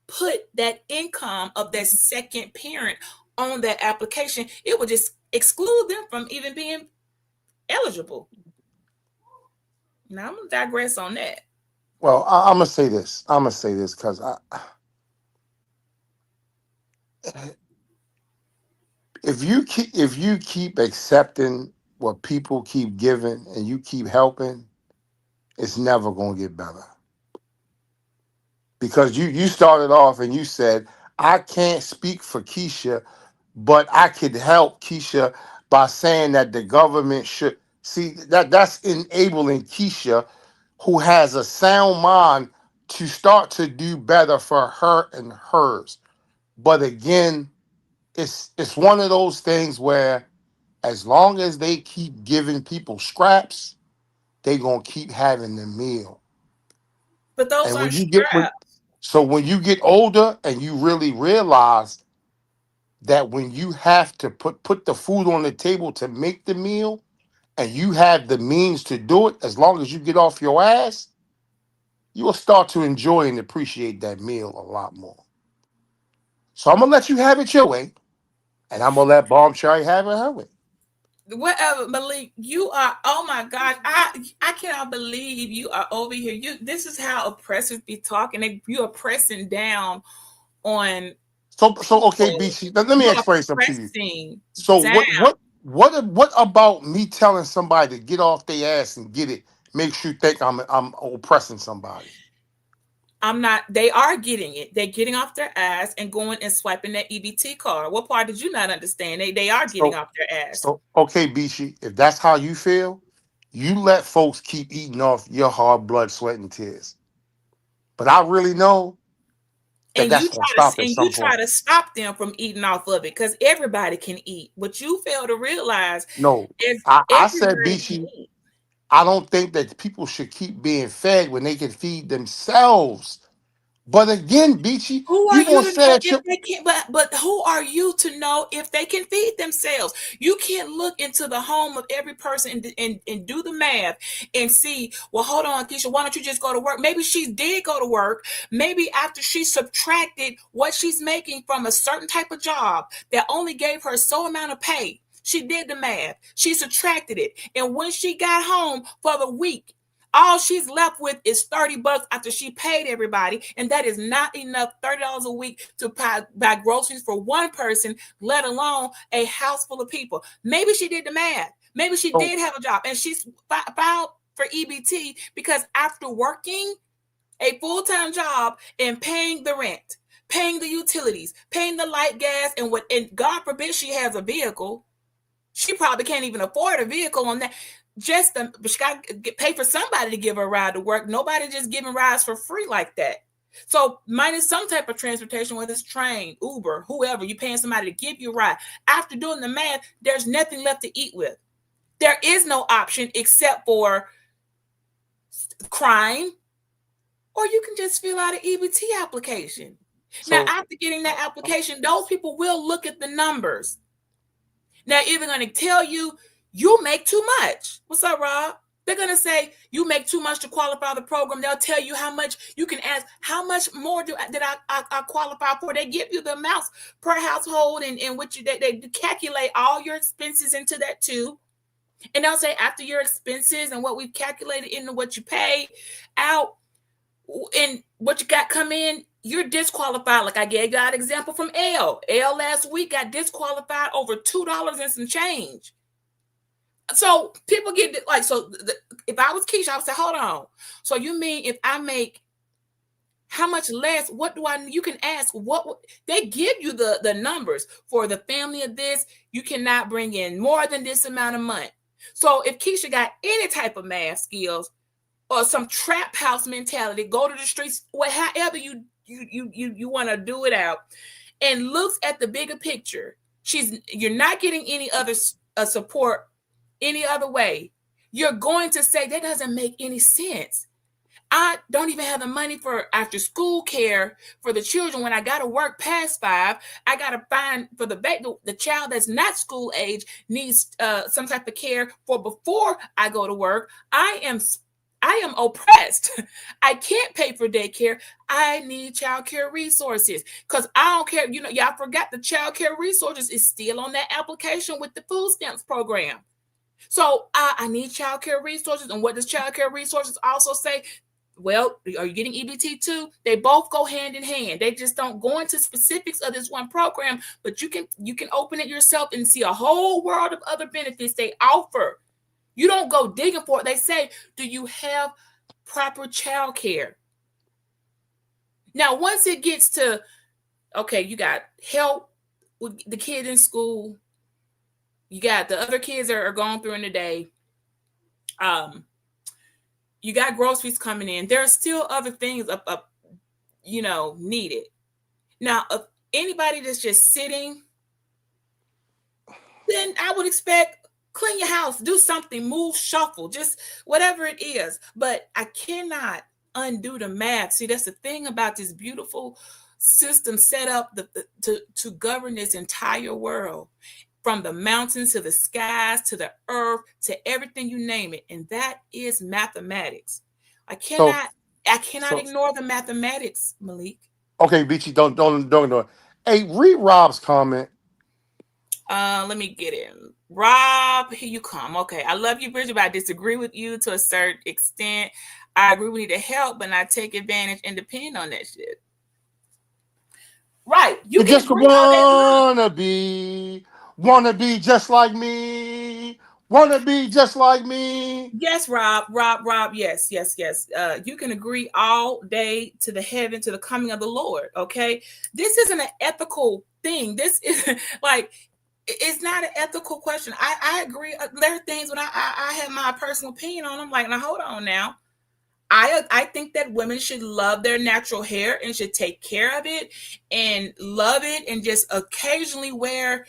put that income of that second parent on that application. It would just exclude them from even being eligible. Now I'm gonna digress on that. well, I'm gonna say this. Because if you keep accepting what people keep giving and you keep helping, it's never gonna get better. Because you started off and you said, I can't speak for Keisha, but I could help Keisha by saying that the government should see that's enabling Keisha, who has a sound mind, to start to do better for her and hers. But again, it's one of those things where as long as they keep giving people scraps, they gonna keep having the meal. But those And aren't straps. when you get older and you really realize that when you have to put the food on the table to make the meal and you have the means to do it, as long as you get off your ass, you will start to enjoy and appreciate that meal a lot more. So I'm gonna let you have it your way, and I'm gonna let Bomb Cherry have it her way. whatever, Malik, you are, oh my gosh, I cannot believe you are over here. This is how oppressors be talking. You are pressing down on So okay, people. BC. Let me You are explain something to you. pressing So down. what about me telling somebody to get off their ass and get it makes you think I'm oppressing somebody? I'm not, they are getting it. They're getting off their ass and going and swiping that EBT card. What part did you not understand? They are getting So off their ass. so okay, BC. If that's how you feel, you let folks keep eating off your hard blood, sweat, and tears. But I really know that And that's gonna stop at you some try point. to stop them from eating off of it because everybody can eat. What you fail to realize No, is I said everybody can BC. eat. I don't think that people should keep being fed when they can feed themselves. But again, Beachy, Who are you you gonna to say know that if you they can? But who are you to know if they can feed themselves? You can't look into the home of every person and do the math and see. Well, hold on, Keisha. Why don't you just go to work? Maybe she did go to work. Maybe after she subtracted what she's making from a certain type of job that only gave her so amount of pay. She did the math. She subtracted it, and when she got home for the week, all she's left with is $30 after she paid everybody, and that is not enough. $30 a week to buy groceries for one person, let alone a house full of people. Maybe she did the math. Maybe she so did have a job, and she's filed for EBT because after working a full-time job and paying the rent, paying the utilities, paying the light, gas, and what, and God forbid she has a vehicle. She probably can't even afford a vehicle on that. But she got to pay for somebody to give her a ride to work. Nobody just giving rides for free like that. So minus some type of transportation, whether it's train, Uber, whoever, you're paying somebody to give you a ride. After doing the math, there's nothing left to eat with. There is no option except for crime, or you can just fill out an EBT application. Now, so after getting that application, those people will look at the numbers. Now, either going to tell you you make too much. What's up, Rob? They're going to say you make too much to qualify the program. They'll tell you how much. You can ask, how much more did I qualify for? They give you the amounts per household and what they calculate all your expenses into that too. And they'll say after your expenses and what we've calculated into what you pay out and what you got come in, you're disqualified. Like I gave you an example from L. L last week got disqualified over $2 and some change. So people get like, if I was Keisha, I would say, hold on. So you mean if I make how much less? What do I? You can ask what they give you the numbers for the family of this. You cannot bring in more than this amount of money. So if Keisha got any type of math skills or some trap house mentality, go to the streets, however you want to do it out, and looks at the bigger picture. You're not getting any other support any other way. You're going to say that doesn't make any sense. I don't even have the money for after school care for the children. When I got to work past 5, I got to find for the child that's not school age needs some type of care for before I go to work. I am oppressed. I can't pay for daycare. I need child care resources because I don't care. Y'all forgot the child care resources is still on that application with the food stamps program. So I need child care resources. And what does child care resources also say? Well, are you getting EBT too? They both go hand in hand. They just don't go into specifics of this one program, but you can open it yourself and see a whole world of other benefits they offer. You don't go digging for it. They say, do you have proper child care? Now, once it gets to, okay, you got help with the kid in school. You got the other kids that are going through in the day. You got groceries coming in. There are still other things needed. Now, if anybody that's just sitting, then I would expect clean your house, do something, move, shuffle, just whatever it is. But I cannot undo the math. See, that's the thing about this beautiful system set up to govern this entire world, from the mountains to the skies to the earth to everything, you name it, and that is mathematics. I so cannot so ignore the mathematics, Malik. okay, Beachy, don't ignore it. Hey, read Rob's comment. Let me get in. Rob, here you come. Okay, I love you, Bridget, but I disagree with you to a certain extent. I agree we need to help, but not take advantage and depend on that shit. Right. You You can just agree all day long. wanna be just like me, wanna be just like me. Yes, Rob, yes. You can agree all day to the heaven, to the coming of the Lord. Okay. This isn't an ethical thing. This is like, it's not an ethical question. I agree. There are things when I have my personal opinion on them. Like, now hold on now. I think that women should love their natural hair and should take care of it and love it and just occasionally wear,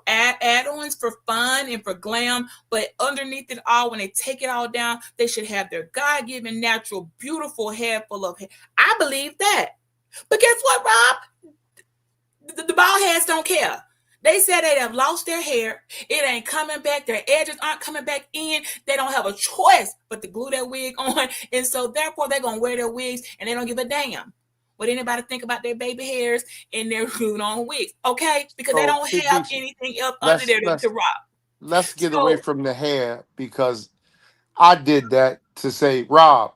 add-ons for fun and for glam. But underneath it all, when they take it all down, they should have their God-given, natural, beautiful hair full of hair. I believe that. But guess what, Rob? The bald heads don't care. They said they have lost their hair. It ain't coming back. Their edges aren't coming back in. They don't have a choice but to glue their wig on. And so therefore they're going to wear their wigs and they don't give a damn what anybody think about their baby hairs and their glued on wigs. Okay? Because they So don't see, have Beach, anything else under let's there to let's rock. let's get away So from the hair because I did that to say, Rob,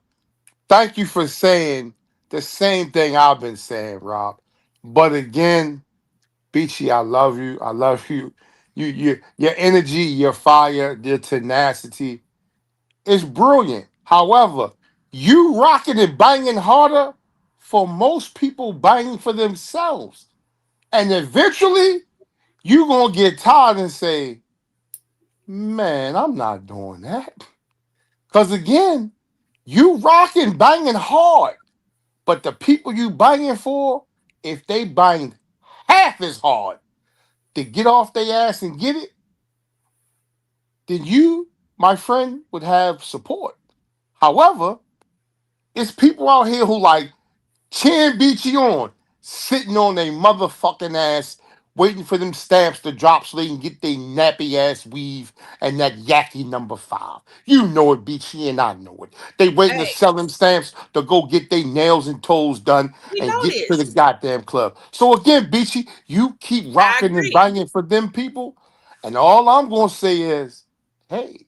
thank you for saying the same thing I've been saying, Rob. But again, Beachy, I love you. I love you. Your energy, your fire, your tenacity is brilliant. However, you rocking and banging harder for most people banging for themselves. And eventually you gonna get tired and say, man, I'm not doing that. Because again, you rocking, banging hard. But the people you banging for, if they bang half as hard to get off their ass and get it, then you, my friend, would have support. However, it's people out here who like Chan Beachy on, sitting on their motherfucking ass, waiting for them stamps to drop so they can get their nappy ass weave and that yaki number 5. You know it, Beachy, and I know it. They waiting to hey, sell them stamps to go get their nails and toes done we and know get to the this. goddamn club. So again, Beachy, you keep I rocking and agree. banging for them people, and all I'm gonna say is, hey.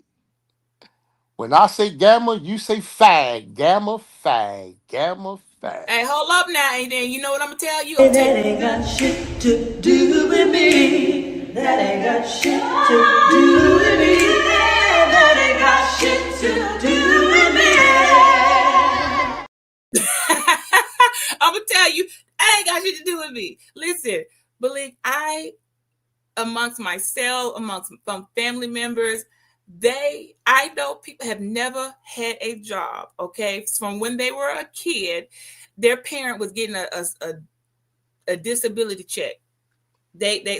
When I say gamma, you say fag. Gamma, fag. Gamma, fag. Hey, hold up now, and then you know what I'm gonna tell you? I'm That gonna tell ain't got shit to do with me. That ain't got shit to do with me. That ain't got shit to do with me. I'm gonna tell you, I ain't got shit to do with me. Listen, believe amongst myself, amongst some family members, I know people have never had a job. Okay, from when they were a kid, their parent was getting a disability check.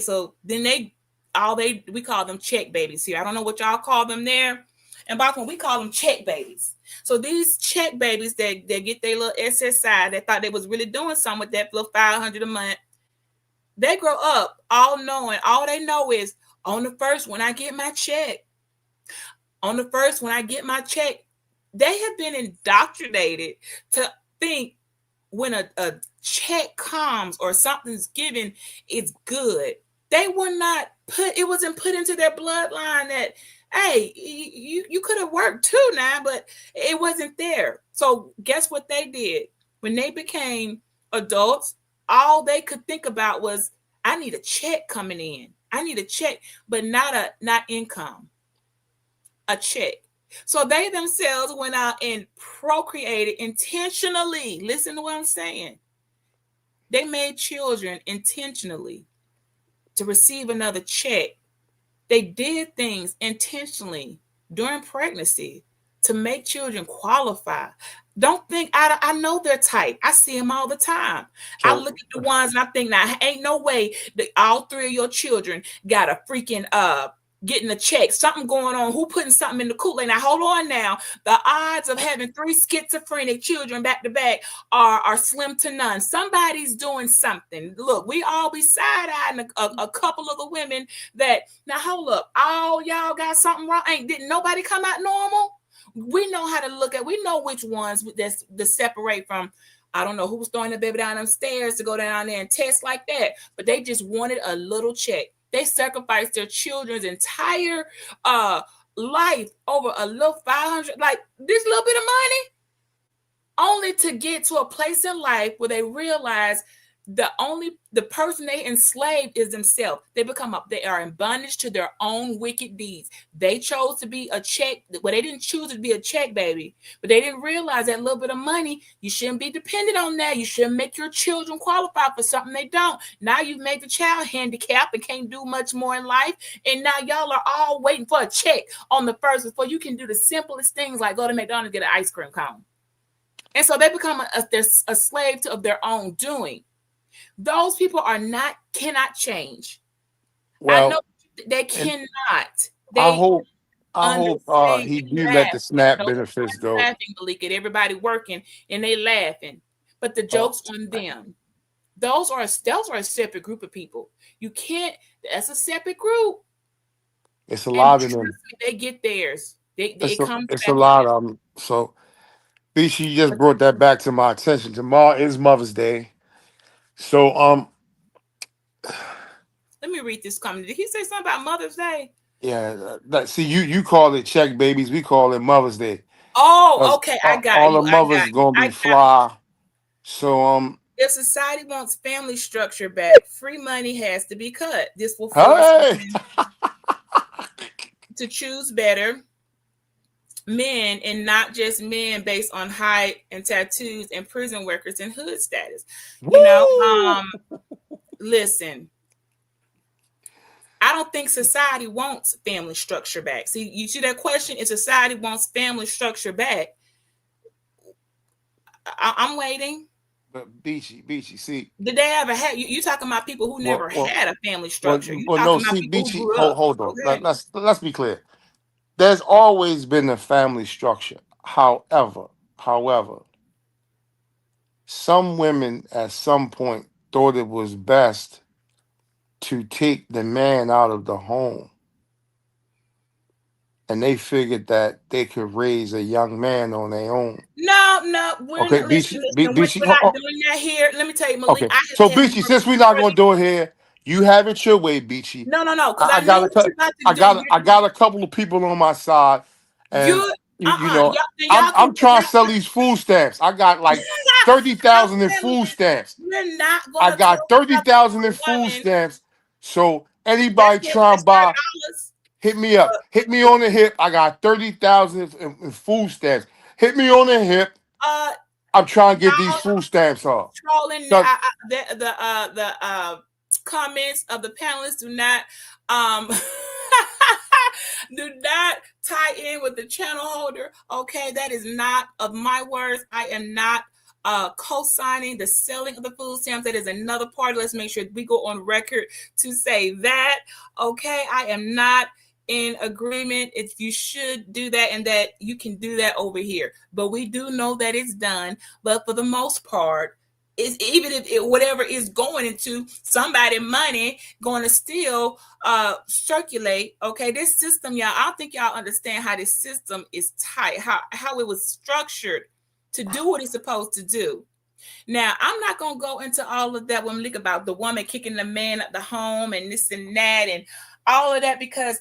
So then we call them check babies here. I don't know what y'all call them there. In Boston, we call them check babies. So these check babies that get their little SSI, they thought they was really doing something with that little $500 a month. They grow up all knowing, all they know is on the first when I get my check, they have been indoctrinated to think when a check comes or something's given, it's good. They were not it wasn't put into their bloodline that, hey, you could have worked too now, but it wasn't there. So guess what they did? When they became adults, all they could think about was, I need a check coming in. I need a check, but not income, a check. So they themselves went out and procreated intentionally. Listen to what I'm saying. They made children intentionally to receive another check. They did things intentionally during pregnancy to make children qualify. Don't think I know their type. I see them all the time. I So look at the ones and I think, now ain't no way that all 3 of your children got a freaking getting a check. Something going on. Who putting something in the Kool-Aid? Now hold on now. The odds of having 3 schizophrenic children back to back are slim to none. Somebody's doing something. Look, we all be side-eyeing a couple of the women that, now hold up, all y'all got something wrong. Didn't nobody come out normal? We know how to look at, we know which ones that separate from, I don't know who was throwing the baby down them stairs to go down there and test like that, but they just wanted a little check. They sacrificed their children's entire uh life over a little 500, like this little bit of money, only to get to a place in life where they realize the person they enslaved is themselves. They are in bondage to their own wicked deeds. They chose to be a check. Well, they didn't choose to be a check baby, but they didn't realize that little bit of money, you shouldn't be dependent on that. You shouldn't make your children qualify for something they don't. Now you've made the child handicapped and can't do much more in life, and now y'all are all waiting for a check on the first before you can do the simplest things like go to McDonald's and get an ice cream cone. And so they become a slave of their own doing. Those people cannot change. I know Well, they and cannot. I They hope I hope understand. he They do let laugh. the SNAP benefits Nobody's go. laughing, Malika. Everybody working and they laughing. But the Oh, joke's on them. Those are a separate group of people. You can't, that's a separate group. it's a And lot of trust them. me, they get theirs. It comes It's a back lot around. of them. So, B, she just brought that back to my attention. Tomorrow is Mother's Day. So, Let me read this comment. Did he say something about Mother's Day? yeah, see, you call it check babies. We call it Mother's Day. Oh, 'Cause okay. I got all you. the mothers gonna I be got fly. So, If society wants family structure back, free money has to be cut. This will force hey, women to choose better men and not just men based on height and tattoos and prison workers and hood status. You know, woo! listen, I don't think society wants family structure back. See, you see that question? If society wants family structure back, I'm waiting. But Beachy, see, Did they ever have you talking about people who well, never well, had a family structure? You no, talking about see, people who Beachy, grew up. hold on. Okay. Let's be clear. There's always been a family structure. However, some women at some point thought it was best to take the man out of the home, and they figured that they could raise a young man on their own. No, we're Okay, not. Beachy, Listen, Beachy. we're not doing that here. Let me tell you, Malik, Okay, I so have had Beachy, more since we're not gonna do it here, you have it your way, Beachy. no, because I I know got a what cou- you're about to do. I got a couple of people on my side, and You're you know y'all, then y'all can I'm trying to sell y'all, these food stamps. I got like I'm 30,000 in saying, food stamps. we're not I gonna talk got thirty about the thousand in food woman stamps. So that's anybody getting trying to this buy, $30. hit me up. Hit me on the hip. I got 30,000 in food stamps. Hit me on the hip. Uh, I'm trying to get these y'all food stamps off. trolling 'Cause the comments of the panelists do not um do not tie in with the channel holder. Okay, that is not of my words. I am not co-signing the selling of the food stamps. That is another part. Let's make sure we go on record to say that. Okay, I am not in agreement if you should do that and that you can do that over here. But we do know that it's done. But for the most part, is even if whatever is going into somebody money going to still circulate. Okay, this system, y'all, I don't think y'all understand how this system is tight, how it was structured to do what it's supposed to do. Now, I'm not going to go into all of that when we look about the woman kicking the man at the home and this and that and all of that, because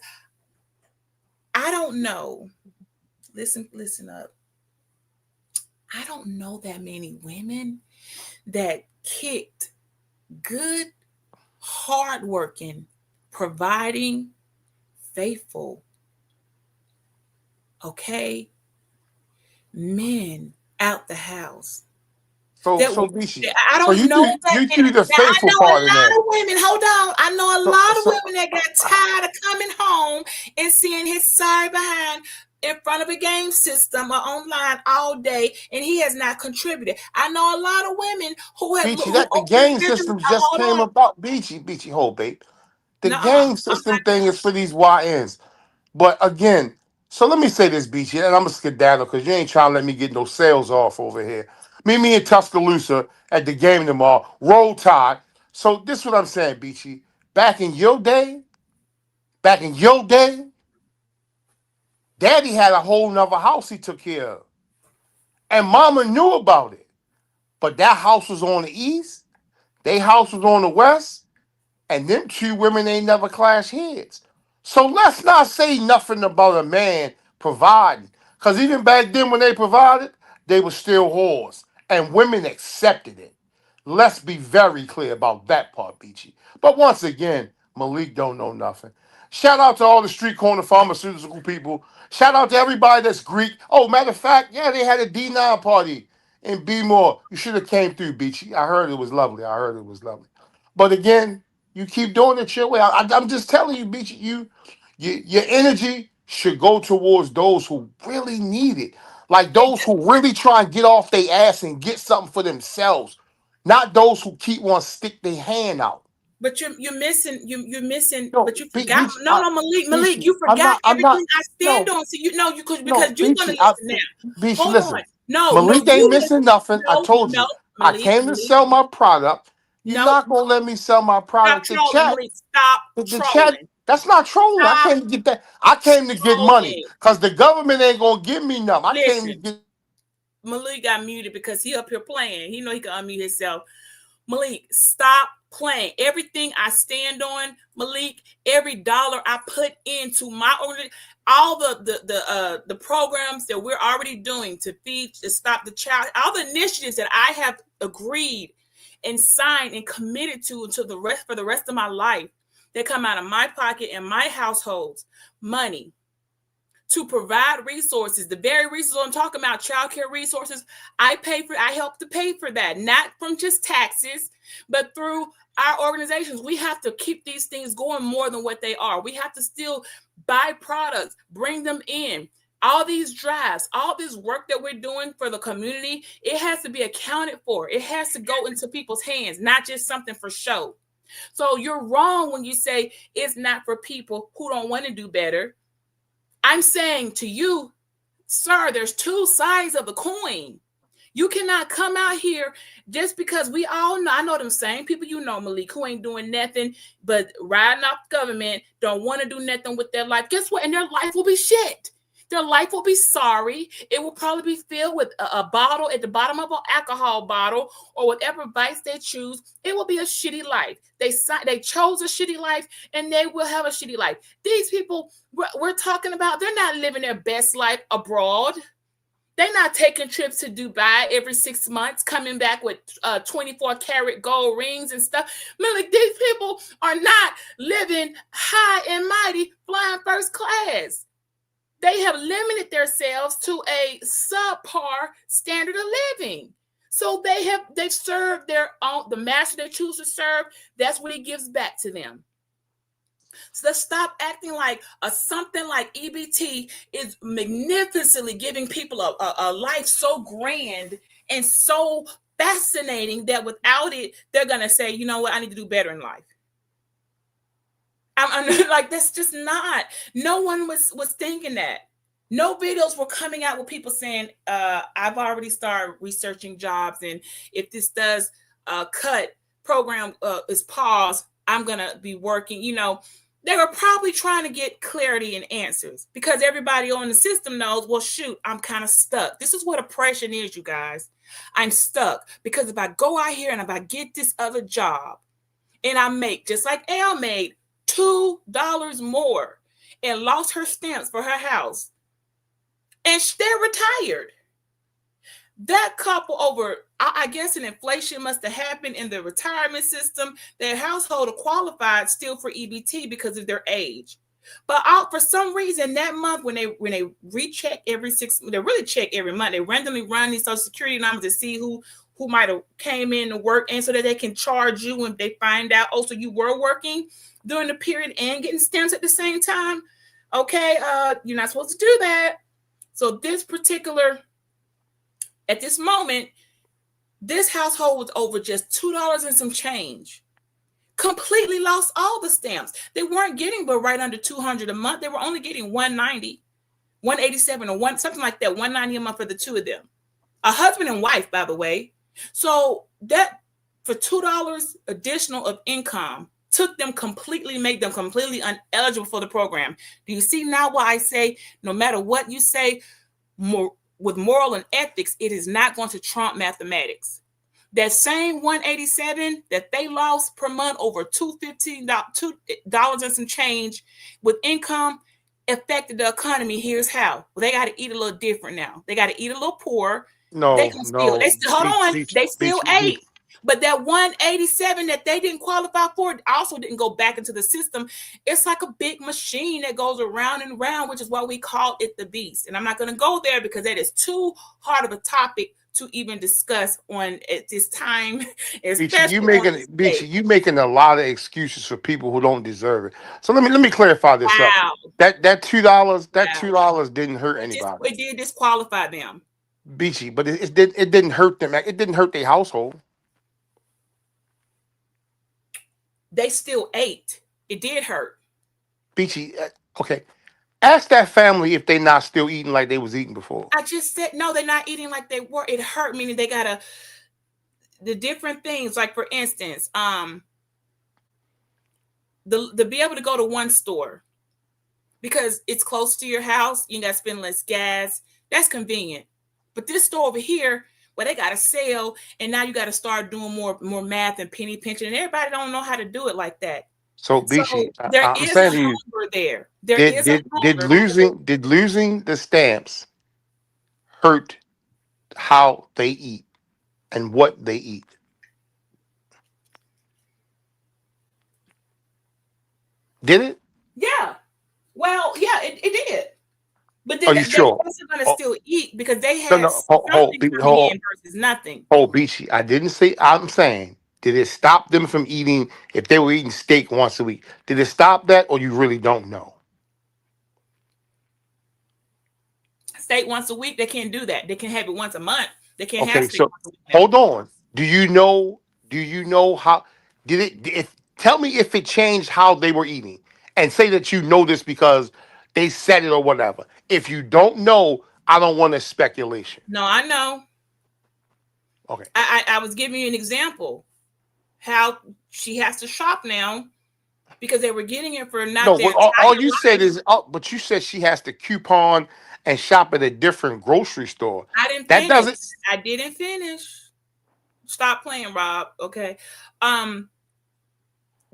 I don't know. Listen up. I don't know that many women that kicked good, hardworking, providing, faithful, okay, men out the house. That so Bishi, I so don't know that you many. do the Now I faithful know a part in lot that. of women. Hold on, I know a So lot of so women that got tired of coming home and seeing his sorry behind in front of a game system or online all day, and he has not contributed. I know a lot of women who have Beachy, who that the game been through. systems just Hold came on, about. Beachy, hold babe. The no, game I'm system thing is for these YNs. But again, so let me say this, Beachy, and I'm a skedaddle because you ain't trying to let me get no sales off over here. Meet me in Tuscaloosa at the game tomorrow. Roll Tide. So this is what I'm saying, Beachy. Back in your day, Daddy had a whole nother house he took care of. And Mama knew about it. But that house was on the east. Their house was on the west. and them two women ain't never clashed heads. So let's not say nothing about a man providing. Because even back then when they provided, they were still whores. And women accepted it. Let's be very clear about that part, Beachy. But once again, Malik don't know nothing. Shout out to all the street corner pharmaceutical people. Shout out to everybody that's Greek. Oh, matter of fact, yeah, they had a D9 party in B-More. You should have came through, Beachy. I heard it was lovely. I heard it was lovely. But again, you keep doing it your way. I'm just telling you, Beachy, your energy should go towards those who really need it. Like those who really try and get off their ass and get something for themselves. Not those who keep want to stick their hand out. But you're missing you're missing. No, But you forgot. No, Malik, Beachy, you forgot I'm not. everything I stand No, on. So you know you could no, because you're gonna Beachy, listen now. Beachy, Hold on. listen. No, Malik you ain't listen. missing nothing. I No, told no, you. I Malik, came to sell my product. You're no. not gonna let me sell my Stop product. The trolling, chat, Malik. Stop the chat. trolling. That's not trolling. I Stop came to get that. I came to get money trolling. because the government ain't gonna give me nothing. I came to Listen, get. Malik got muted because he up here playing. He know he can unmute himself. Malik, stop playing. Everything I stand on, Malik, every dollar I put into my organization, all the programs that we're already doing to feed, to stop the child, all the initiatives that I have agreed and signed and committed to until the rest for the rest of my life, that come out of my pocket and my household's money to provide resources, the very resources I'm talking about, childcare resources, I help to pay for that, not from just taxes, but through our organizations. We have to keep these things going more than what they are. We have to still buy products, bring them in. All these drives, all this work that we're doing for the community, it has to be accounted for. It has to go into people's hands, not just something for show. So you're wrong when you say it's not for people who don't want to do better. I'm saying to you, sir, there's two sides of the coin. You cannot come out here just because we all know, I know them same people you know, Malik, who ain't doing nothing but riding off government, don't want to do nothing with their life. Guess what? And their life will be shit. Their life will be sorry. It will probably be filled with a bottle at the bottom of an alcohol bottle or whatever vice they choose. It will be a shitty life. They chose a shitty life and they will have a shitty life. These people we're talking about, they're not living their best life abroad. They're not taking trips to Dubai every 6 months, coming back with 24 karat gold rings and stuff. Like, these people are not living high and mighty, flying first class. They have limited themselves to a subpar standard of living. So they've served their own, the master they choose to serve, that's what he gives back to them. So let's stop acting like something like EBT is magnificently giving people a life so grand and so fascinating that without it, they're going to say, you know what, I need to do better in life. I'm like, that's just not. No one was thinking that. No videos were coming out with people saying, I've already started researching jobs, and if this does cut program is paused, I'm going to be working. You know, they were probably trying to get clarity and answers because everybody on the system knows, well, shoot, I'm kind of stuck. This is what oppression is, you guys. I'm stuck because if I go out here and if I get this other job and I make, just like Elle made, $2 more and lost her stamps for her house, and they're retired. That couple, over, I guess an inflation must have happened in the retirement system. Their household qualified still for EBT because of their age. But for some reason that month, when they recheck every 6, they really check every month. They randomly run these social security numbers to see who might have came in to work, and so that they can charge you when they find out, oh, so you were working during the period and getting stamps at the same time. Okay, you're not supposed to do that. So this particular, at this moment, this household was over just $2 and some change. Completely lost all the stamps. They weren't getting but right under $200 a month. They were only getting $190, $187, or something like that, $190 a month for the two of them. A husband and wife, by the way. So that for $2 additional of income made them completely ineligible for the program. Do you see now why I say no matter what you say, with moral and ethics, it is not going to trump mathematics. That same 187 that they lost per month, over $2 and some change with income, affected the economy. Here's how. Well, they got to eat a little different now. They got to eat a little poor. They No, can still, they no, still, hold on, they still beach. ate. But that 187 that they didn't qualify for also didn't go back into the system. It's like a big machine that goes around and around, which is why we call it the beast. And I'm not going to go there because that is too hard of a topic to even discuss on at this time, especially on this day. You making a lot of excuses for people who don't deserve it. So let me clarify this up. Wow. That $2 Wow. didn't hurt anybody, It did disqualify them. Beachy, but it didn't hurt them. It didn't hurt their household. They still ate. It did hurt. Beachy, okay. Ask that family if they not still eating like they was eating before. I just said no, they're not eating like they were. It hurt, meaning they gotta the different things, like for instance, the be able to go to one store because it's close to your house, you gotta spend less gas. That's convenient. But this store over here, where they got a sale, and now you got to start doing more math and penny pinching, and everybody don't know how to do it like that. So So Beachy, there I'm is a saying to you, hunger there. There is a did hunger. losing the stamps hurt how they eat and what they eat? Did it? Yeah. Well, yeah, it did. But Are then you they sure? also going to Oh, still eat because they no, had no. Hold, something coming in versus nothing. Beachy. I didn't say. I'm saying, did it stop them from eating if they were eating steak once a week? Did it stop that, or you really don't know? Steak once a week, they can't do that. They can have it once a month. They can't have Okay, steak so once a week now. hold on. Do you know? Do you know how? Did it? Tell me if it changed how they were eating, and say that you know this because they said it or whatever. If you don't know, I don't want a speculation. No, I know. Okay. I was giving you an example how she has to shop now because they were getting it for No, not their what all entire you said life. is, but you said she has to coupon and shop at a different grocery store. I didn't That finish. doesn't. I didn't finish. Stop playing, Rob. Okay. Um,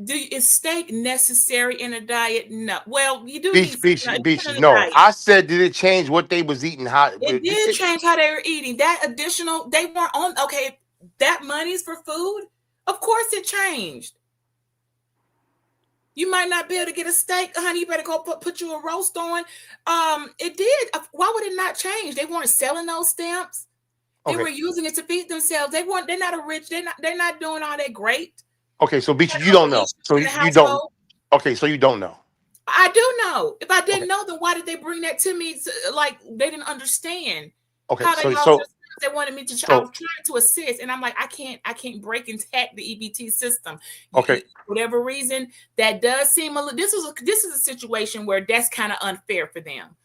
is steak necessary in a diet? No. Well, you do need it depends on the No. diet. I said, did it change what they was eating? How It did change how they were eating. That additional, they weren't on. Okay, that money's for food. Of course, it changed. You might not be able to get a steak, honey. You better go put you a roast on. It did. Why would it not change? They weren't selling those stamps. They okay. were using it to feed themselves. They weren't. They're not a rich. They're not doing all that great. Okay, so Had Beachy, you no don't know. issues So in the you don't. household. Okay, so you don't know. I do know. If I Okay. didn't know, then why did they bring that to me? Like they didn't understand Okay. how they lost their stamps. They wanted me to. I So was trying to assist, and I'm like, I can't break and hack the EBT system. okay. Whatever reason, that does seem a little. This is a situation where that's kind of unfair for them.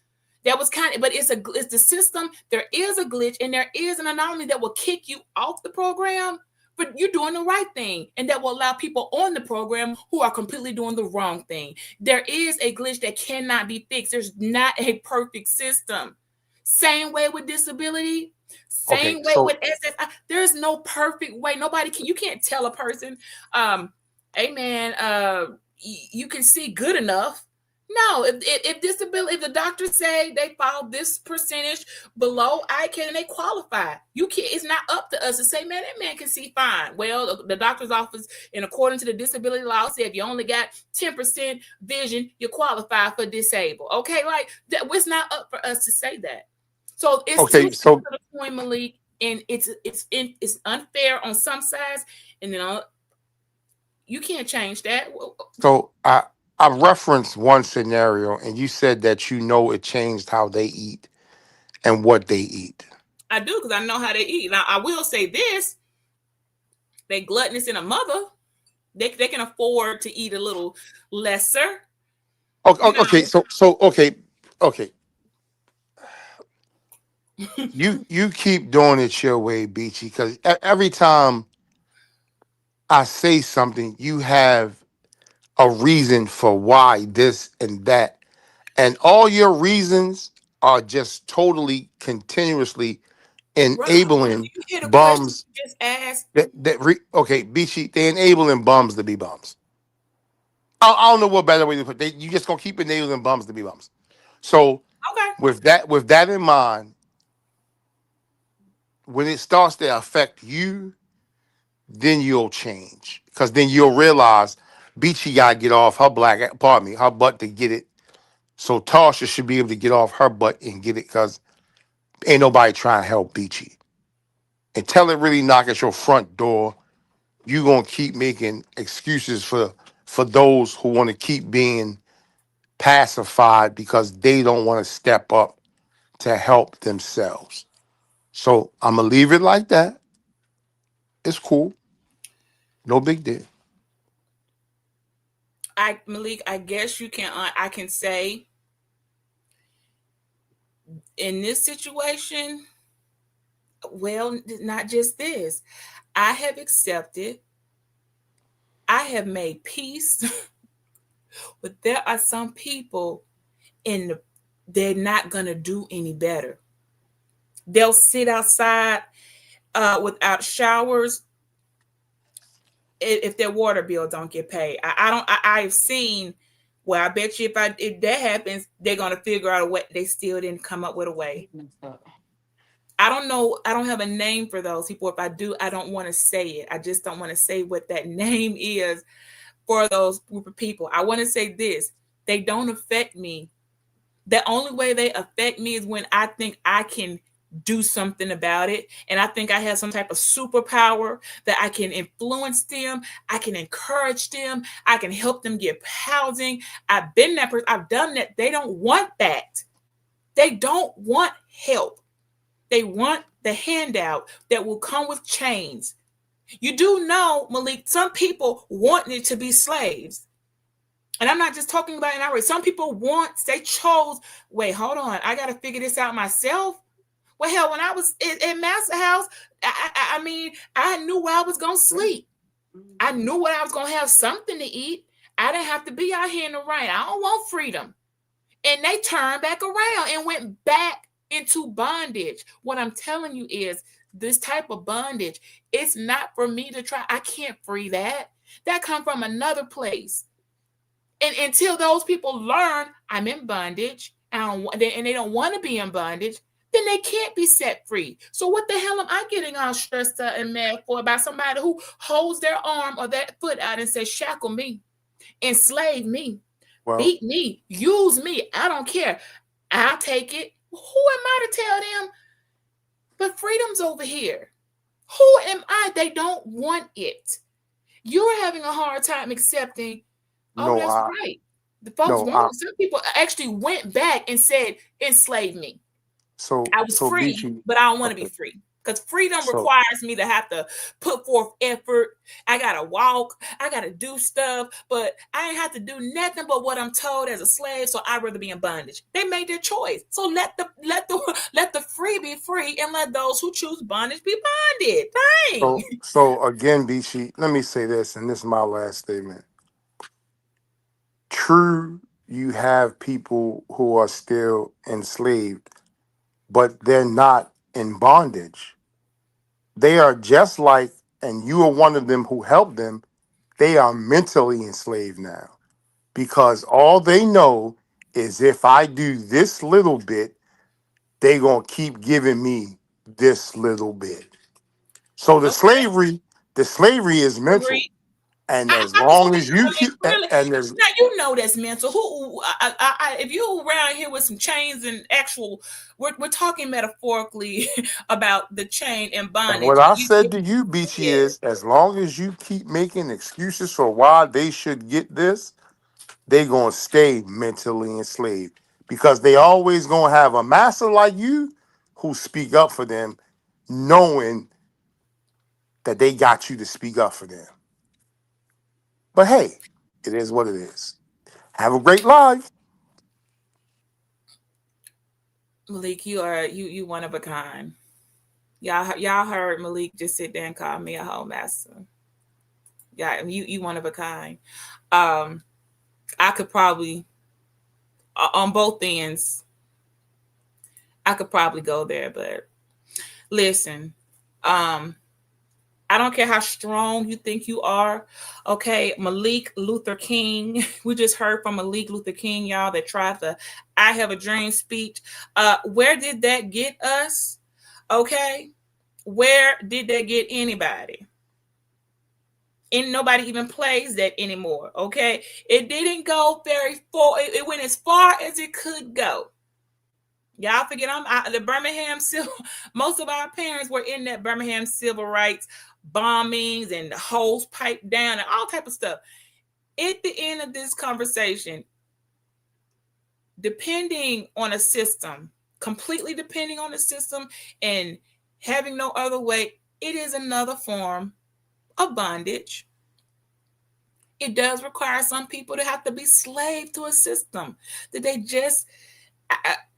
That was kind of, but it's the system. There is a glitch, and there is an anomaly that will kick you off the program. But you're doing the right thing, and that will allow people on the program who are completely doing the wrong thing. There is a glitch that cannot be fixed. There's not a perfect system. Same way with disability, Okay. same way So with SSI. There's no perfect way. You can't tell a person, hey man, you can see good enough. No, if disability, if the doctors say they fall this percentage below ICANN and they qualify, you can't. It's not up to us to say, man, that man can see fine. Well, the doctor's office, and according to the disability law, say if you only got 10% vision, you qualify for disabled. Okay, like that. It's not up for us to say that. So it's two okay. sides So of the coin, Malik, and it's unfair on some sides, and you can't change that. so I referenced one scenario, and you said that you know it changed how they eat and what they eat. I do because I know how they eat. Now I will say this: they gluttonous in a mother. They can afford to eat a little lesser. Okay. You Okay. know, So okay. Okay. You keep doing it your way, Beachy, because every time I say something, you have a reason for why this and that. And all your reasons are just totally continuously Ron, do enabling you hear the question bums you just asked? okay, Beachy, they enabling bums to be bums. I don't know what better way to put it. You just gonna keep enabling bums to be bums. So Okay. with that in mind, when it starts to affect you, then you'll change. Because then you'll realize Beachy gotta get off her butt to get it. So Tasha should be able to get off her butt and get it because ain't nobody trying to help Beachy. Until it really knock at your front door, you gonna keep making excuses for those who want to keep being pacified because they don't want to step up to help themselves. So I'm gonna leave it like that. It's cool. No big deal. Malik, I guess you can. I can say in this situation, well, not just this. I have accepted. I have made peace, but there are some people in the. They're not gonna do any better. They'll sit outside without showers if their water bill don't get paid. I don't. I've seen. Well, I bet you if that happens, they're gonna figure out a way. They still didn't come up with a way. I don't know. I don't have a name for those people. If I do, I don't want to say it. I just don't want to say what that name is for those group of people. I want to say this. They don't affect me. The only way they affect me is when I think I can do something about it. And I think I have some type of superpower that I can influence them. I can encourage them. I can help them get housing. I've been that person. I've done that. They don't want that. They don't want help. They want the handout that will come with chains. You do know, Malik, some people wanted to be slaves. And I'm not just talking about in our race. Some people they chose, wait, hold on, I got to figure this out myself. Well, hell, when I was in Master House, I mean, I knew where I was going to sleep. I knew what I was going to have something to eat. I didn't have to be out here in the rain. I don't want freedom. And they turned back around and went back into bondage. What I'm telling you is this type of bondage, it's not for me to try. I can't free that. That come from another place. And until those people learn I'm in bondage and they don't want to be in bondage, then they can't be set free. So what the hell am I getting all stressed out and mad for about somebody who holds their arm or that foot out and says, shackle me, enslave me, Well, beat me, use me. I don't care. I'll take it. Who am I to tell them? But freedom's over here. Who am I? They don't want it. You're having a hard time accepting, oh, no, that's I right. The folks no, I want it. Some people actually went back and said, enslave me. I was so free, Beachy, but I don't want to be okay. free. Because freedom So requires me to have to put forth effort. I gotta walk. I gotta do stuff. But I ain't have to do nothing but what I'm told as a slave. So I'd rather be in bondage. They made their choice. So let the free be free, and let those who choose bondage be bonded. Dang. so again, Beachy, let me say this, and this is my last statement. True, you have people who are still enslaved, but they're not in bondage. They are just like, and you are one of them who helped them, they are mentally enslaved now because all they know is if I do this little bit, they going to keep giving me this little bit. So Okay. the slavery is mental. Agreed. And I, as I just long want as to you I mean, keep, really. and there's, Now that's mental. If you around here with some chains and actual, we're talking metaphorically about the chain and and bondage. what I said to you, Beachy, Yeah. is as long as you keep making excuses for why they should get this, they gonna stay mentally enslaved because they always gonna have a master like you who speak up for them, knowing that they got you to speak up for them. But hey, it is what it is. Have a great life. Malik, you one of a kind. Y'all heard Malik just sit there and call me a whole master. Yeah, you one of a kind. Um, I could probably on both ends. I could probably go there, but Listen, I don't care how strong you think you are. Okay, Malik Luther King. We just heard from Malik Luther King, y'all, that tried the I Have a Dream speech. Where did that get us? Okay, where did that get anybody? And nobody even plays that anymore. Okay, it didn't go very far. It went as far as it could go. Y'all forget the Birmingham Civil. Most of our parents were in that Birmingham civil rights bombings and holes piped down and all type of stuff. At the end of this conversation, depending on a system, completely depending on the system and having no other way, it is another form of bondage. It does require some people to have to be slave to a system that they just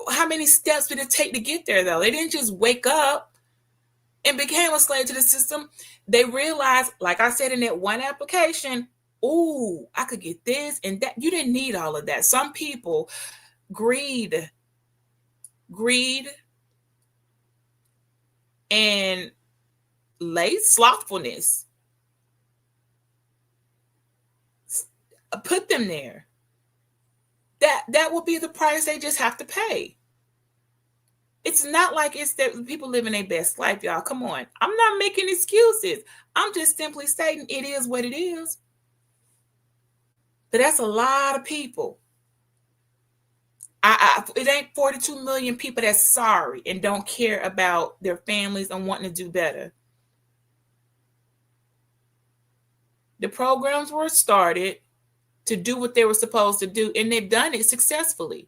how many steps did it take to get there though? They didn't just wake up and became a slave to the system. They realized, like I said in that one application, ooh, I could get this and that. You didn't need all of that. Some people greed and slothfulness put them there. That will be the price they just have to pay. It's not like it's that people living their best life, y'all. Come on. I'm not making excuses. I'm just simply stating it is what it is. But that's a lot of people. It ain't 42 million people that's sorry and don't care about their families and wanting to do better. The programs were started to do what they were supposed to do, and they've done it successfully.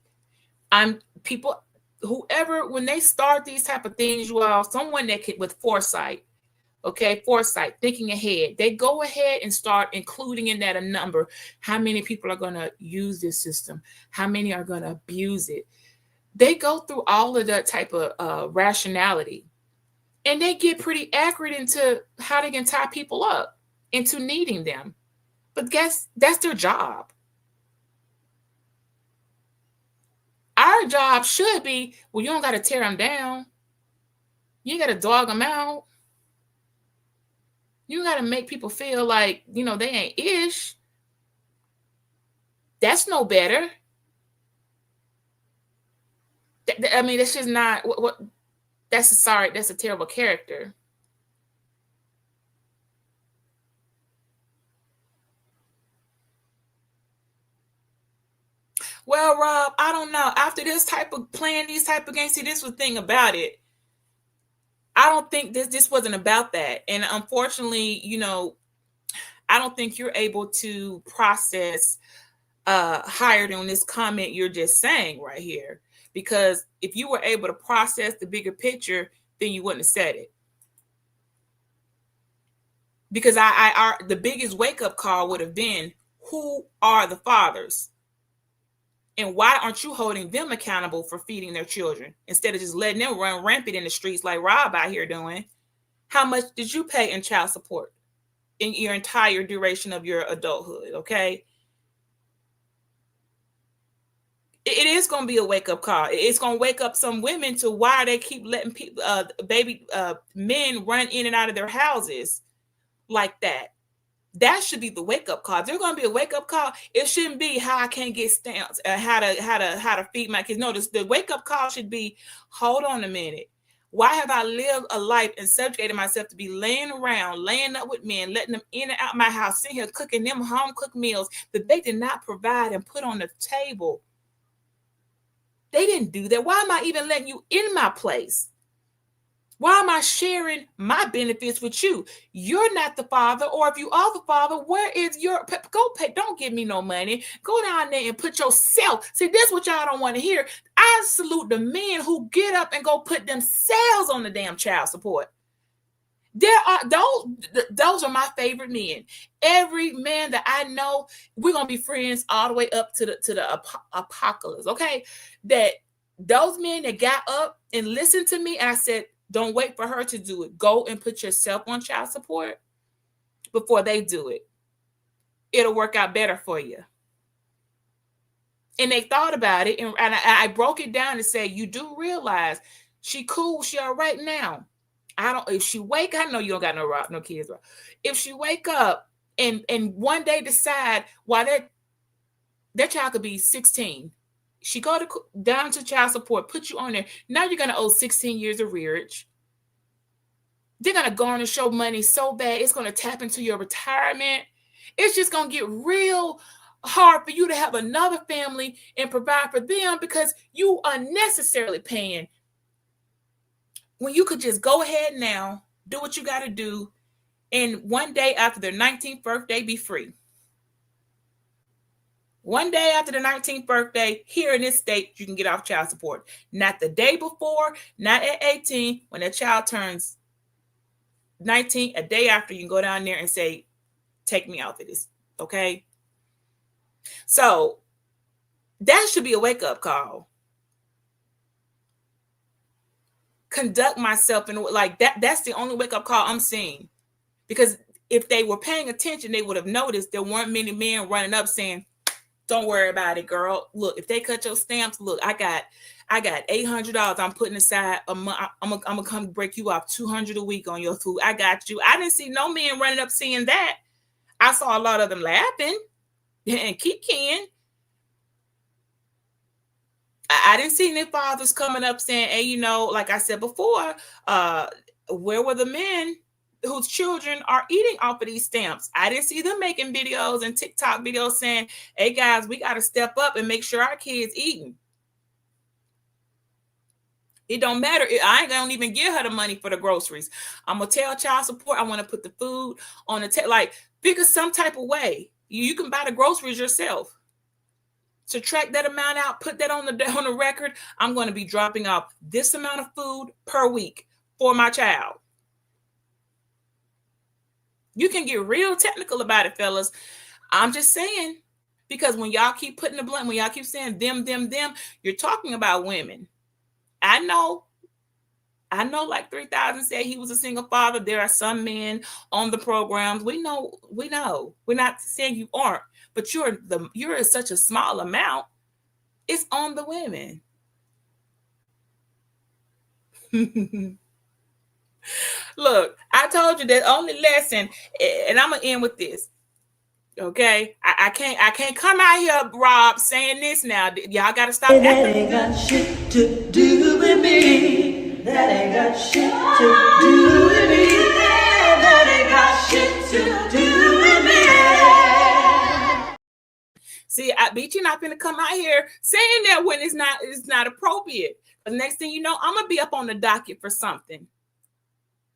Whoever, when they start these type of things, you all, someone that could, with foresight, thinking ahead, they go ahead and start including in that a number. How many people are going to use this system? How many are going to abuse it? They go through all of that type of rationality, and they get pretty accurate into how they can tie people up into needing them. But guess that's their job. Our job should be, well, you don't got to tear them down. You got to dog them out. You got to make people feel like, they ain't ish. That's no better. That's just not what that's a terrible character. Well, Rob, I don't know. After this type of playing these type of games, see, this was the thing about it. I don't think this wasn't about that. And unfortunately, I don't think you're able to process higher than this comment you're just saying right here. Because if you were able to process the bigger picture, then you wouldn't have said it. Because the biggest wake-up call would have been, who are the fathers? And why aren't you holding them accountable for feeding their children instead of just letting them run rampant in the streets like Rob out here doing? How much did you pay in child support in your entire duration of your adulthood? Okay. It is going to be a wake-up call. It's going to wake up some women to why they keep letting people, men run in and out of their houses like that. That should be the wake-up call. If there's going to be a wake-up call, it shouldn't be how I can't get stamps, how to feed my kids. No, the wake-up call should be, hold on a minute. Why have I lived a life and subjugated myself to be laying up with men, letting them in and out my house, sitting here cooking them home-cooked meals that they did not provide and put on the table? They didn't do that. Why am I even letting you in my place? Why am I sharing my benefits with you? You're not the father, or if you are the father, where is your, go pay, don't give me no money. Go down there and put yourself. See, this is what y'all don't want to hear. I salute the men who get up and go put themselves on the damn child support. There are those are my favorite men. Every man that I know, we're gonna be friends all the way up to the apocalypse. Okay, that those men that got up and listened to me, and I said, don't wait for her to do it. Go and put yourself on child support before they do it. It'll work out better for you. And they thought about it, and I broke it down and said, you do realize she cool, she all right now. If she wake, I know you don't got no kids. If she wake up and one day decide why that child could be 16, she go down to child support, put you on there. Now you're gonna owe 16 years of rearage. They're gonna garnish your money so bad it's gonna tap into your retirement. It's just gonna get real hard for you to have another family and provide for them because you unnecessarily paying when you could just go ahead now, do what you got to do, and one day after their 19th birthday, be free. One day after the 19th birthday, here in this state, you can get off child support. Not the day before, not at 18. When that child turns 19, a day after, you can go down there and say, take me off of this, okay? So that should be a wake-up call. Conduct myself in like that. That's the only wake-up call I'm seeing. Because if they were paying attention, they would have noticed there weren't many men running up saying, don't worry about it, girl. Look, if they cut your stamps, look, I got $800 I'm putting aside a month. I'm gonna come break you off $200 a week on your food. I got you. I didn't see no men running up saying that. I saw a lot of them laughing and kicking. I didn't see any fathers coming up saying, hey, you know, like I said before, where were the men whose children are eating off of these stamps? I didn't see them making videos and TikTok videos saying, hey guys, we got to step up and make sure our kids eating. It don't matter. I ain't gonna even give her the money for the groceries. I'm gonna tell child support I want to put the food on the like figure some type of way. You can buy the groceries yourself. Subtract that amount out, put that on the record. I'm going to be dropping off this amount of food per week for my child. You can get real technical about it, fellas. I'm just saying, because when y'all keep putting the blame, when y'all keep saying them, you're talking about women. I know like 3000 said he was a single father. There are some men on the programs. We know. We're not saying you aren't, but you're such a small amount. It's on the women. Look, I told you that only lesson, and I'm gonna end with this. Okay, I can't come out here, Rob, saying this now. Y'all gotta stop. That ain't got shit to do with me. That ain't got shit to do with me. That ain't got shit to do with me. See, you're not gonna come out here saying that when it's not appropriate. But next thing you know, I'm gonna be up on the docket for something.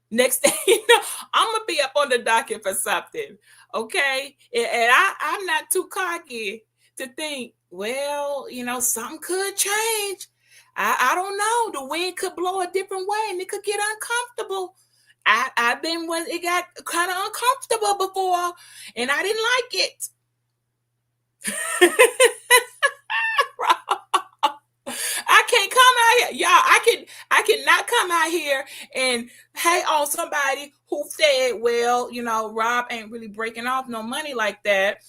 Next thing you know, I'm gonna be up on the docket for something. Okay, and I'm not too cocky to think, well, you know, something could change. I don't know. The wind could blow a different way, and it could get uncomfortable. I've been when it got kind of uncomfortable before, and I didn't like it. I can't come out here, y'all. I cannot come out here and hate on somebody who said, well, you know, Rob ain't really breaking off no money like that.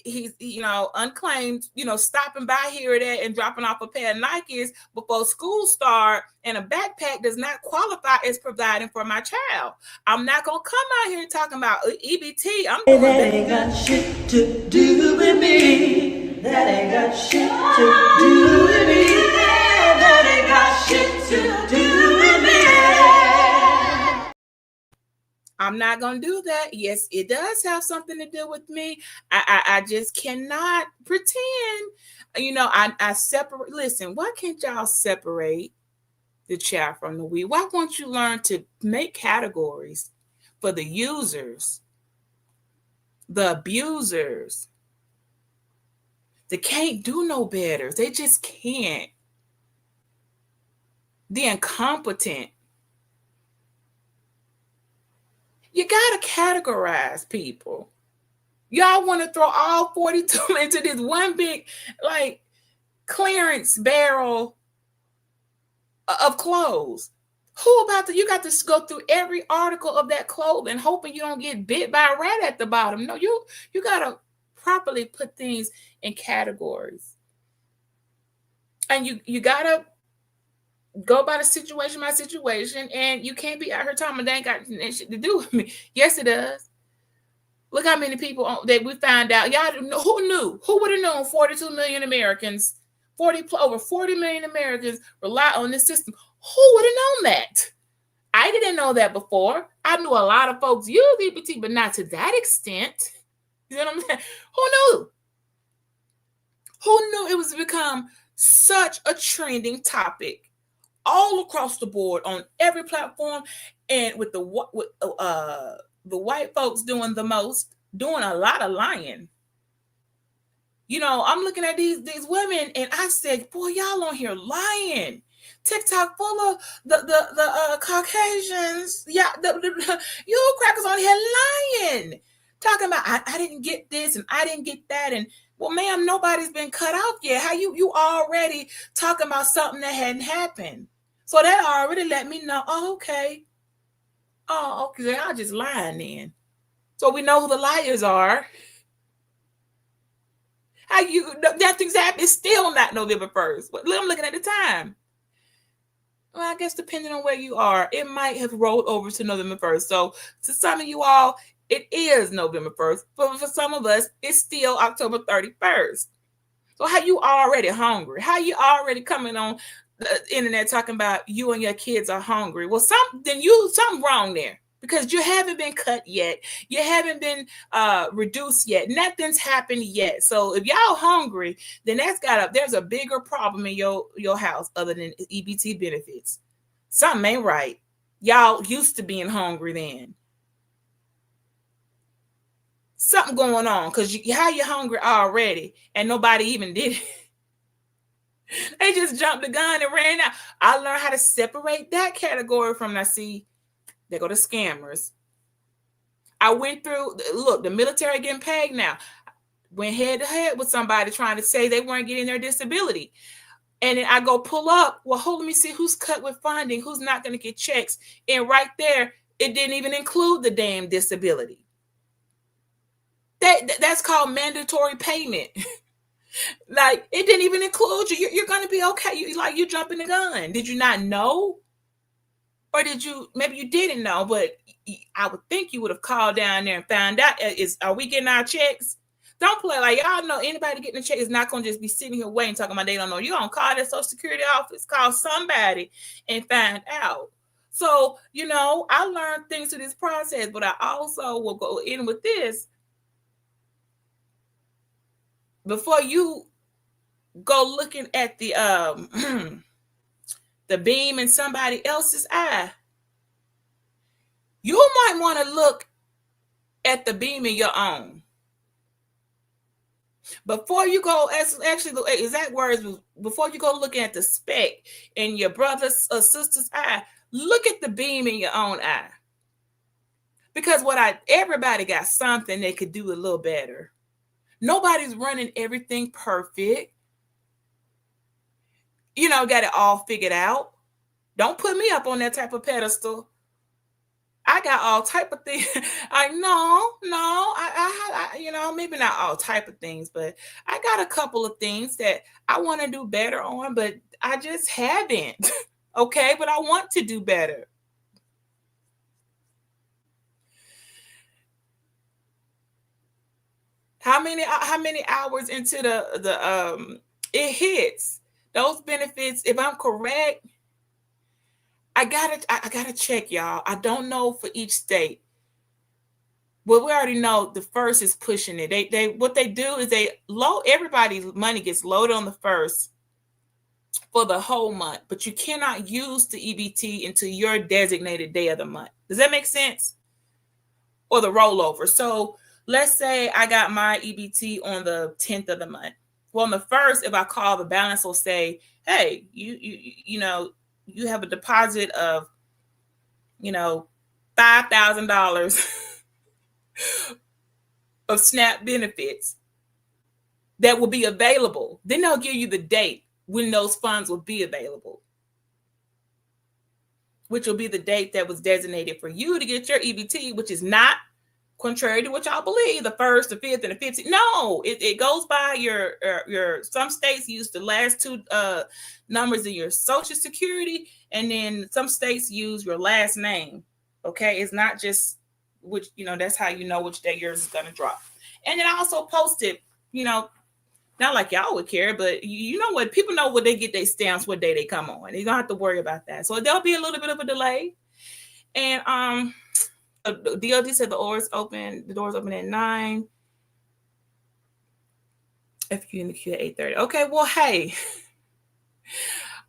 He's, you know, unclaimed, you know, stopping by here or there and dropping off a pair of Nikes before school start, and a backpack does not qualify as providing for my child. I'm not gonna come out here talking about EBT. I'm doing that ain't got shit to do with me. That ain't got shit to do with me. That ain't got shit to do with me. I'm not going to do that. Yes, it does have something to do with me. I just cannot pretend. You know, I separate. Listen, why can't y'all separate the chaff from the wheat? Why won't you learn to make categories for the users, the abusers? They can't do no better. They just can't. The incompetent. You got to categorize people. Y'all want to throw all 42 into this one big, like, clearance barrel of clothes. You got to go through every article of that clothing, hoping you don't get bit by a rat at the bottom. No, you got to properly put things in categories. And you got to go by the situation, my situation, and you can't be out here talking they ain't got shit to do with me. Yes, it does. Look how many people that we found out. Y'all who knew? Who would have known 42 million Americans, over 40 million Americans rely on this system? Who would have known that? I didn't know that before. I knew a lot of folks use EBT, but not to that extent. You know what I'm saying? Who knew? Who knew it was become such a trending topic all across the board on every platform, and with the white folks doing the most, doing a lot of lying. You know, I'm looking at these women, and I said, "Boy, y'all on here lying." TikTok full of the Caucasians, yeah, you crackers on here lying, talking about I didn't get this and I didn't get that, and well, ma'am, nobody's been cut out yet. How you already talking about something that hadn't happened? So that already let me know. Oh, okay. Oh, okay. I'll just lying then. So we know who the liars are. How nothing's happened? It's still not November 1st. But I'm looking at the time. Well, I guess depending on where you are, it might have rolled over to November 1st. So to some of you all, it is November 1st. But for some of us, it's still October 31st. So how you already hungry? How you already coming on the internet talking about you and your kids are hungry? Well, something wrong there, because you haven't been cut yet. You haven't been reduced yet. Nothing's happened yet. So if y'all hungry, then there's a bigger problem in your house other than EBT benefits. Something ain't right. Y'all used to being hungry then. Something going on, because how you hungry already and nobody even did it. They just jumped the gun and ran out. I learned how to separate that category from, I see, they go to scammers. I went through, look, the military getting paid now. Went head to head with somebody trying to say they weren't getting their disability. And then I go pull up, well, let me see who's cut with funding, who's not going to get checks. And right there, it didn't even include the damn disability. That's called mandatory payment. Like, it didn't even include you. You're going to be okay. You jumping the gun. Did you not know? Or maybe you didn't know, but I would think you would have called down there and found out, are we getting our checks? Don't play like y'all know anybody getting a check is not going to just be sitting here waiting, talking about they don't know. You're going to call that Social Security office, call somebody and find out. So, I learned things through this process, but I also will go in with this. Before you go looking at the the beam in somebody else's eye, you might want to look at the beam in your own. Before you go, actually the exact words, before you go looking at the speck in your brother's or sister's eye, look at the beam in your own eye. Because everybody got something they could do a little better. Nobody's running everything perfect. Got it all figured out. Don't put me up on that type of pedestal. I got all type of things. I maybe not all type of things, but I got a couple of things that I want to do better on, but I just haven't. Okay, but I want to do better. How many hours into the it hits those benefits? If I'm correct, I gotta check, y'all. I don't know for each state. Well, we already know the first is pushing it. They what they do is everybody's money gets loaded on the first for the whole month, but you cannot use the EBT until your designated day of the month. Does that make sense? Or the rollover. So let's say I got my EBT on the 10th of the month. Well, on the first, if I call, the balance will say, hey, you have a deposit of, $5,000 of SNAP benefits that will be available. Then they'll give you the date when those funds will be available, which will be the date that was designated for you to get your EBT, which is not contrary to what y'all believe, the 1st, the 5th, and the 15th. No, it goes by your. Some states use the last two numbers of your social security, and then some states use your last name. Okay, it's not just which, that's how you know which day yours is gonna drop. And then I also posted, not like y'all would care, but you know what? People know what they get their stamps, what day they come on. You don't have to worry about that. So there'll be a little bit of a delay. And the DOD said the doors open at 9. FQ in the queue at 8:30. Okay, well, hey,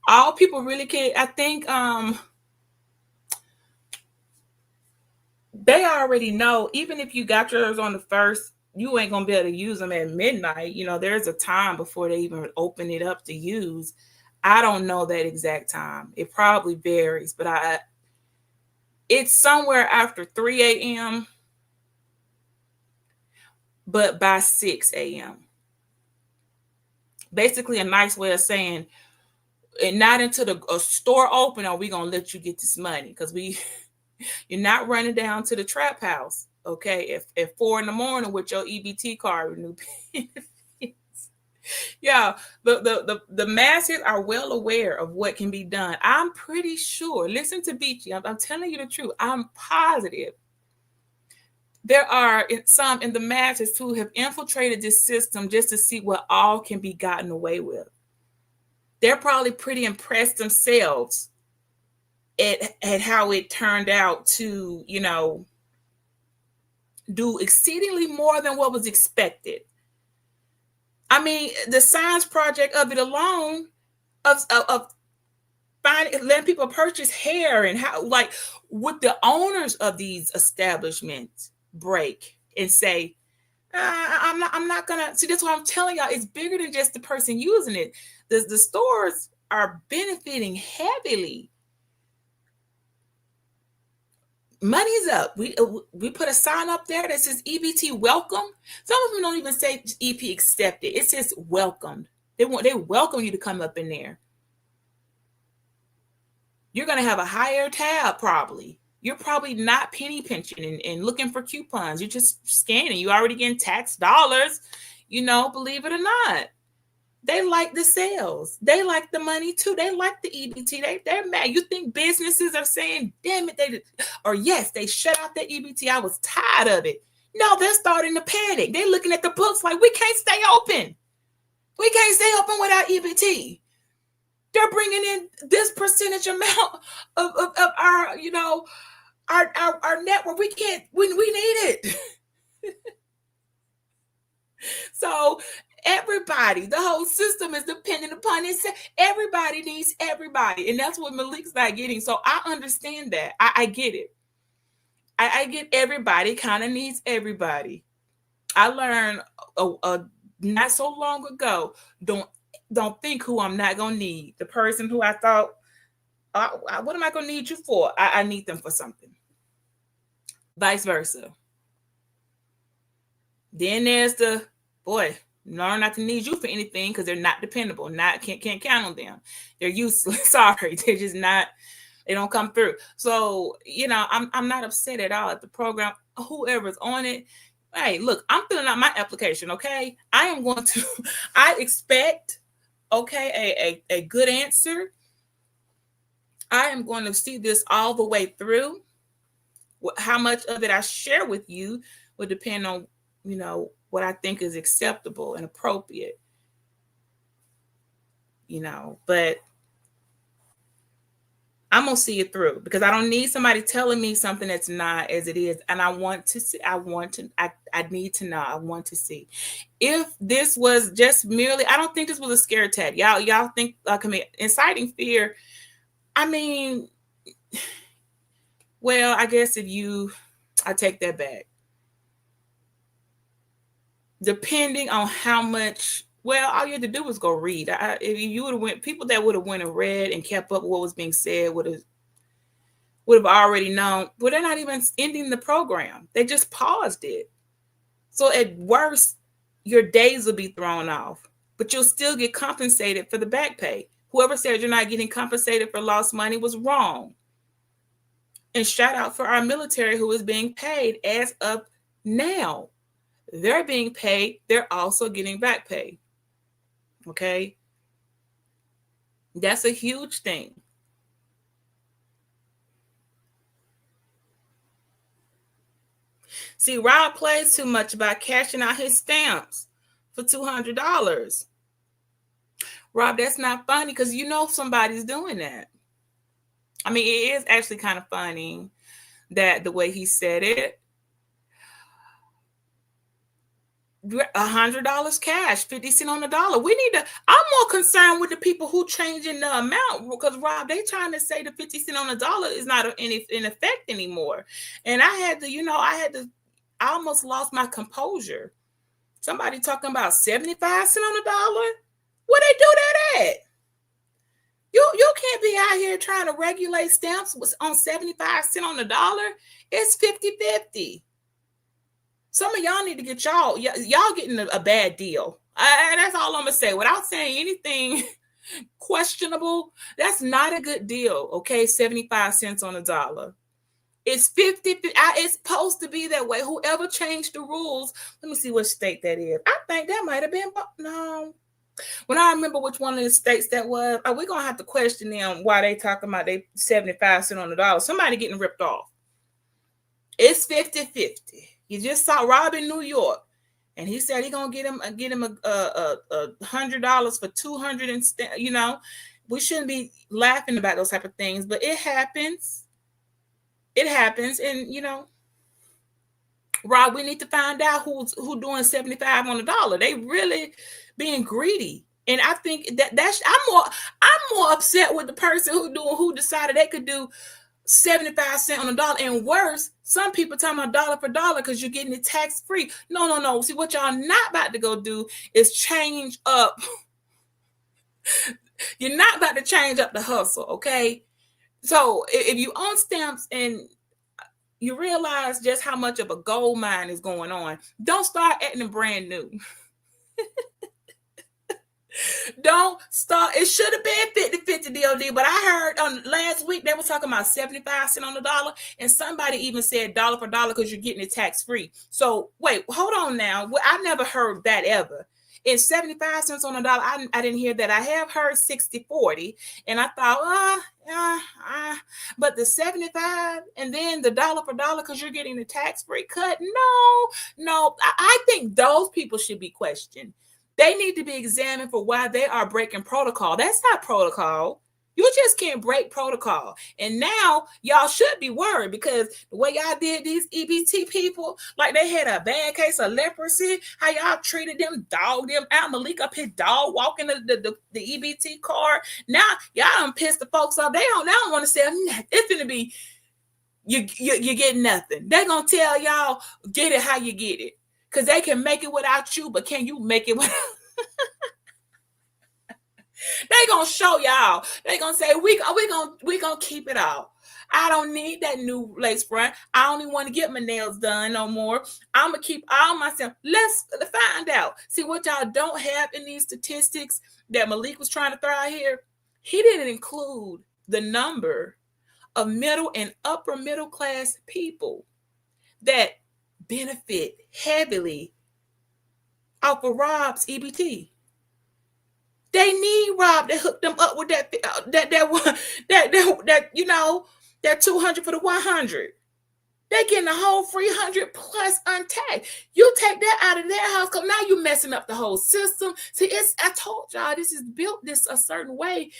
all people really can. I think they already know. Even if you got yours on the 1st, you ain't gonna be able to use them at midnight. There's a time before they even open it up to use. I don't know that exact time. It probably varies, but it's somewhere after 3 a.m. but by 6 a.m. Basically a nice way of saying, and not until a store open are we gonna let you get this money, because you're not running down to the trap house, okay, at 4 a.m. with your EBT card renew benefits. Yeah, the masses are well aware of what can be done. I'm pretty sure. Listen to Beachy. I'm telling you the truth. I'm positive there are some in the masses who have infiltrated this system just to see what all can be gotten away with. They're probably pretty impressed themselves at how it turned out to, do exceedingly more than what was expected. I mean, the science project of it alone, of letting people purchase hair, and how, like, would the owners of these establishments break and say, I'm not gonna see. That's what I'm telling y'all. It's bigger than just the person using it. The stores are benefiting heavily. Money's up. We put a sign up there that says EBT welcome. Some of them don't even say EP accepted. It says welcomed. They welcome you to come up in there. You're gonna have a higher tab probably. You're probably not penny pinching and looking for coupons. You're just scanning. You already getting tax dollars, believe it or not. They like the sales. They like the money too. They like the EBT. They're mad. You think businesses are saying, damn it, yes, they shut out the EBT. I was tired of it. No, they're starting to panic. They're looking at the books like, we can't stay open. We can't stay open without EBT. They're bringing in this percentage amount of our, our network. We can't, we need it. So everybody, the whole system is dependent upon it. Everybody needs everybody. And that's what Malik's not getting. So I understand that. I get it. I get everybody kind of needs everybody. I learned not so long ago, don't think who I'm not going to need. The person who I thought, what am I going to need you for? I need them for something. Vice versa. Then there's the, boy, learn not to need you for anything because they're not dependable. Can't count on them. They're useless. Sorry. They're just not, they don't come through. So, I'm not upset at all at the program. Whoever's on it. Hey, look, I'm filling out my application, okay? I expect, okay, a good answer. I am going to see this all the way through. How much of it I share with you will depend on, what I think is acceptable and appropriate. But I'm going to see it through because I don't need somebody telling me something that's not as it is. And I want to see, I need to know. I want to see. If this was just merely, I don't think this was a scare tag. Y'all think inciting fear. I mean, well, I guess I take that back. Depending on how much, well, all you had to do was go read. If you would have went, people that would have went and read and kept up with what was being said would have already known. But they're not even ending the program. They just paused it. So at worst, your days will be thrown off, but you'll still get compensated for the back pay. Whoever said you're not getting compensated for lost money was wrong. And shout out for our military who is being paid as of Now they're being paid. They're also getting back pay. Okay. That's a huge thing. See, Rob plays too much about cashing out his stamps for $200. Rob, that's not funny because you know somebody's doing that. I mean, it is actually kind of funny that the way he said it. $100 cash, 50 cents on the dollar. We need to. I'm more concerned with the people who changing the amount because Rob, they trying to say the 50 cents on the dollar is not in effect anymore. And I almost lost my composure. Somebody talking about 75 cents on the dollar. Where they do that at? You can't be out here trying to regulate stamps on 75 cents on the dollar. It's 50-50. Some of y'all need to get y'all getting a bad deal. That's all I'm gonna say. Without saying anything questionable, that's not a good deal. Okay, 75 cents on the dollar. It's 50. It's supposed to be that way. Whoever changed the rules, let me see what state that is. I think that might have been no. When I remember which one of the states that was, we're gonna have to question them why they talking about they 75 cents on the dollar. Somebody getting ripped off. It's 50-50. You just saw Rob in New York, and he said he gonna get him $100 for 200 instead. You know, we shouldn't be laughing about those type of things, but it happens. It happens, and you know, Rob, we need to find out who's doing 75 on the dollar. They really being greedy. And I think that's I'm more upset with the person who decided they could do 75 cents on the dollar. And worse, some people talking about dollar for dollar because you're getting it tax free. No. See, what y'all not about to go do is change up. You're not about to change up the hustle, okay? So if you own stamps and you realize just how much of a gold mine is going on, don't start acting brand new. Don't start. It should have been 50-50 DOD, but I heard on last week they were talking about 75 cents on the dollar, and somebody even said dollar for dollar because you're getting it tax free. So wait, hold on now. I never heard that ever. It's 75 cents on the dollar. I didn't hear that. I have heard 60-40, and I thought, but the 75 and then the dollar for dollar because you're getting the tax free cut. No. I think those people should be questioned. They need to be examined for why they are breaking protocol. That's not protocol. You just can't break protocol. And now y'all should be worried because the way y'all did these EBT people, like they had a bad case of leprosy, how y'all treated them, dogged them out. Malik up his dog walking the EBT card. Now y'all done pissed the folks off. They don't want to say nothing. It's gonna be you get nothing. They're gonna tell y'all get it how you get it. Because they can make it without you, but can you make it without? They gonna show y'all. They gonna say we gonna keep it all. I don't need that new lace front. I don't even want to get my nails done no more. I'm gonna keep all myself. Let's find out. See what y'all don't have in these statistics that Malik was trying to throw out here. He didn't include the number of middle and upper middle class people that benefit heavily off of Rob's EBT. They need Rob to hook them up with that you know, that 200 for the 100. They're getting a whole 300 plus untaxed. You take that out of their house because now you're messing up the whole system. See, I told y'all this is built this a certain way.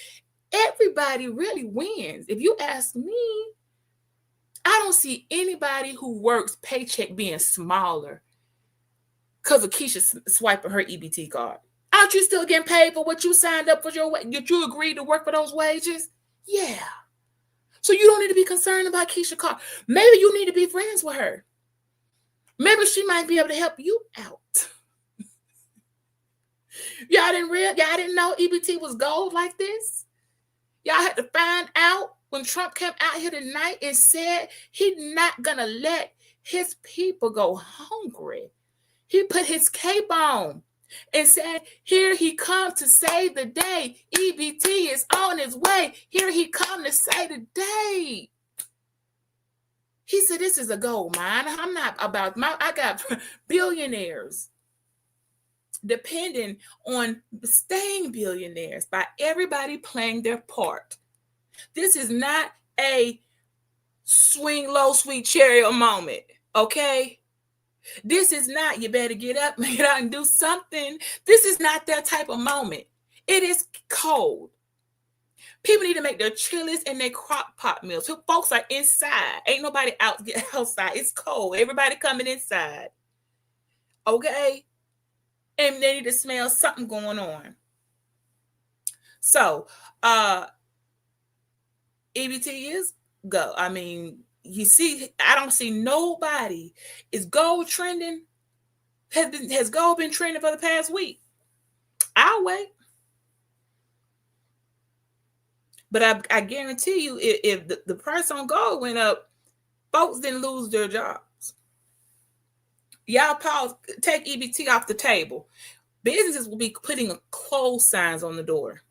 Everybody really wins. If you ask me, I don't see anybody who works paycheck being smaller because of Keisha swiping her EBT card. Aren't you still getting paid for what you signed up for did you agree to work for those wages? Yeah. So you don't need to be concerned about Keisha card. Maybe you need to be friends with her. Maybe she might be able to help you out. Y'all didn't know EBT was gold like this? Y'all had to find out when Trump came out here tonight and said he's not going to let his people go hungry. He put his cape on and said, here he comes to save the day. EBT is on his way. Here he comes to save the day. He said, this is a gold mine. I'm not about I got billionaires depending on staying billionaires by everybody playing their part. This is not a swing low, sweet chariot moment, okay? This is not, you better get up, get out and do something. This is not that type of moment. It is cold. People need to make their chilies and their crock pot meals. Folks are inside. Ain't nobody outside. It's cold. Everybody coming inside. Okay? And they need to smell something going on. So, EBT is go. I mean, you see, I don't see nobody. Is gold trending? Has gold been trending for the past week? I'll wait. But I guarantee you, if the price on gold went up, folks didn't lose their jobs. Y'all take EBT off the table. Businesses will be putting close signs on the door.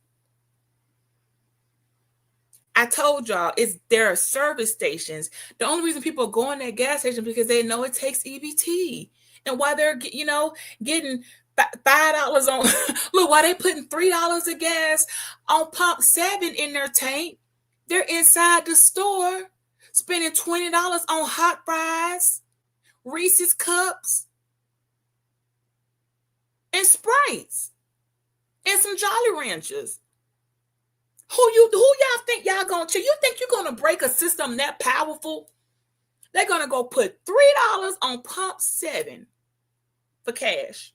I told y'all, there are service stations. The only reason people are going to that gas station because they know it takes EBT. And why they're, getting $5 on, look, why they putting $3 of gas on pump 7 in their tank. They're inside the store spending $20 on hot fries, Reese's cups, and Sprites, and some Jolly Ranchers. Who y'all think y'all gonna chill? You think you're gonna break a system that powerful? They're gonna go put $3 on pump 7 for cash.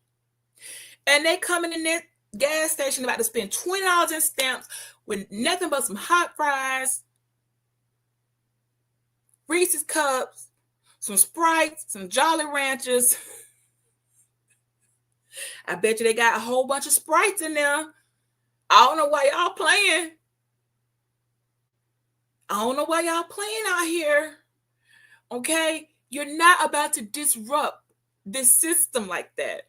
And they coming in that gas station about to spend $20 in stamps with nothing but some hot fries, Reese's cups, some Sprites, some Jolly Ranchers. I bet you they got a whole bunch of Sprites in there. I don't know why y'all playing. I don't know why y'all playing out here. Okay? You're not about to disrupt this system like that.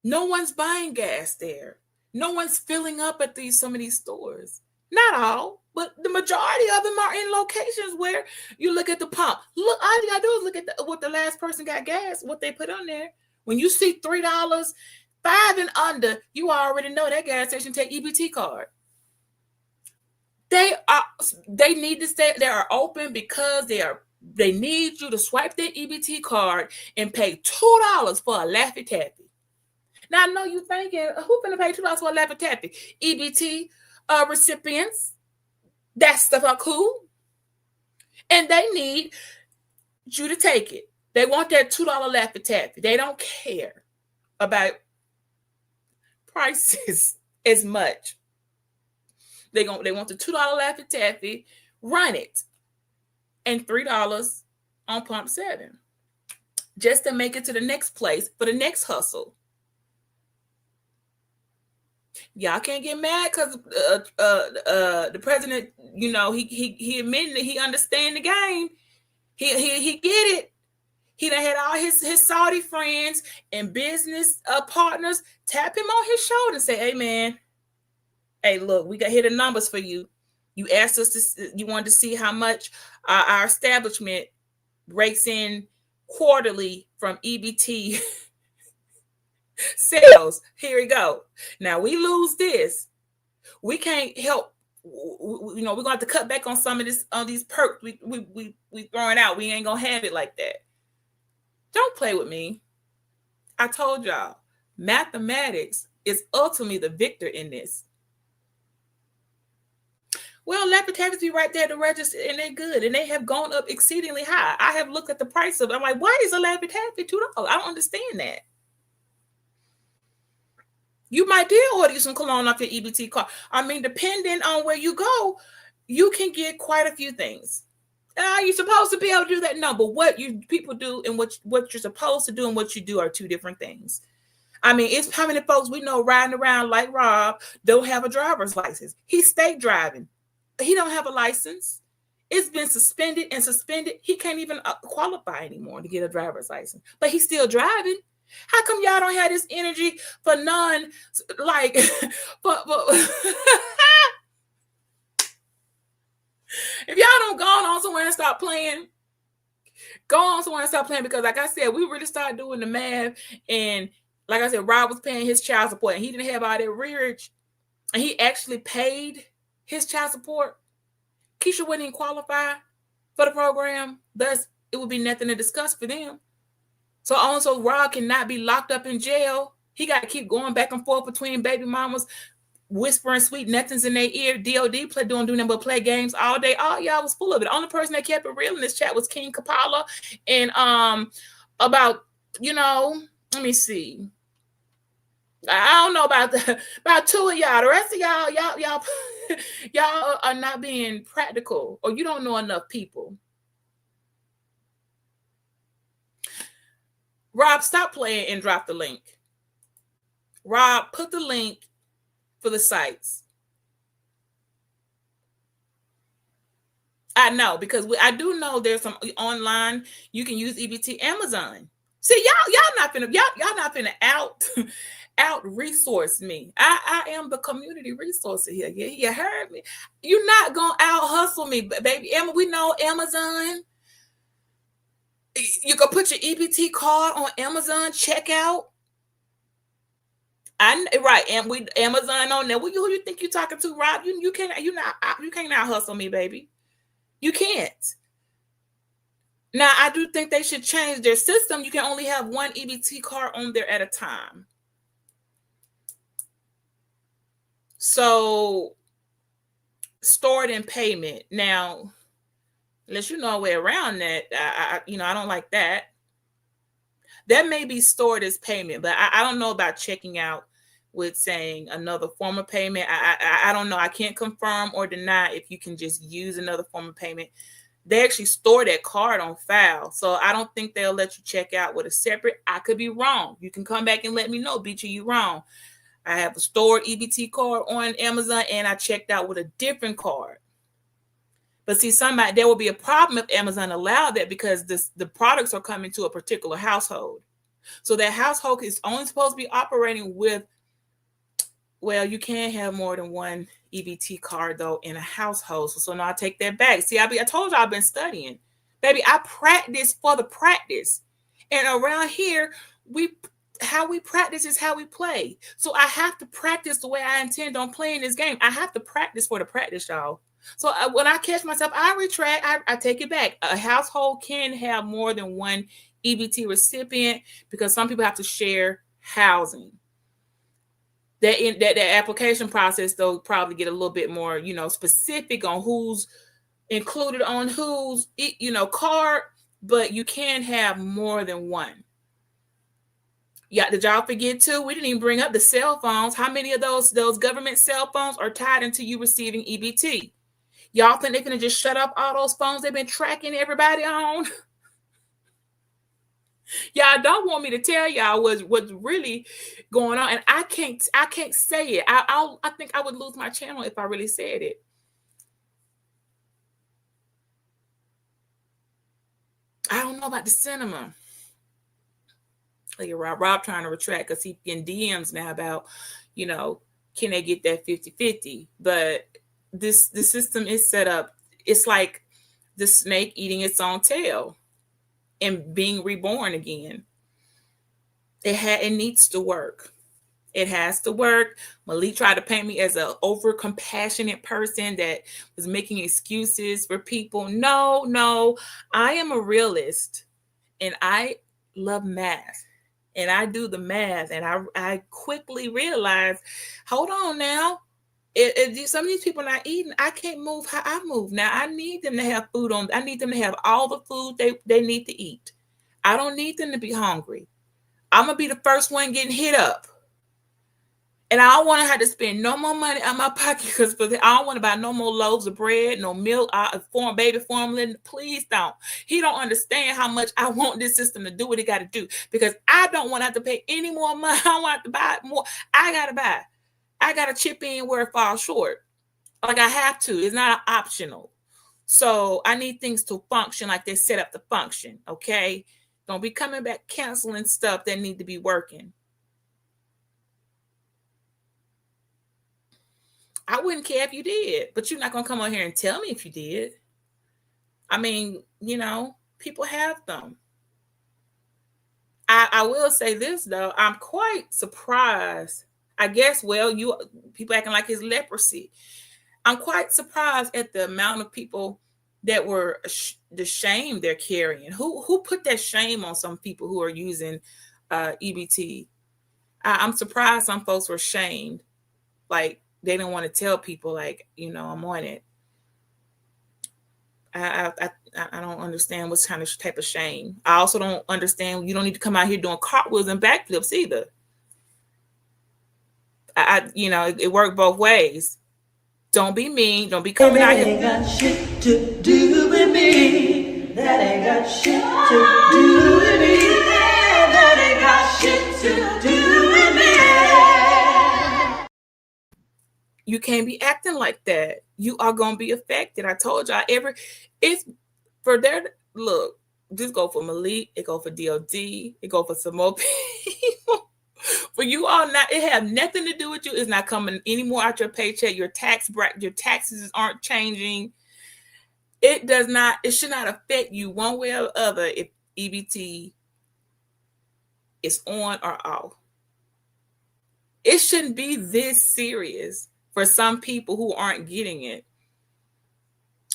No one's buying gas there. No one's filling up at some of these stores. Not all, but the majority of them are in locations where you look at the pump. Look, all you gotta do is look at what the last person got gas, what they put on there. When you see $3, $5 and under, you already know that gas station take EBT card. They need to stay. They are open because they need you to swipe their EBT card and pay $2 for a Laffy Taffy. Now I know you thinking, who's gonna pay $2 for a Laffy Taffy? EBT recipients. That stuff are cool, and they need you to take it. They want that $2 Laffy Taffy. They don't care about prices as much. They want the $2 Laffy Taffy, run it, and $3 on pump 7, just to make it to the next place for the next hustle. Y'all can't get mad because the president, he admitted that he understand the game. He get it. He done had all his Saudi friends and business partners tap him on his shoulder and say, "Hey man, hey look, we got here the numbers for you. You asked us you wanted to see how much our establishment rakes in quarterly from EBT sales. Here we go. Now we lose this. We can't help. We're gonna have to cut back on some of this on these perks we throwing out. We ain't gonna have it like that. Don't play with me. I told y'all, mathematics is ultimately the victor in this. Well, Laffy Taffys be right there at the register, and they're good, and they have gone up exceedingly high. I have looked at the price of it. I'm like, why is a Laffy Taffy $2? I don't understand that. You might did order you some cologne off your EBT card. I mean, depending on where you go, you can get quite a few things. Are you supposed to be able to do that? No, but what people do and what you're supposed to do and what you do are two different things. I mean, it's how many folks we know riding around like Rob don't have a driver's license. He's state driving. He don't have a license. It's been suspended. He can't even qualify anymore to get a driver's license, but he's still driving. How come y'all don't have this energy for but If y'all don't go on somewhere and stop playing, go on somewhere and stop playing, because like I said, we really started doing the math, and like I said, Rob was paying his child support and he didn't have all that rearage, and he actually paid his child support. Keisha wouldn't even qualify for the program. Thus, it would be nothing to discuss for them. So also Rob cannot be locked up in jail. He got to keep going back and forth between baby mamas, whispering sweet nothings in their ear. DOD doing nothing but play games all day. All y'all was full of it. The only person that kept it real in this chat was King Kapala. And about, let me see. I don't know about two of y'all. The rest of y'all y'all are not being practical, or you don't know enough people. Rob, stop playing and drop the link. Rob, put the link for the sites. I know, because I do know there's some online you can use EBT. Amazon. See, y'all not finna out resource me. I am the community resource here. You heard me. You're not gonna out hustle me, baby. Emma, we know Amazon. You can put your EBT card on Amazon checkout. Right, and we Amazon on there. Who you think you're talking to, Rob? You can't out hustle me, baby. You can't. Now, I do think they should change their system. You can only have one EBT card on there at a time. So, stored in payment. Now, unless you know a way around that, I don't like that. That may be stored as payment, but I don't know about checking out with saying another form of payment. I don't know. I can't confirm or deny if you can just use another form of payment. They actually store that card on file, so I don't think they'll let you check out with a separate. I could be wrong. You can come back and let me know, Beecher, you wrong. I have a stored EBT card on Amazon, and I checked out with a different card. But see, there will be a problem if Amazon allowed that, because the products are coming to a particular household. So that household is only supposed to be operating with, well, you can't have more than one EBT card, though, in a household. So now I take that back. See, I told you I've been studying. Baby, I practice for the practice. And around here, how we practice is how we play. So I have to practice the way I intend on playing this game. I have to practice for the practice, y'all. So when I catch myself, I retract, I take it back. A household can have more than one EBT recipient because some people have to share housing. That application process, they'll probably get a little bit more, specific on who's included on whose, card, but you can have more than one. Yeah, did y'all forget too? We didn't even bring up the cell phones. How many of those government cell phones are tied into you receiving EBT? Y'all think they're gonna just shut up all those phones they've been tracking everybody on? Y'all don't want me to tell y'all what's really going on, and I can't say it. I think I would lose my channel if I really said it. I don't know about the cinema. Like Rob trying to retract because he's getting DMs now about, can they get that 50-50? But the system is set up. It's like the snake eating its own tail and being reborn again. It needs to work. It has to work. Malik tried to paint me as an over compassionate person that was making excuses for people. No, I am a realist and I love math. And I do the math, and I quickly realized, hold on now. If some of these people are not eating, I can't move how I move. Now, I need them to have food on. I need them to have all the food they need to eat. I don't need them to be hungry. I'm going to be the first one getting hit up. And I don't want to have to spend no more money out my pocket because I don't want to buy no more loaves of bread, no milk, baby formula. Please don't. He don't understand how much I want this system to do what it got to do because I don't want to have to pay any more money. I don't want to buy more. I got to buy. I got to chip in where it falls short. Like I have to. It's not optional. So I need things to function like they're set up to function. Okay? Don't be coming back canceling stuff that need to be working. I wouldn't care if you did, but you're not gonna come on here and tell me if you did. I mean, people have them. I will say this though, I'm quite surprised. I guess, you people acting like it's leprosy. I'm quite surprised at the amount of people that were the shame they're carrying. Who put that shame on some people who are using EBT? I'm surprised some folks were shamed, like they don't want to tell people, like, I'm on it. I don't understand what's kind of type of shame. I also don't understand you don't need to come out here doing cartwheels and backflips either. It worked both ways. Don't be mean. Don't be coming out here. That ain't got shit to do with me. That ain't got shit to do with me. That ain't got shit to do with me. You can't be acting like that. You are gonna be affected. I told y'all it's for their look. Just go for Malik. It go for DOD. It go for some more people. For you all, it have nothing to do with you. It's not coming anymore out your paycheck. Your taxes aren't changing. It does not. It should not affect you one way or other if EBT is on or off. It shouldn't be this serious for some people who aren't getting it.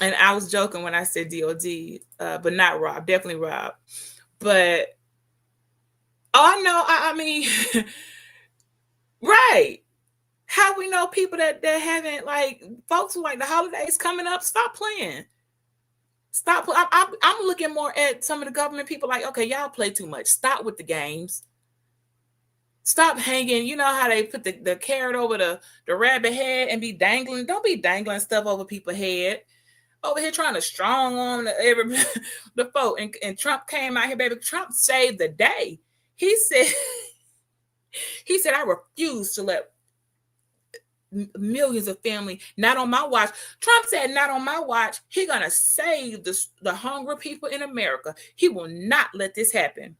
And I was joking when I said DOD, but not Rob. Definitely Rob. But no, I mean, right. How we know people that haven't, like, folks who like the holidays coming up, stop playing. Stop. I'm looking more at some of the government people like, okay, y'all play too much. Stop with the games. Stop hanging. You know how they put the carrot over the rabbit head and be dangling? Don't be dangling stuff over people's head. Over here trying to strong on the folk. And Trump came out here, baby. Trump saved the day. He said, I refuse to let millions of family, not on my watch. Trump said, not on my watch. He's going to save the hungry people in America. He will not let this happen.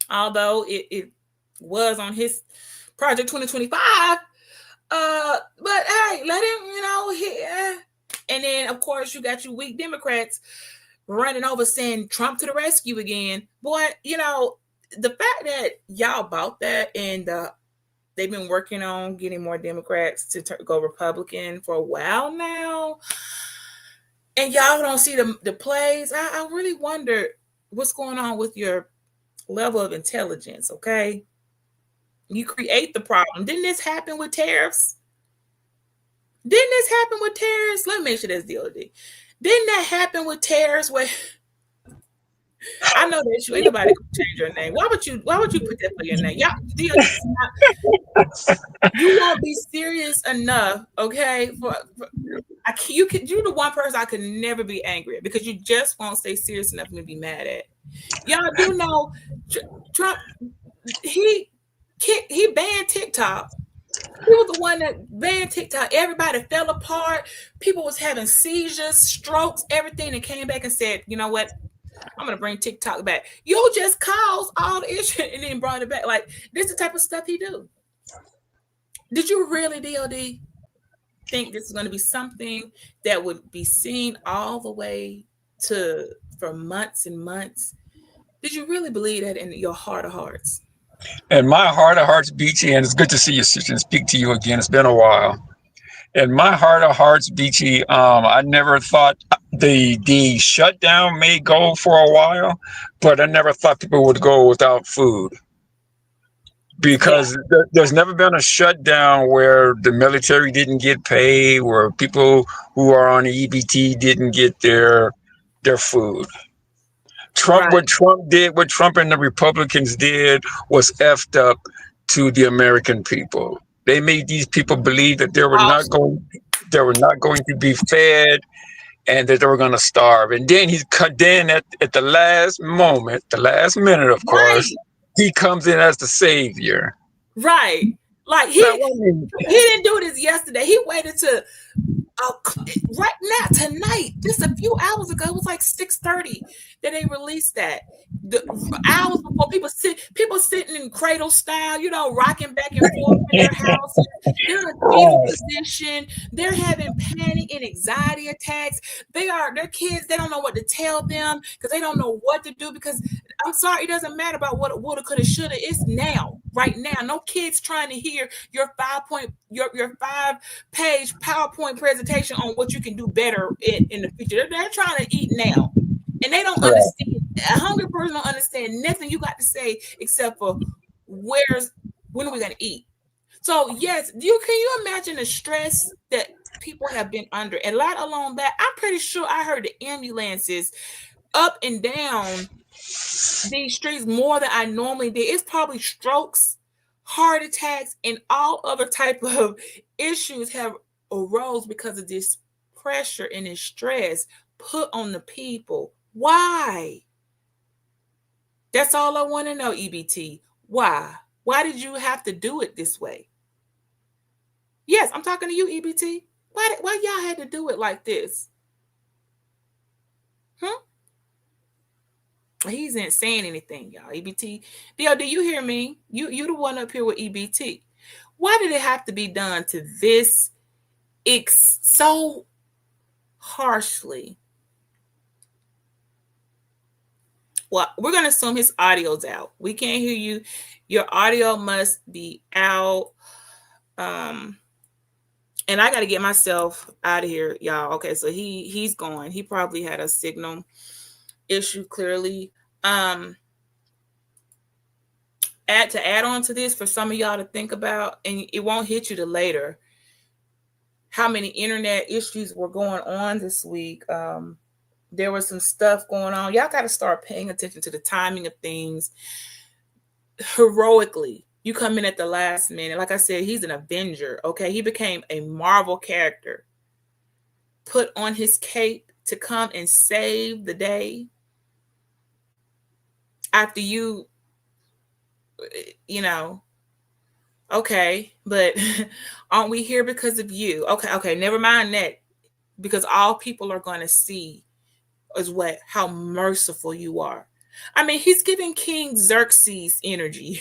Although it was on his Project 2025. But hey, let him, and then, of course, you got your weak Democrats running over saying Trump to the rescue again. Boy, the fact that y'all bought that and they've been working on getting more Democrats to go Republican for a while now, and y'all don't see the plays, I really wonder what's going on with your level of intelligence, okay? You create the problem. Didn't this happen with tariffs? Let me make sure that's DOD. Didn't that happen with tariffs? Where I know that you ain't nobody can change your name. Why would you put that for your name? Y'all, you won't be serious enough, okay? You're the one person I could never be angry at because you just won't stay serious enough for me to be mad at. Y'all do know Trump. He banned TikTok. He was the one that banned TikTok. Everybody fell apart. People was having seizures, strokes, everything, and came back and said, you know what? I'm going to bring TikTok back. You just caused all the issue and then brought it back. Like, this is the type of stuff he do. Did you really, DOD, think this is going to be something that would be seen all the way for months and months? Did you really believe that in your heart of hearts? And my heart of hearts, BT, and it's good to see you, sister, and speak to you again. It's been a while. And my heart of hearts, BT, I never thought the shutdown may go for a while, but I never thought people would go without food. Because there's never been a shutdown where the military didn't get paid, where people who are on the EBT didn't get their food. What Trump and the Republicans did was effed up to the American people. They made these people believe that they were not going to be fed and that they were going to starve. And then at the last minute, of course, he comes in as the savior. Right. Like he didn't do this yesterday. He waited to right now, tonight, just a few hours ago, it was like 6:30 that they released that. The hours before people sitting rocking cradle style, rocking back and forth in their houses. They're in a fetal position. They're having panic and anxiety attacks. Their kids, they don't know what to tell them because they don't know what to do because I'm sorry, it doesn't matter about what woulda, coulda, shoulda. It's now, right now. No kids trying to hear your 5-page PowerPoint presentation on what you can do better in the future. They're trying to eat now. And they don't understand. A hungry person don't understand nothing you got to say except for when are we gonna eat? So yes, can you imagine the stress that people have been under? And let alone that, I'm pretty sure I heard the ambulances up and down these streets more than I normally did. It's probably strokes, heart attacks, and all other type of issues have arose because of this pressure and this stress put on the people. Why? That's all I want to know, EBT. Why? Why did you have to do it this way? Yes, I'm talking to you, EBT. Why y'all had to do it like this? He isn't saying anything, y'all. EBT. Dio, do you hear me? You the one up here with EBT. Why did it have to be done to this so harshly? Well, we're going to assume his audio's out. We can't hear you. Your audio must be out. And I got to get myself out of here, y'all. Okay, so he's gone. He probably had a signal issue, clearly. To add on to this for some of y'all to think about, and it won't hit you till later, how many internet issues were going on this week. There was some stuff going on. Y'all got to start paying attention to the timing of things. Heroically, you come in at the last minute. Like I said, he's an Avenger, okay? He became a Marvel character, put on his cape to come and save the day after okay, but aren't we here because of you? Okay, never mind that, because all people are going to see is how merciful you are. I mean, he's giving King Xerxes energy.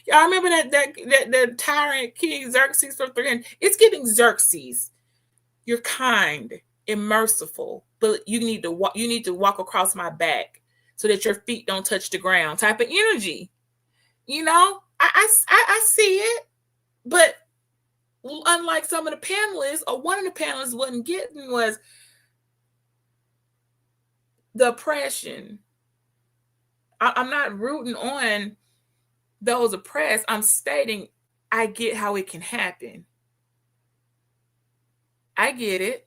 Y'all remember that tyrant King Xerxes from 300? It's giving Xerxes. You're kind and merciful, but you need to walk across my back so that your feet don't touch the ground type of energy. I see it, but unlike some of the panelists, or one of the panelists wasn't getting was the oppression. I'm not rooting on those oppressed. I'm stating I get how it can happen. I get it.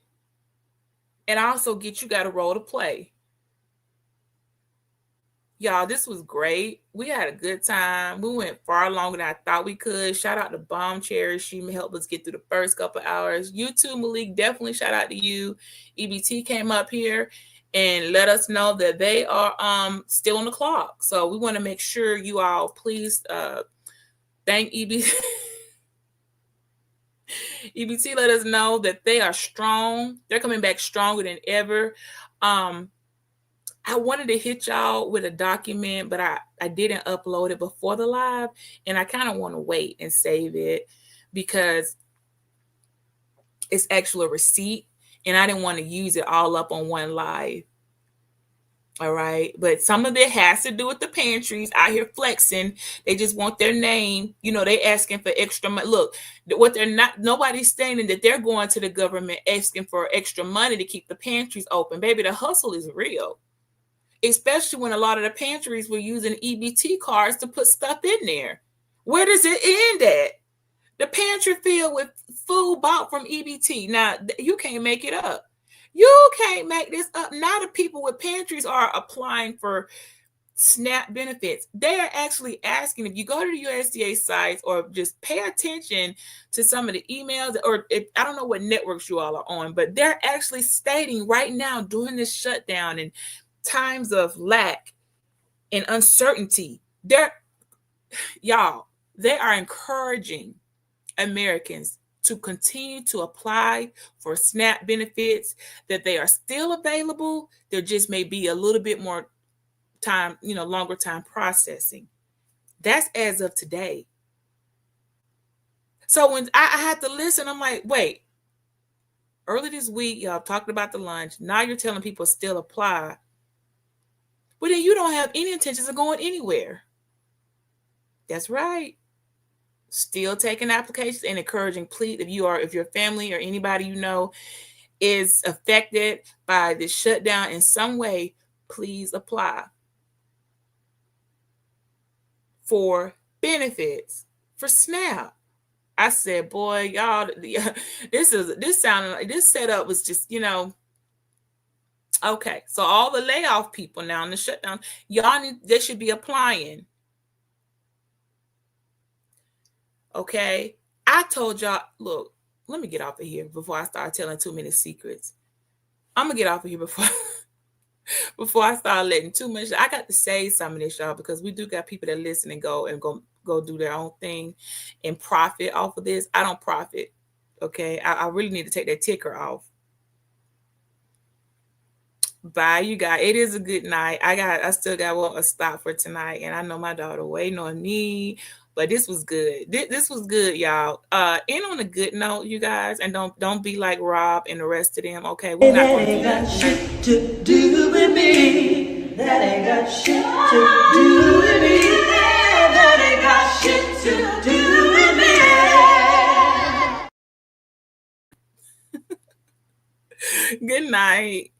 And I also get you got a role to play. Y'all, this was great. We had a good time. We went far longer than I thought we could. Shout out to Bomb Cherry. She helped us get through the first couple hours. You too, Malik. Definitely shout out to you. EBT came up here and let us know that they are still on the clock. So we want to make sure you all please thank EBT. EBT let us know that they are strong. They're coming back stronger than ever. I wanted to hit y'all with a document, but I didn't upload it before the live, and I kind of want to wait and save it because it's actually a receipt, and I didn't want to use it all up on one live. All right. But some of it has to do with the pantries out here flexing. They just want their name. They asking for extra money. Look, what they're not, nobody's stating that they're going to the government asking for extra money to keep the pantries open. Baby, the hustle is real. Especially when a lot of the pantries were using EBT cards to put stuff in there. Where does it end at? The pantry filled with food bought from EBT. Now, you can't make it up. You can't make this up. Now the people with pantries are applying for SNAP benefits. They are actually asking, if you go to the USDA sites or just pay attention to some of the emails, or I don't know what networks you all are on, but they're actually stating right now during this shutdown and times of lack and uncertainty, they are encouraging Americans to continue to apply for SNAP benefits, that they are still available. There just may be a little bit more time, longer time processing. That's as of today. So when I had to listen, I'm like, wait, early this week, y'all talked about the lunch. Now you're telling people still apply. But then you don't have any intentions of going anywhere. That's right. Still taking applications and encouraging, please, if your family or anybody you know is affected by this shutdown in some way, please apply for benefits for SNAP. I said, boy, y'all, this setup was just, okay. So all the layoff people now in the shutdown, they should be applying. Okay. I told y'all, look, let me get off of here before I start telling too many secrets. I'm gonna get off of here before I start letting too much. I got to say some of this, y'all, because we do got people that listen and go do their own thing and profit off of this. I don't profit. Okay. I really need to take that ticker off. Bye, you guys. It is a good night. I still got a stop for tonight, and I know my daughter waiting on me. But this was good. This was good, y'all. End on a good note, you guys, and don't be like Rob and the rest of them. Okay, we're not gonna do that. Shit to do with me. That ain't got shit to do with me. That ain't got shit to do with me. Good night.